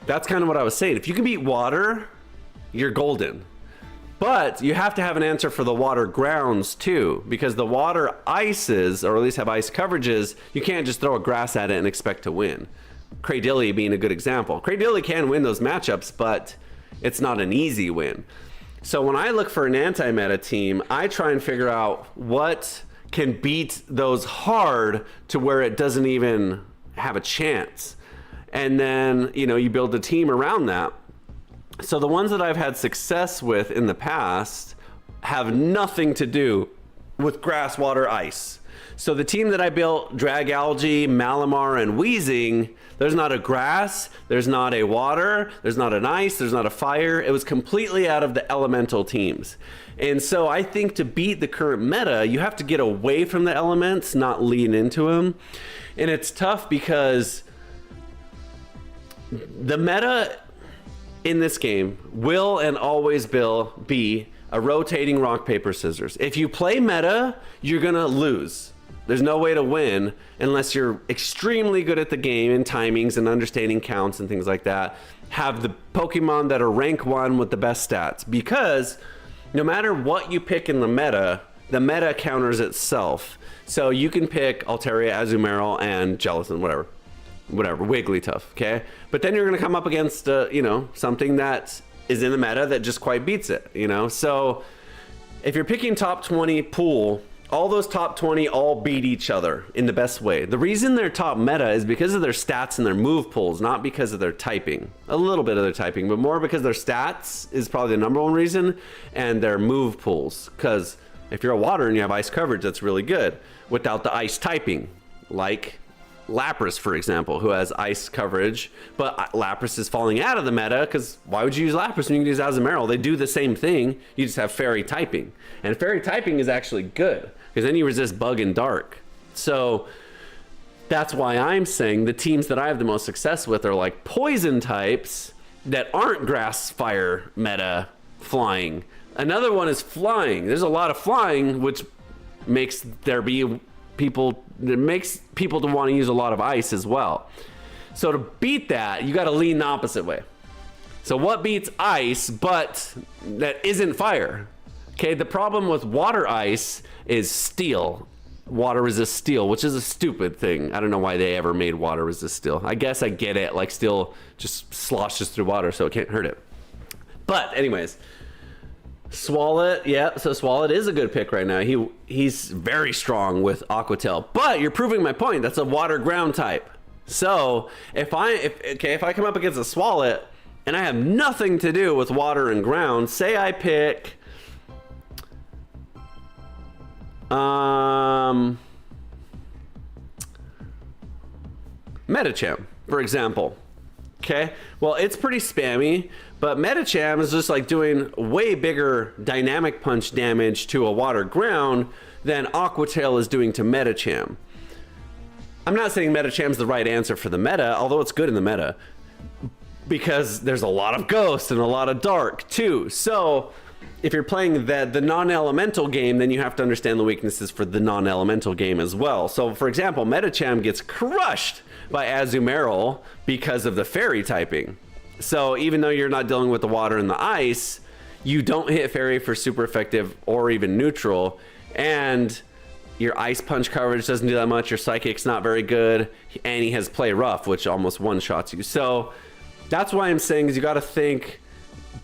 Speaker 2: that's kind of what I was saying. If you can beat water, you're golden. But you have to have an answer for the water grounds too, because the water ices, or at least have ice coverages, you can't just throw a grass at it and expect to win. Cradilly being a good example. Cradilly can win those matchups, but it's not an easy win. So when I look for an anti-meta team, I try and figure out what can beat those hard to where it doesn't even have a chance. And then, you know, you build a team around that. So the ones that I've had success with in the past have nothing to do with grass, water, ice. So the team that I built, Dragalge, Malamar, and Weezing, there's not a grass, there's not a water, there's not an ice, there's not a fire. It was completely out of the elemental teams. And so I think to beat the current meta, you have to get away from the elements, not lean into them. And it's tough because the meta in this game will and always will be a rotating rock, paper, scissors. If you play meta, you're gonna lose. There's no way to win unless you're extremely good at the game and timings and understanding counts and things like that. Have the Pokemon that are rank 1 with the best stats, because no matter what you pick in the meta counters itself. So you can pick Altaria, Azumarill, and Jellicent, whatever, Wigglytuff, okay? But then you're gonna come up against, you know, something that is in the meta that just quite beats it, you know? So if you're picking top 20 pool, all those top 20 all beat each other in the best way. The reason they're top meta is because of their stats and their move pools, not because of their typing. A little bit of their typing, but more because their stats is probably the number one reason, and their move pools. Because if you're a water and you have ice coverage, that's really good without the ice typing. Like Lapras, for example, who has ice coverage, but Lapras is falling out of the meta because why would you use Lapras when you can use Azumarill? They do the same thing, you just have fairy typing. And fairy typing is actually good because then you resist bug and dark. So that's why I'm saying the teams that I have the most success with are like poison types that aren't grass, fire, meta, flying. Another one is flying. There's a lot of flying, which makes there be people, it makes people to want to use a lot of ice as well. So to beat that, you got to lean the opposite way. So what beats ice but that isn't fire? Okay, the problem with water ice is steel. Water resists steel, which is a stupid thing. I don't know why they ever made water resist steel. I guess I get it, like steel just sloshes through water so it can't hurt it. But anyways, Swalot, yeah. So Swalot is a good pick right now. He's very strong with Aqua Tail. But you're proving my point. That's a water ground type. So if I come up against a Swalot and I have nothing to do with water and ground, say I pick Metacham, for example. Okay, well, it's pretty spammy, but Metacham is just like doing way bigger dynamic punch damage to a water ground than Aqua Tail is doing to Metacham. I'm not saying Metacham's the right answer for the meta, although it's good in the meta, because there's a lot of ghost and a lot of dark too. So if you're playing the non-elemental game, then you have to understand the weaknesses for the non-elemental game as well. So for example, Metacham gets crushed by Azumarill because of the fairy typing. So even though you're not dealing with the water and the ice, you don't hit fairy for super effective or even neutral, and your ice punch coverage doesn't do that much, your psychic's not very good, and he has play rough, which almost one-shots you. So that's why I'm saying is you got to think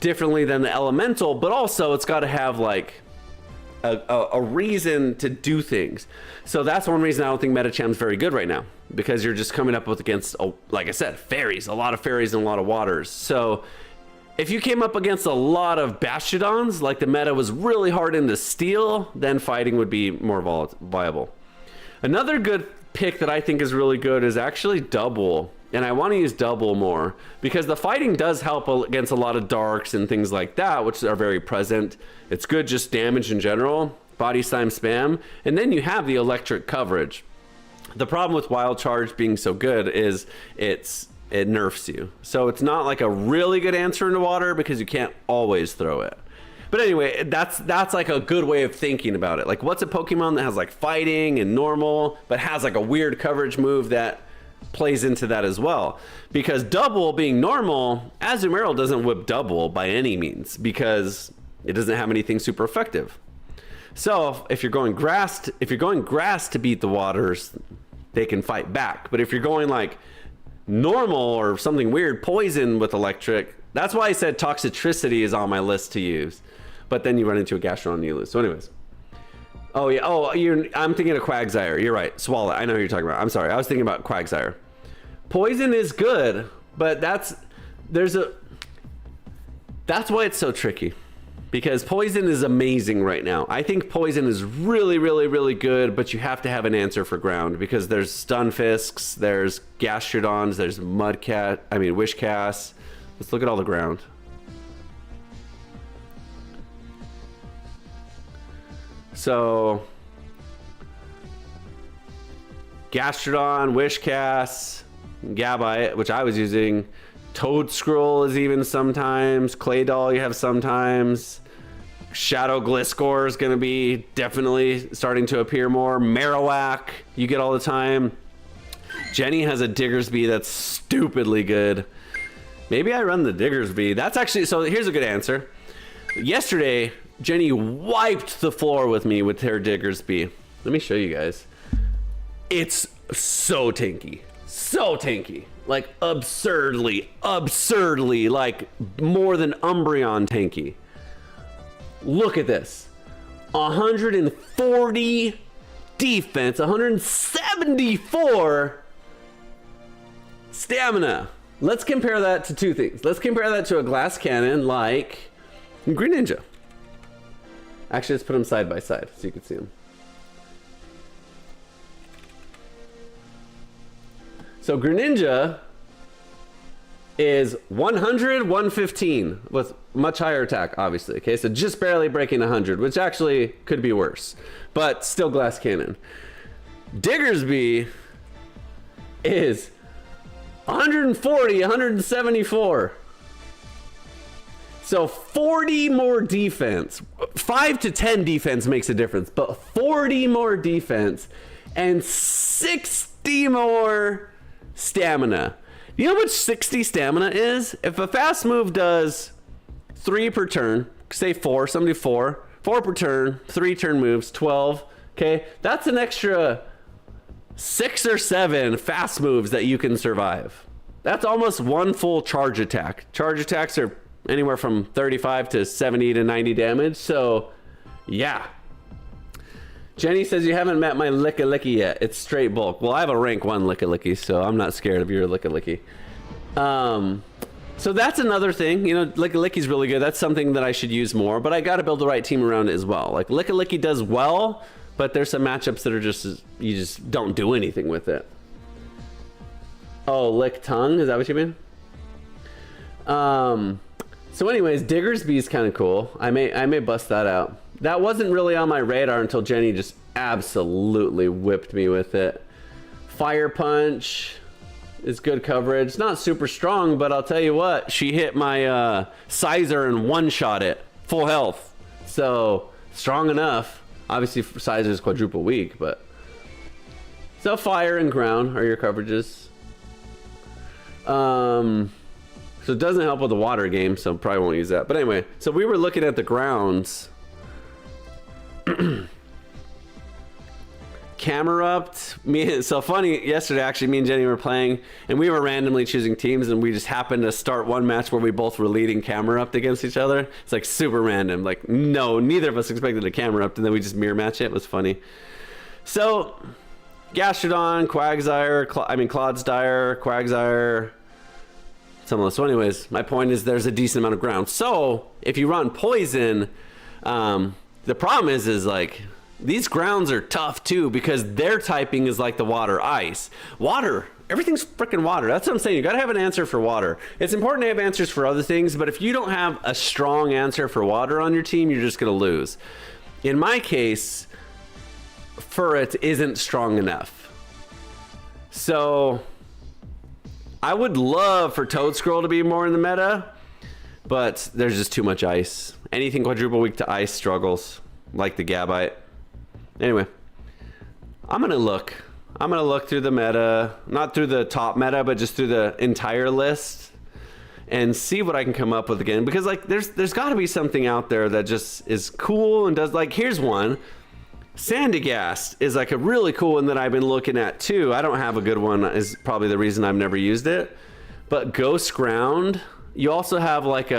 Speaker 2: differently than the elemental, but also it's got to have like a reason to do things. So that's one reason I don't think Metacham's very good right now, because you're just coming up with against, like I said, fairies, a lot of fairies and a lot of waters. So if you came up against a lot of Bastiodons, like the meta was really hard into steel, then fighting would be more viable. Another good pick that I think is really good is actually Double. And I want to use Double more because the fighting does help against a lot of darks and things like that, which are very present. It's good just damage in general, body slime spam, and then you have the electric coverage. The problem with Wild Charge being so good is it nerfs you. So it's not like a really good answer into water because you can't always throw it. But anyway, that's like a good way of thinking about it. Like, what's a Pokemon that has like fighting and normal, but has like a weird coverage move that plays into that as well? Because Double being normal, Azumarill doesn't whip Double by any means because it doesn't have anything super effective. So if you're going grass to beat the waters, they can fight back. But if you're going like normal or something weird, poison with electric, that's why I said Toxicity is on my list to use. But then you run into a Gastrodon and you lose. So anyways. Oh yeah, I'm thinking of Quagsire. You're right, Swallow. I know who you're talking about. I'm sorry, I was thinking about Quagsire. Poison is good, but that's why it's so tricky. Because Poison is amazing right now. I think Poison is really, really, really good, but you have to have an answer for ground because there's Stunfisks, there's Gastrodons, there's Wishcast. Let's look at all the ground. So Gastrodon, Wishcast, Gabite, which I was using. Toadscroll is even sometimes. Claydol you have sometimes. Shadow Gliscor is going to be definitely starting to appear more. Marowak you get all the time. Jenny has a Diggersby that's stupidly good. Maybe I run the Diggersby. That's actually, so here's a good answer. Yesterday, Jenny wiped the floor with me with her Diggersby. Let me show you guys. It's so tanky. So tanky. Like absurdly, like more than Umbreon tanky. Look at this. 140 defense, 174 stamina. Let's compare that to two things. Let's compare that to a glass cannon like Greninja. Actually, let's put them side by side so you can see them. So Greninja is 100, 115 with much higher attack, obviously. Okay, so just barely breaking 100, which actually could be worse, but still glass cannon. Diggersby is 140, 174. So 40 more defense. 5 to 10 defense makes a difference, but 40 more defense and 60 more stamina. You know how much 60 stamina is? If a fast move does 3 per turn, say 4, somebody 4 per turn, 3 turn moves, 12, okay? That's an extra 6 or 7 fast moves that you can survive. That's almost one full charge attack. Charge attacks are anywhere from 35 to 70 to 90 damage. So yeah. Jenny says you haven't met my Licky yet. It's straight bulk. Well, I have a rank 1 Licky, so I'm not scared of your Licky. So that's another thing. You know, Licky's really good. That's something that I should use more, but I got to build the right team around it as well. Like Licky does well, but there's some matchups that are just, you just don't do anything with it. Oh, lick tongue? Is that what you mean? So anyways, Diggersby is kind of cool. I may bust that out. That wasn't really on my radar until Jenny just absolutely whipped me with it. Fire Punch is good coverage. Not super strong, but I'll tell you what, she hit my Sizer and one-shot it. Full health. So, strong enough. Obviously, Sizer is quadruple weak, but... So, Fire and Ground are your coverages. So, it doesn't help with the water game, so probably won't use that. But anyway, so we were looking at the grounds... Camerupt. So funny, yesterday actually me and Jenny were playing and we were randomly choosing teams and we just happened to start one match where we both were leading Camerupt against each other. It's like super random, like no, neither of us expected a Camerupt, and then we just mirror match it. It was funny. So Gastrodon, Quagsire, Clodsire, Quagsire, some of those. So anyways, my point is there's a decent amount of ground. So if you run Poison, the problem is like these grounds are tough too because their typing is like the water ice. Water, everything's freaking water. That's what I'm saying. You gotta have an answer for water. It's important to have answers for other things, but if you don't have a strong answer for water on your team, you're just gonna lose. In my case, Furret isn't strong enough. So I would love for Toadscroll to be more in the meta, but there's just too much ice. Anything quadruple weak to ice struggles, like the Gabite. Anyway, I'm gonna look through the meta, not through the top meta, but just through the entire list and see what I can come up with again. Because like there's got to be something out there that just is cool and does, like, here's one. Sandygast is like a really cool one that I've been looking at too. I don't have a good one, is probably the reason I've never used it. But Ghost Ground, you also have like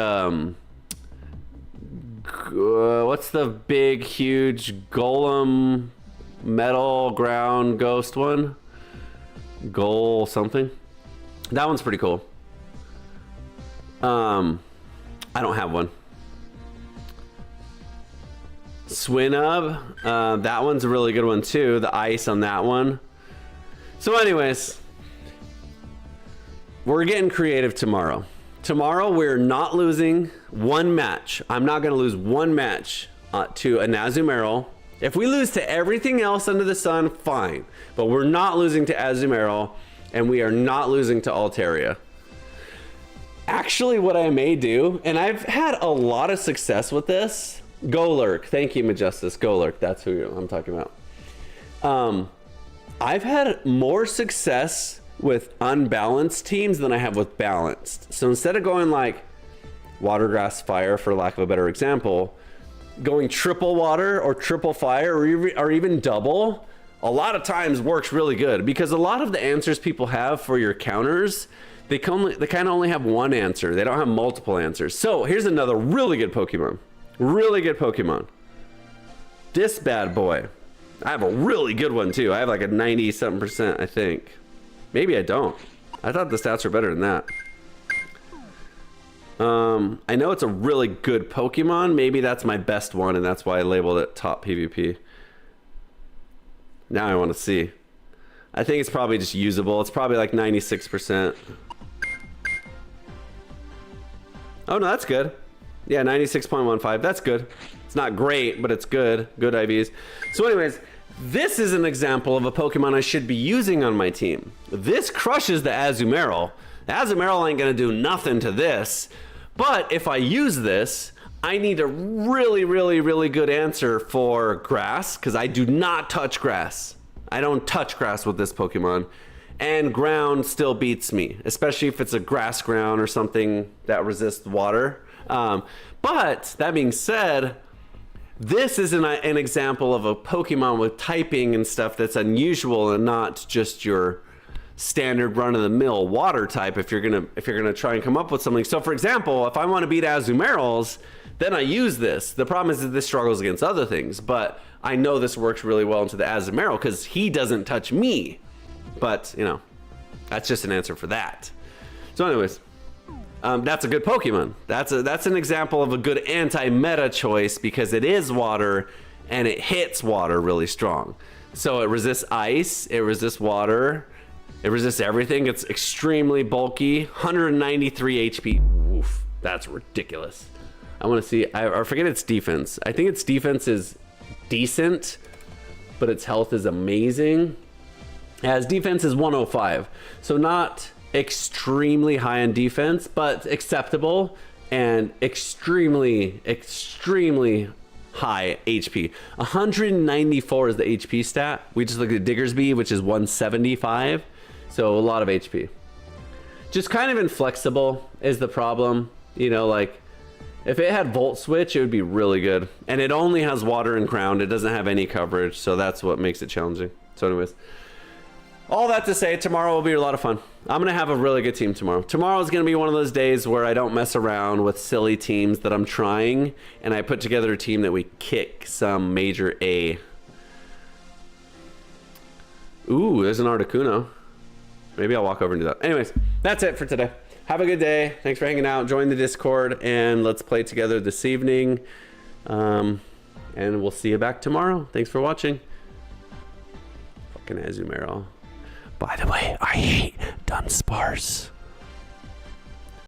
Speaker 2: what's the big huge golem metal ground ghost one? Goal something. That one's pretty cool. I don't have one. Swinub, that one's a really good one too. The ice on that one. So anyways, we're getting creative tomorrow. Tomorrow we're not losing one match. I'm not going to lose one match to a Azumarill. If we lose to everything else under the sun, fine. But we're not losing to Azumarill, and we are not losing to Altaria. Actually, what I may do, and I've had a lot of success with this. Golurk, thank you, Majestus. Golurk, that's who I'm talking about. I've had more success with unbalanced teams than I have with balanced. So instead of going like water, grass, fire, for lack of a better example, going triple water or triple fire or even double, a lot of times works really good because a lot of the answers people have for your counters, they kind of only have one answer. They don't have multiple answers. So here's another really good Pokemon. Really good Pokemon. This bad boy. I have a really good one too. I have like a 90-something%, I think. Maybe I don't. I thought the stats were better than that. I know it's a really good Pokemon. Maybe that's my best one, and that's why I labeled it top PvP. Now I want to see. I think it's probably just usable. It's probably like 96%. Oh, no, that's good. Yeah, 96.15. That's good. It's not great, but it's good. Good IVs. So anyways, this is an example of a Pokemon I should be using on my team. This crushes the Azumarill. The Azumarill ain't gonna do nothing to this. But if I use this, I need a really, really, really good answer for grass, because I do not touch grass. I don't touch grass with this Pokemon. And ground still beats me, especially if it's a grass ground or something that resists water. But that being said, this is an example of a Pokemon with typing and stuff that's unusual and not just your standard run-of-the-mill water type if you're gonna try and come up with something. So for example, if I want to beat Azumarill's, then I use this. The problem is that this struggles against other things, but I know this works really well into the Azumarill because he doesn't touch me. But you know, that's just an answer for that. So anyways, that's a good Pokemon. That's an example of a good anti-meta choice because it is water and it hits water really strong. So it resists ice, it resists water, it resists everything. It's extremely bulky, 193 HP. Oof, that's ridiculous. I want to see, I forget its defense. I think its defense is decent, but its health is amazing. As defense is 105, so not extremely high in defense, but acceptable, and extremely high HP. 194 is the HP stat. We just looked at Diggersby, which is 175, so a lot of HP. Just kind of inflexible is the problem. You know, like if it had Volt Switch, it would be really good. And it only has water and ground. It doesn't have any coverage, so that's what makes it challenging. So anyways, all that to say, tomorrow will be a lot of fun. I'm going to have a really good team tomorrow. Tomorrow is going to be one of those days where I don't mess around with silly teams that I'm trying, and I put together a team that we kick some major A. Ooh, there's an Articuno. Maybe I'll walk over and do that. Anyways, that's it for today. Have a good day. Thanks for hanging out. Join the Discord, and let's play together this evening. And we'll see you back tomorrow. Thanks for watching. Fucking Azumarill. By the way, I hate Dunsparce.